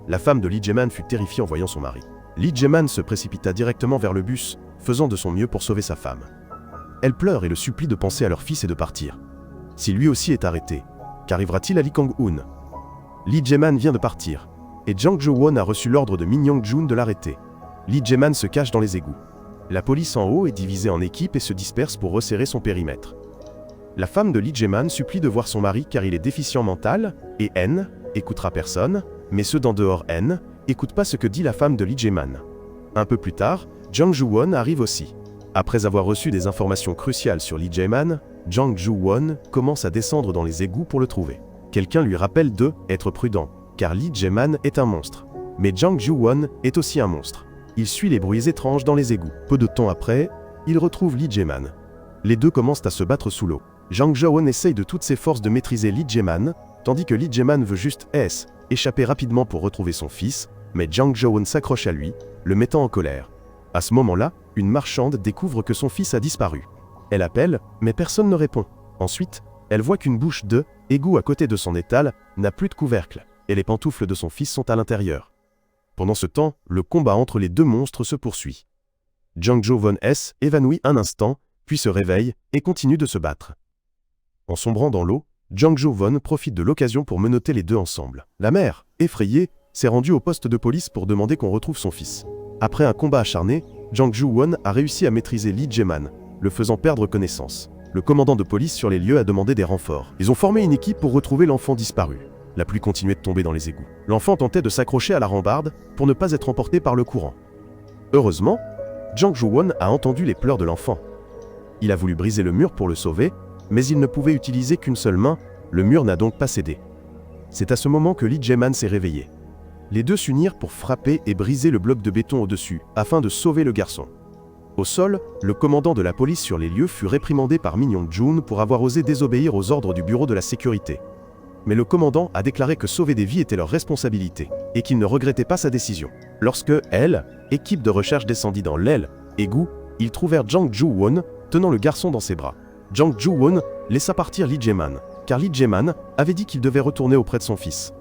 La femme de Lee Jae-man fut terrifiée en voyant son mari. Lee Jae-man se précipita directement vers le bus, faisant de son mieux pour sauver sa femme. Elle pleure et le supplie de penser à leur fils et de partir. Si lui aussi est arrêté, qu'arrivera-t-il à Lee Kang-hoon? Lee Jae-man vient de partir, et Jang Jo-won a reçu l'ordre de Min Young-jun de l'arrêter. Lee Jae-man se cache dans les égouts. La police en haut est divisée en équipes et se disperse pour resserrer son périmètre. La femme de Lee Jae-man supplie de voir son mari car il est déficient mental, et écoutera personne, mais ceux d'en dehors écoutent pas ce que dit la femme de Lee Jae-man. Un peu plus tard, Jang Jo-won arrive aussi. Après avoir reçu des informations cruciales sur Lee Jae-man, Jang Jo-won commence à descendre dans les égouts pour le trouver. Quelqu'un lui rappelle d'être prudent, car Lee Jae-man est un monstre. Mais Jang Jo-won est aussi un monstre. Il suit les bruits étranges dans les égouts. Peu de temps après, il retrouve Lee Jae-man. Les deux commencent à se battre sous l'eau. Jang Jo-won essaye de toutes ses forces de maîtriser Lee Jae-man, tandis que Lee Jae-man veut juste échapper rapidement pour retrouver son fils, mais Jang Jo-won s'accroche à lui, le mettant en colère. À ce moment-là, une marchande découvre que son fils a disparu. Elle appelle, mais personne ne répond. Ensuite, elle voit qu'une bouche d'égout à côté de son étal n'a plus de couvercle, et les pantoufles de son fils sont à l'intérieur. Pendant ce temps, le combat entre les deux monstres se poursuit. Jang Jo-won évanouit un instant, puis se réveille et continue de se battre. En sombrant dans l'eau, Jang Jo-won profite de l'occasion pour menotter les deux ensemble. La mère, effrayée, s'est rendue au poste de police pour demander qu'on retrouve son fils. Après un combat acharné, Jang Jo-won a réussi à maîtriser Lee Jae-man, le faisant perdre connaissance. Le commandant de police sur les lieux a demandé des renforts. Ils ont formé une équipe pour retrouver l'enfant disparu. La pluie continuait de tomber dans les égouts. L'enfant tentait de s'accrocher à la rambarde pour ne pas être emporté par le courant. Heureusement, Jang Jo-won a entendu les pleurs de l'enfant. Il a voulu briser le mur pour le sauver, mais il ne pouvait utiliser qu'une seule main, le mur n'a donc pas cédé. C'est à ce moment que Lee Jae-man s'est réveillé. Les deux s'unirent pour frapper et briser le bloc de béton au-dessus, afin de sauver le garçon. Au sol, le commandant de la police sur les lieux fut réprimandé par Min Young-jun pour avoir osé désobéir aux ordres du bureau de la sécurité. Mais le commandant a déclaré que sauver des vies était leur responsabilité, et qu'il ne regrettait pas sa décision. Lorsque équipe de recherche descendit dans égout, ils trouvèrent Jang Jo-won tenant le garçon dans ses bras. Jang Jo-won laissa partir Lee Jae-man, car Lee Jae-man avait dit qu'il devait retourner auprès de son fils.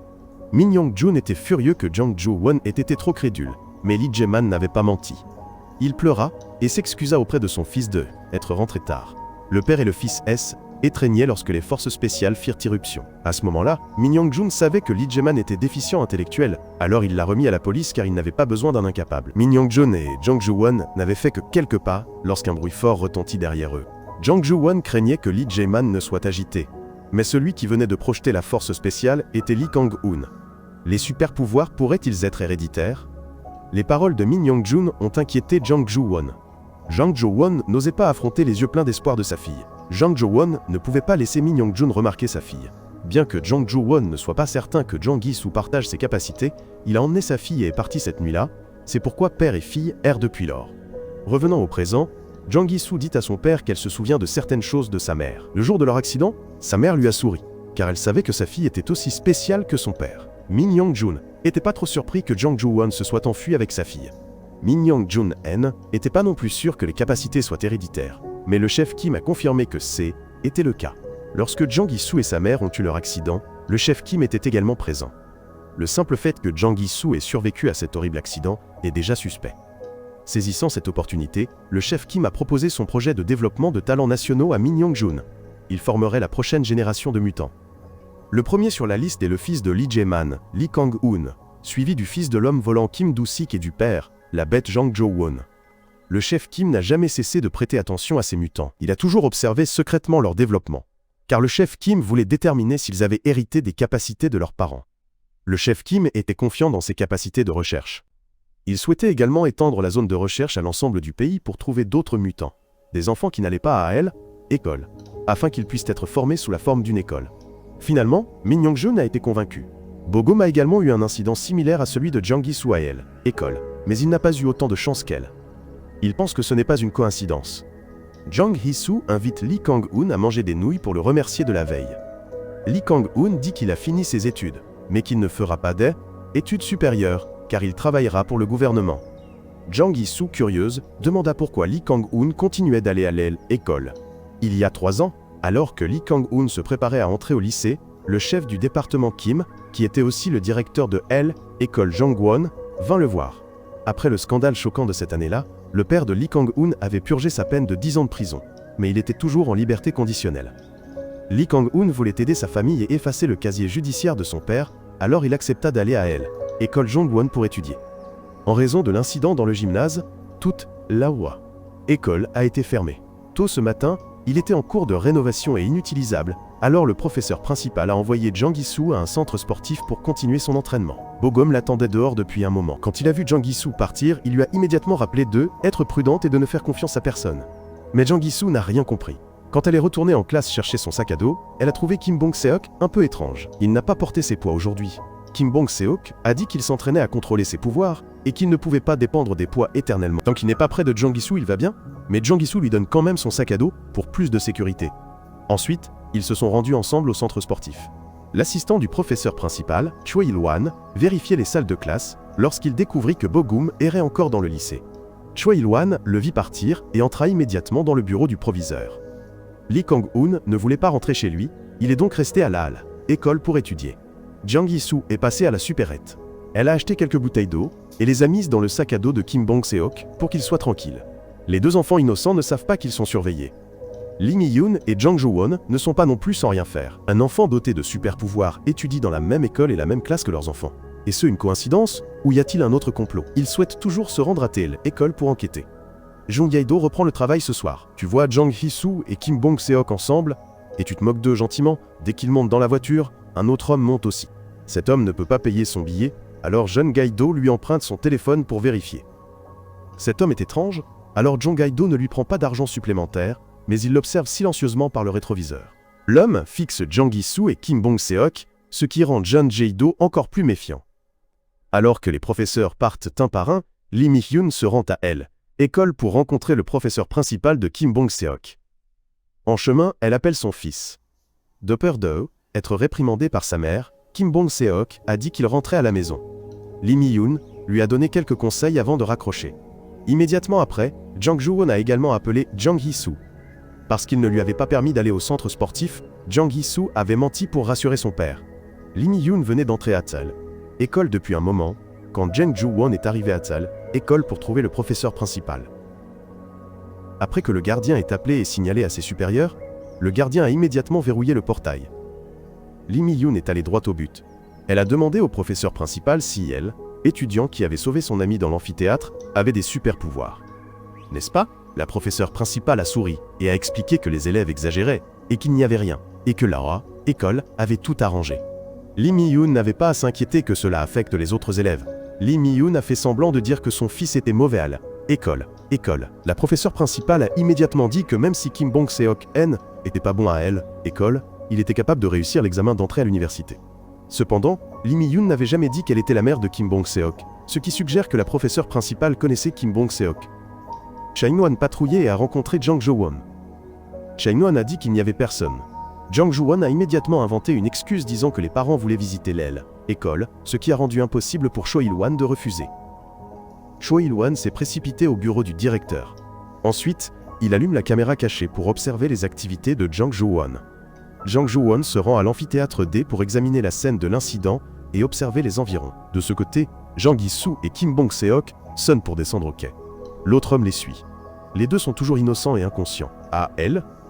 Min Young-jun était furieux que Jang Joo-won ait été trop crédule, mais Lee Jae-man n'avait pas menti. Il pleura et s'excusa auprès de son fils d'être rentré tard. Le père et le fils étreignaient lorsque les forces spéciales firent irruption. À ce moment-là, Min Young-jun savait que Lee Jae-man était déficient intellectuel, alors il l'a remis à la police car il n'avait pas besoin d'un incapable. Min Young-jun et Jang Joo-won n'avaient fait que quelques pas lorsqu'un bruit fort retentit derrière eux. Jang Joo-won craignait que Lee Jae-man ne soit agité, mais celui qui venait de projeter la force spéciale était Lee Kang-hoon. Les super-pouvoirs pourraient-ils être héréditaires? Les paroles de Min Young-jun ont inquiété Jang Joo-won. Jang Joo-won n'osait pas affronter les yeux pleins d'espoir de sa fille. Jang Joo-won ne pouvait pas laisser Min Young-jun remarquer sa fille. Bien que Jang Joo-won ne soit pas certain que Jang Gi-soo partage ses capacités, il a emmené sa fille et est parti cette nuit-là, c'est pourquoi père et fille errent depuis lors. Revenant au présent, Jang Gi-soo dit à son père qu'elle se souvient de certaines choses de sa mère. Le jour de leur accident, sa mère lui a souri, car elle savait que sa fille était aussi spéciale que son père. Min Young-jun était pas trop surpris que Jang Joo-won se soit enfui avec sa fille. Min Young-jun était pas non plus sûr que les capacités soient héréditaires, mais le chef Kim a confirmé que était le cas. Lorsque Jang Gi-soo et sa mère ont eu leur accident, le chef Kim était également présent. Le simple fait que Jang Gi-soo ait survécu à cet horrible accident est déjà suspect. Saisissant cette opportunité, le chef Kim a proposé son projet de développement de talents nationaux à Min Young-jun. Il formerait la prochaine génération de mutants. Le premier sur la liste est le fils de Lee Jae-man, Lee Kang-hoon, suivi du fils de l'homme volant Kim Do-sik et du père, la bête Jang Jo-won. Le chef Kim n'a jamais cessé de prêter attention à ces mutants. Il a toujours observé secrètement leur développement. Car le chef Kim voulait déterminer s'ils avaient hérité des capacités de leurs parents. Le chef Kim était confiant dans ses capacités de recherche. Il souhaitait également étendre la zone de recherche à l'ensemble du pays pour trouver d'autres mutants. Des enfants qui n'allaient pas à école, afin qu'ils puissent être formés sous la forme d'une école. Finalement, Min Young-jun a été convaincu. Bo-gum a également eu un incident similaire à celui de Jang Gi-soo à école, mais il n'a pas eu autant de chance qu'elle. Il pense que ce n'est pas une coïncidence. Jang Gi-soo invite Lee Kang-hoon à manger des nouilles pour le remercier de la veille. Lee Kang-hoon dit qu'il a fini ses études, mais qu'il ne fera pas d'études supérieures, car il travaillera pour le gouvernement. Jang Gi-soo, curieuse, demanda pourquoi Lee Kang-hoon continuait d'aller à l'école. Il y a 3 ans, alors que Lee Kang-hoon se préparait à entrer au lycée, le chef du département Kim, qui était aussi le directeur de école Jangwon, vint le voir. Après le scandale choquant de cette année-là, le père de Lee Kang-hoon avait purgé sa peine de 10 ans de prison, mais il était toujours en liberté conditionnelle. Lee Kang-hoon voulait aider sa famille et effacer le casier judiciaire de son père, alors il accepta d'aller à école Jangwon pour étudier. En raison de l'incident dans le gymnase, toute école a été fermée. Tôt ce matin, il était en cours de rénovation et inutilisable, alors le professeur principal a envoyé Jang Gi-soo à un centre sportif pour continuer son entraînement. Bo-gum l'attendait dehors depuis un moment. Quand il a vu Jang Gi-soo partir, il lui a immédiatement rappelé d'être prudente et de ne faire confiance à personne. Mais Jang Gi-soo n'a rien compris. Quand elle est retournée en classe chercher son sac à dos, elle a trouvé Kim Bong-seok un peu étrange. Il n'a pas porté ses poids aujourd'hui. Kim Bong-seok a dit qu'il s'entraînait à contrôler ses pouvoirs et qu'il ne pouvait pas dépendre des poids éternellement. Tant qu'il n'est pas près de Jang Gi-soo, il va bien, mais Jang Gi-soo lui donne quand même son sac à dos pour plus de sécurité. Ensuite, ils se sont rendus ensemble au centre sportif. L'assistant du professeur principal, Choi Il-wan, vérifiait les salles de classe lorsqu'il découvrit que Bo-gum errait encore dans le lycée. Choi Il-wan le vit partir et entra immédiatement dans le bureau du proviseur. Lee Kang-hoon ne voulait pas rentrer chez lui, il est donc resté à la école pour étudier. Jang Gi-soo est passée à la supérette. Elle a acheté quelques bouteilles d'eau et les a mises dans le sac à dos de Kim Bong-seok pour qu'il soit tranquille. Les 2 enfants innocents ne savent pas qu'ils sont surveillés. Lee Mi-yoon et Jang Jo-won ne sont pas non plus sans rien faire. Un enfant doté de super pouvoirs étudie dans la même école et la même classe que leurs enfants. Est-ce une coïncidence ou y a-t-il un autre complot? Ils souhaitent toujours se rendre à école pour enquêter. Jung Yae-do reprend le travail ce soir. Tu vois Jang Gi-soo et Kim Bong-seok ensemble et tu te moques d'eux gentiment. Dès qu'ils montent dans la voiture, un autre homme monte aussi. Cet homme ne peut pas payer son billet, alors Jung Yae-do lui emprunte son téléphone pour vérifier. Cet homme est étrange, alors Jung Yae-do ne lui prend pas d'argent supplémentaire, mais il l'observe silencieusement par le rétroviseur. L'homme fixe Jang Gi-soo et Kim Bong-seok, ce qui rend Jung Jae-do encore plus méfiant. Alors que les professeurs partent un par un, Lee Mi-hyun se rend à école pour rencontrer le professeur principal de Kim Bong-seok. En chemin, elle appelle son fils. De peur d'être réprimandé par sa mère, Kim Bong-seok a dit qu'il rentrait à la maison. Lee Mi-hyun lui a donné quelques conseils avant de raccrocher. Immédiatement après, Jang Jo-won a également appelé Jang Gi-soo. Parce qu'il ne lui avait pas permis d'aller au centre sportif, Jang Hee-soo avait menti pour rassurer son père. Lee Mi-yoon venait d'entrer à Tseol, école depuis un moment, quand Jang Joo-won est arrivé à Tseol, école pour trouver le professeur principal. Après que le gardien ait appelé et signalé à ses supérieurs, le gardien a immédiatement verrouillé le portail. Lee Mi-yoon est allée droit au but. Elle a demandé au professeur principal si elle, étudiant qui avait sauvé son ami dans l'amphithéâtre, avait des super pouvoirs. N'est-ce pas? La professeure principale a souri et a expliqué que les élèves exagéraient et qu'il n'y avait rien, et que la école avait tout arrangé. Lee Mi-yoon n'avait pas à s'inquiéter que cela affecte les autres élèves. Lee Mi-yoon a fait semblant de dire que son fils était mauvais à l'école. La professeure principale a immédiatement dit que même si Kim Bong-seok-n était pas bon à l'école, il était capable de réussir l'examen d'entrée à l'université. Cependant, Lee Mi-yoon n'avait jamais dit qu'elle était la mère de Kim Bong-seok, ce qui suggère que la professeure principale connaissait Kim Bong-seok. Cha In-won patrouillait et a rencontré Jang Jo-won. Cha In-won a dit qu'il n'y avait personne. Jang Jo-won a immédiatement inventé une excuse disant que les parents voulaient visiter l'école, ce qui a rendu impossible pour Cho Il-won de refuser. Cho Il-won s'est précipité au bureau du directeur. Ensuite, il allume la caméra cachée pour observer les activités de Jang Jo-won. Jang Jo-won se rend à l'amphithéâtre D pour examiner la scène de l'incident et observer les environs. De ce côté, Jang Hee-soo et Kim Bong-seok sonnent pour descendre au quai. L'autre homme les suit. Les deux sont toujours innocents et inconscients. À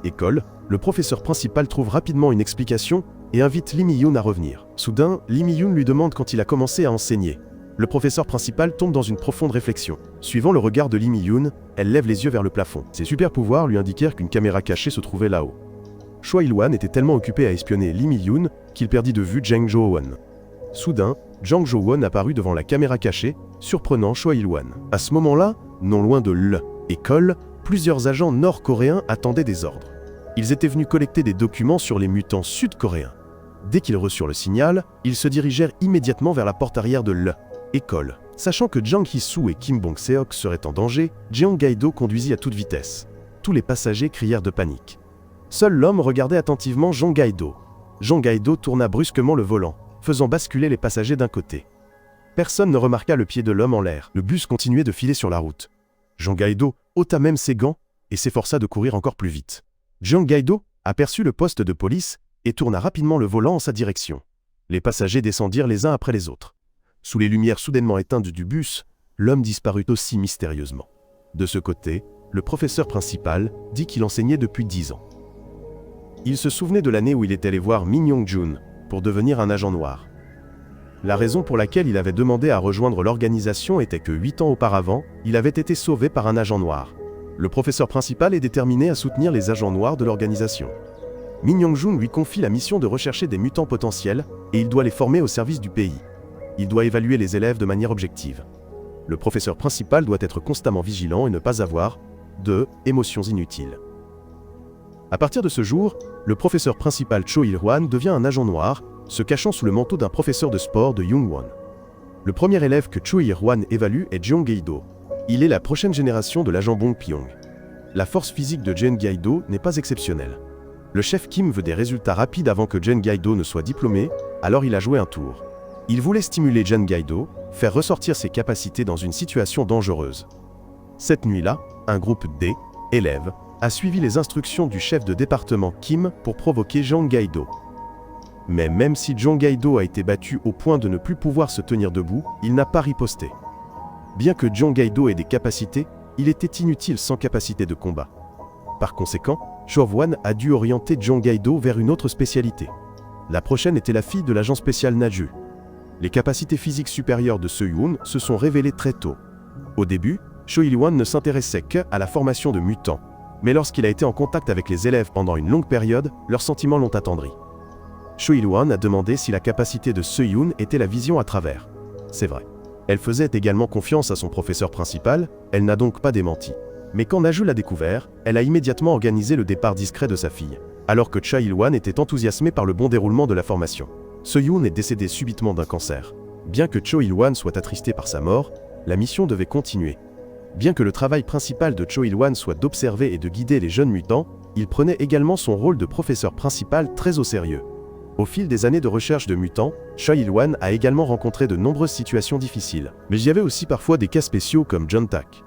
l'école, le professeur principal trouve rapidement une explication et invite Lee Mi-yoon à revenir. Soudain, Lee Mi-yoon lui demande quand il a commencé à enseigner. Le professeur principal tombe dans une profonde réflexion. Suivant le regard de Lee Mi-yoon, elle lève les yeux vers le plafond. Ses super pouvoirs lui indiquèrent qu'une caméra cachée se trouvait là-haut. Cho Il-won était tellement occupé à espionner Lee Mi-yoon qu'il perdit de vue Jang Jo-won. Soudain, Jang Jo-won apparut devant la caméra cachée, surprenant Cho Il-won. À ce moment-là, non loin de l'école, plusieurs agents nord-coréens attendaient des ordres. Ils étaient venus collecter des documents sur les mutants sud-coréens. Dès qu'ils reçurent le signal, ils se dirigèrent immédiatement vers la porte arrière de l'école. Sachant que Jang Hee-soo et Kim Bong-seok seraient en danger, Jeong Gae-do conduisit à toute vitesse. Tous les passagers crièrent de panique. Seul l'homme regardait attentivement Jeong Gae-do. Jeong Gae-do tourna brusquement le volant, faisant basculer les passagers d'un côté. Personne ne remarqua le pied de l'homme en l'air. Le bus continuait de filer sur la route. Jeong Gae-do ôta même ses gants et s'efforça de courir encore plus vite. Jeong Gae-do aperçut le poste de police et tourna rapidement le volant en sa direction. Les passagers descendirent les uns après les autres. Sous les lumières soudainement éteintes du bus, l'homme disparut aussi mystérieusement. De ce côté, le professeur principal dit qu'il enseignait depuis 10 ans. Il se souvenait de l'année où il était allé voir Min Young-jun pour devenir un agent noir. La raison pour laquelle il avait demandé à rejoindre l'organisation était que 8 ans auparavant, il avait été sauvé par un agent noir. Le professeur principal est déterminé à soutenir les agents noirs de l'organisation. Min Young-jun lui confie la mission de rechercher des mutants potentiels et il doit les former au service du pays. Il doit évaluer les élèves de manière objective. Le professeur principal doit être constamment vigilant et ne pas avoir d'émotions inutiles. À partir de ce jour, le professeur principal Cho Il-hwan devient un agent noir, se cachant sous le manteau d'un professeur de sport de Young-won. Le premier élève que Cho Il-hwan évalue est Jeong Gae-do. Il est la prochaine génération de l'agent Bong-pyong. La force physique de Jeong Gae-do n'est pas exceptionnelle. Le chef Kim veut des résultats rapides avant que Jeong Gae-do ne soit diplômé, alors il a joué un tour. Il voulait stimuler Jeong Gae-do, faire ressortir ses capacités dans une situation dangereuse. Cette nuit-là, un groupe d'élèves a suivi les instructions du chef de département Kim pour provoquer Jeong Gae-do. Mais même si Jeong Gae-do a été battu au point de ne plus pouvoir se tenir debout, il n'a pas riposté. Bien que Jeong Gae-do ait des capacités, il était inutile sans capacité de combat. Par conséquent, Cho-won a dû orienter Jeong Gae-do vers une autre spécialité. La prochaine était la fille de l'agent spécial Naju. Les capacités physiques supérieures de Se-yoon se sont révélées très tôt. Au début, Cho Il-won ne s'intéressait qu'à la formation de mutants, mais lorsqu'il a été en contact avec les élèves pendant une longue période, leurs sentiments l'ont attendri. Cho Il-won a demandé si la capacité de Se-yoon était la vision à travers. C'est vrai. Elle faisait également confiance à son professeur principal, elle n'a donc pas démenti. Mais quand Naju l'a découvert, elle a immédiatement organisé le départ discret de sa fille, alors que Cha Il-won était enthousiasmé par le bon déroulement de la formation. Se-yoon est décédé subitement d'un cancer. Bien que Cho Il-won soit attristé par sa mort, la mission devait continuer. Bien que le travail principal de Cho Il-won soit d'observer et de guider les jeunes mutants, il prenait également son rôle de professeur principal très au sérieux. Au fil des années de recherche de mutants, Cho Il-won a également rencontré de nombreuses situations difficiles. Mais il y avait aussi parfois des cas spéciaux comme John Tak.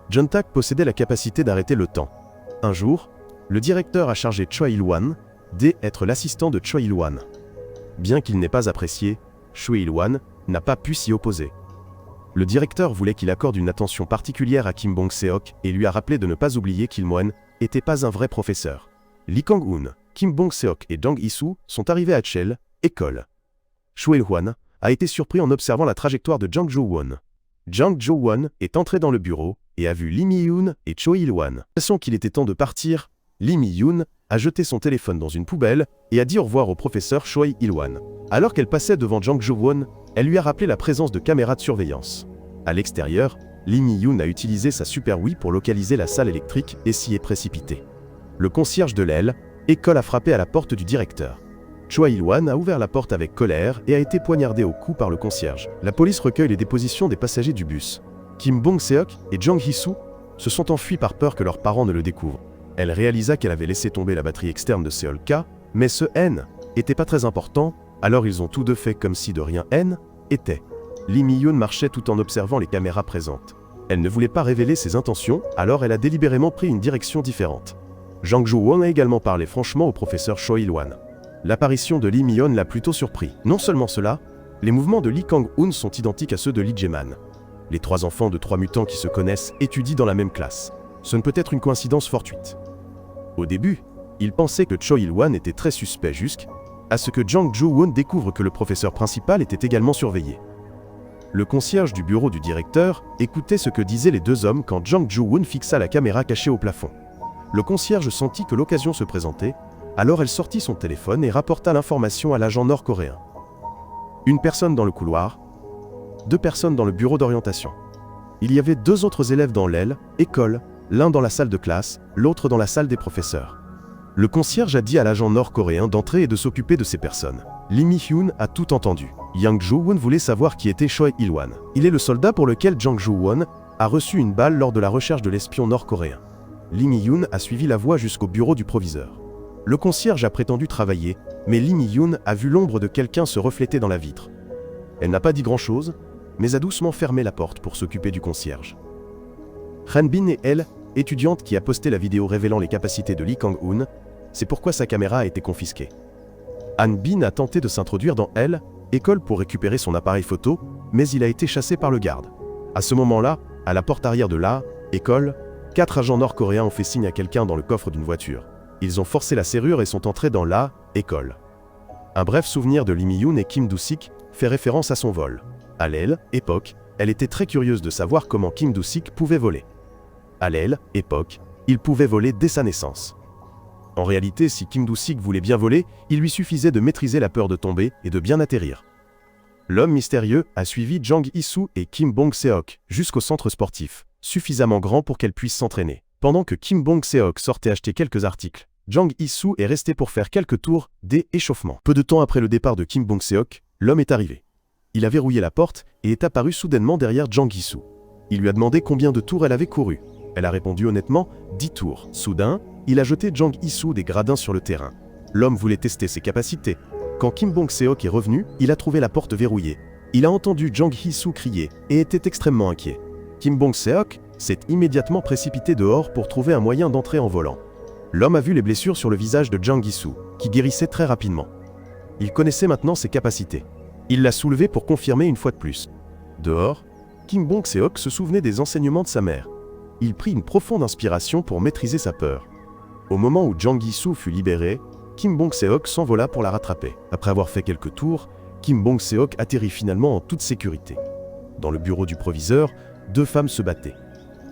John Tak possédait la capacité d'arrêter le temps. Un jour, Le directeur a chargé Choi Il-wan d'être l'assistant de Choi Il-wan. Bien qu'il n'ait pas apprécié, Choi Il-wan n'a pas pu s'y opposer. Le directeur voulait qu'il accorde une attention particulière à Kim Bong-seok et lui a rappelé de ne pas oublier qu'Il-moon n'était pas un vrai professeur. Lee Kang-hoon, Kim Bong-seok et Jang Hee-soo sont arrivés à Chell, école. Choi Il-wan a été surpris en observant la trajectoire de Jang Jo-won. Jang Jo-won est entré dans le bureau et a vu Lee Mi-yoon et Choi Il-wan. Sachant qu'il était temps de partir, Lee Mi-yoon a jeté son téléphone dans une poubelle et a dit au revoir au professeur Choi Il-wan. Alors qu'elle passait devant Jang Jo-won, elle lui a rappelé la présence de caméras de surveillance. À l'extérieur, Lee Mi-yoon a utilisé sa Super Wii pour localiser la salle électrique et s'y est précipité. Le concierge de l'aile, école a frappé à la porte du directeur. Choi Il-wan a ouvert la porte avec colère et a été poignardé au cou par le concierge. La police recueille les dépositions des passagers du bus. Kim Bong-seok et Jang Hee-soo se sont enfuis par peur que leurs parents ne le découvrent. Elle réalisa qu'elle avait laissé tomber la batterie externe de Seol K, mais ce N était pas très important, alors ils ont tous deux fait comme si de rien N était. Lee Mi-yoon marchait tout en observant les caméras présentes. Elle ne voulait pas révéler ses intentions, alors elle a délibérément pris une direction différente. Jang Jo-won a également parlé franchement au professeur Choi Il-wan. L'apparition de Lee Mi-yoon l'a plutôt surpris. Non seulement cela, les mouvements de Lee Kang-hoon sont identiques à ceux de Lee Jae-man. Les trois enfants de 3 mutants qui se connaissent étudient dans la même classe. Ce ne peut être une coïncidence fortuite. Au début, il pensait que Choi Il-wan était très suspect jusqu'à ce que Jang Jo-won découvre que le professeur principal était également surveillé. Le concierge du bureau du directeur écoutait ce que disaient les deux hommes quand Jang Jo-won fixa la caméra cachée au plafond. Le concierge sentit que l'occasion se présentait, alors elle sortit son téléphone et rapporta l'information à l'agent nord-coréen. Une personne dans le couloir, 2 personnes dans le bureau d'orientation. Il y avait 2 autres élèves dans l'aile, école, l'un dans la salle de classe, l'autre dans la salle des professeurs. Le concierge a dit à l'agent nord-coréen d'entrer et de s'occuper de ces personnes. Lee Mi-hyun a tout entendu. Jang Jo-won voulait savoir qui était Choi Il-wan. Il est le soldat pour lequel Jang Jo-won a reçu une balle lors de la recherche de l'espion nord-coréen. Lee Mi-hyun a suivi la voie jusqu'au bureau du proviseur. Le concierge a prétendu travailler, mais Lee Mi-hyun a vu l'ombre de quelqu'un se refléter dans la vitre. Elle n'a pas dit grand-chose, mais a doucement fermé la porte pour s'occuper du concierge. Han Bin est elle, étudiante qui a posté la vidéo révélant les capacités de Lee Kang-hoon, c'est pourquoi sa caméra a été confisquée. Han Bin a tenté de s'introduire dans elle, école pour récupérer son appareil photo, mais il a été chassé par le garde. À ce moment-là, à la porte arrière de la école, 4 agents nord-coréens ont fait signe à quelqu'un dans le coffre d'une voiture. Ils ont forcé la serrure et sont entrés dans la école. Un bref souvenir de Lee Mi-hyun et Kim Do-sik fait référence à son vol. À l'aile, époque, elle était très curieuse de savoir comment Kim Do-sik pouvait voler. À l'aile, époque, il pouvait voler dès sa naissance. En réalité, si Kim Do-sik voulait bien voler, il lui suffisait de maîtriser la peur de tomber et de bien atterrir. L'homme mystérieux a suivi Jang Hee-soo et Kim Bong-seok jusqu'au centre sportif, suffisamment grand pour qu'elles puissent s'entraîner. Pendant que Kim Bong-seok sortait acheter quelques articles, Jang Hee-soo est resté pour faire quelques tours d'échauffement. Peu de temps après le départ de Kim Bong-seok, l'homme est arrivé. Il a verrouillé la porte et est apparu soudainement derrière Jang Hee-soo. Il lui a demandé combien de tours elle avait couru. Elle a répondu honnêtement 10 tours. Soudain, il a jeté Jang Hee-soo des gradins sur le terrain. L'homme voulait tester ses capacités. Quand Kim Bong-seok est revenu, il a trouvé la porte verrouillée. Il a entendu Jang Hee-soo crier et était extrêmement inquiet. Kim Bong-seok s'est immédiatement précipité dehors pour trouver un moyen d'entrer en volant. L'homme a vu les blessures sur le visage de Jang Hee-soo, qui guérissait très rapidement. Il connaissait maintenant ses capacités. Il l'a soulevé pour confirmer une fois de plus. Dehors, Kim Bong-seok se souvenait des enseignements de sa mère. Il prit une profonde inspiration pour maîtriser sa peur. Au moment où Jang Hee-soo fut libéré, Kim Bong-seok s'envola pour la rattraper. Après avoir fait quelques tours, Kim Bong-seok atterrit finalement en toute sécurité. Dans le bureau du proviseur, 2 femmes se battaient.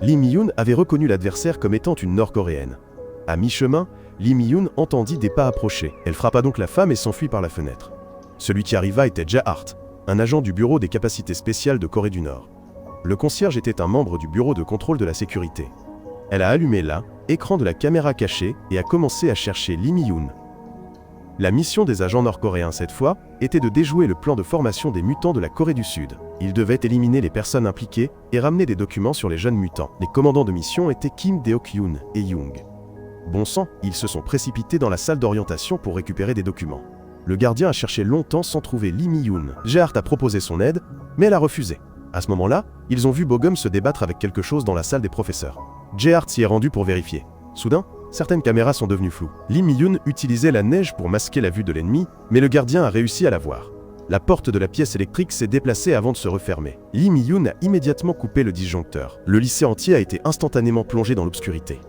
Lee Mi-hyun avait reconnu l'adversaire comme étant une nord-coréenne. À mi-chemin, Lee Mi-hyun entendit des pas approcher. Elle frappa donc la femme et s'enfuit par la fenêtre. Celui qui arriva était Jae-hart, un agent du bureau des capacités spéciales de Corée du Nord. Le concierge était un membre du bureau de contrôle de la sécurité. Elle a allumé l'écran de la caméra cachée et a commencé à chercher Lee Mi-hyun. La mission des agents nord-coréens cette fois était de déjouer le plan de formation des mutants de la Corée du Sud. Ils devaient éliminer les personnes impliquées et ramener des documents sur les jeunes mutants. Les commandants de mission étaient Kim Deok-hyun et Young. Bon sang, ils se sont précipités dans la salle d'orientation pour récupérer des documents. Le gardien a cherché longtemps sans trouver Lee Mi-hyun. Jae-hart a proposé son aide, mais elle a refusé. À ce moment-là, ils ont vu Bogum se débattre avec quelque chose dans la salle des professeurs. Jae-hart s'y est rendu pour vérifier. Soudain, Certaines caméras sont devenues floues. Lee Mi-yoon utilisait la neige pour masquer la vue de l'ennemi, mais le gardien a réussi à la voir. La porte de la pièce électrique s'est déplacée avant de se refermer. Lee Mi-yoon a immédiatement coupé le disjoncteur. Le lycée entier a été instantanément plongé dans l'obscurité.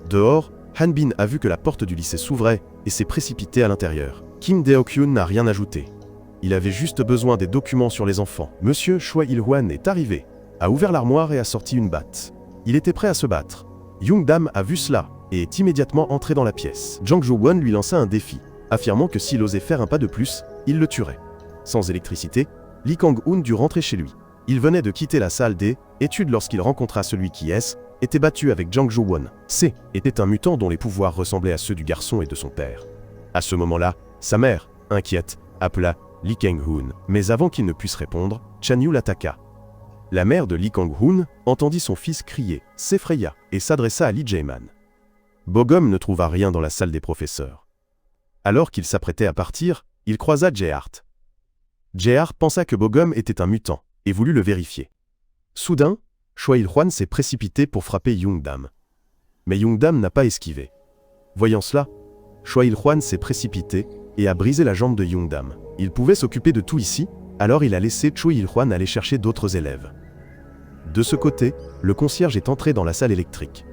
Dehors, Han Bin a vu que la porte du lycée s'ouvrait et s'est précipité à l'intérieur. Kim Deok-yoon n'a rien ajouté. Il avait juste besoin des documents sur les enfants. Monsieur Choi Il-hwan est arrivé, a ouvert l'armoire et a sorti une batte. Il était prêt à se battre. Young-dam a vu cela et est immédiatement entré dans la pièce. Jang Jo-won lui lança un défi, affirmant que s'il osait faire un pas de plus, il le tuerait. Sans électricité, Lee Kang-hoon dut rentrer chez lui. Il venait de quitter la salle des études lorsqu'il rencontra celui qui était battu avec Jang Jo-won. Était un mutant dont les pouvoirs ressemblaient à ceux du garçon et de son père. À ce moment-là, sa mère, inquiète, appela Lee Kang-hoon. Mais avant qu'il ne puisse répondre, Chan Yu l'attaqua. La mère de Lee Kang-hoon entendit son fils crier, s'effraya et s'adressa à Lee Jae-man. Bogum ne trouva rien dans la salle des professeurs. Alors qu'il s'apprêtait à partir, il croisa Jae-hart. Jae-hart pensa que Bogum était un mutant et voulut le vérifier. Soudain, Choi Il-hwan s'est précipité pour frapper Young-dam. Mais Young-dam n'a pas esquivé. Voyant cela, Choi Il-hwan s'est précipité et a brisé la jambe de Young-dam. Il pouvait s'occuper de tout ici, alors il a laissé Choi Il-hwan aller chercher d'autres élèves. De ce côté, le concierge est entré dans la salle électrique.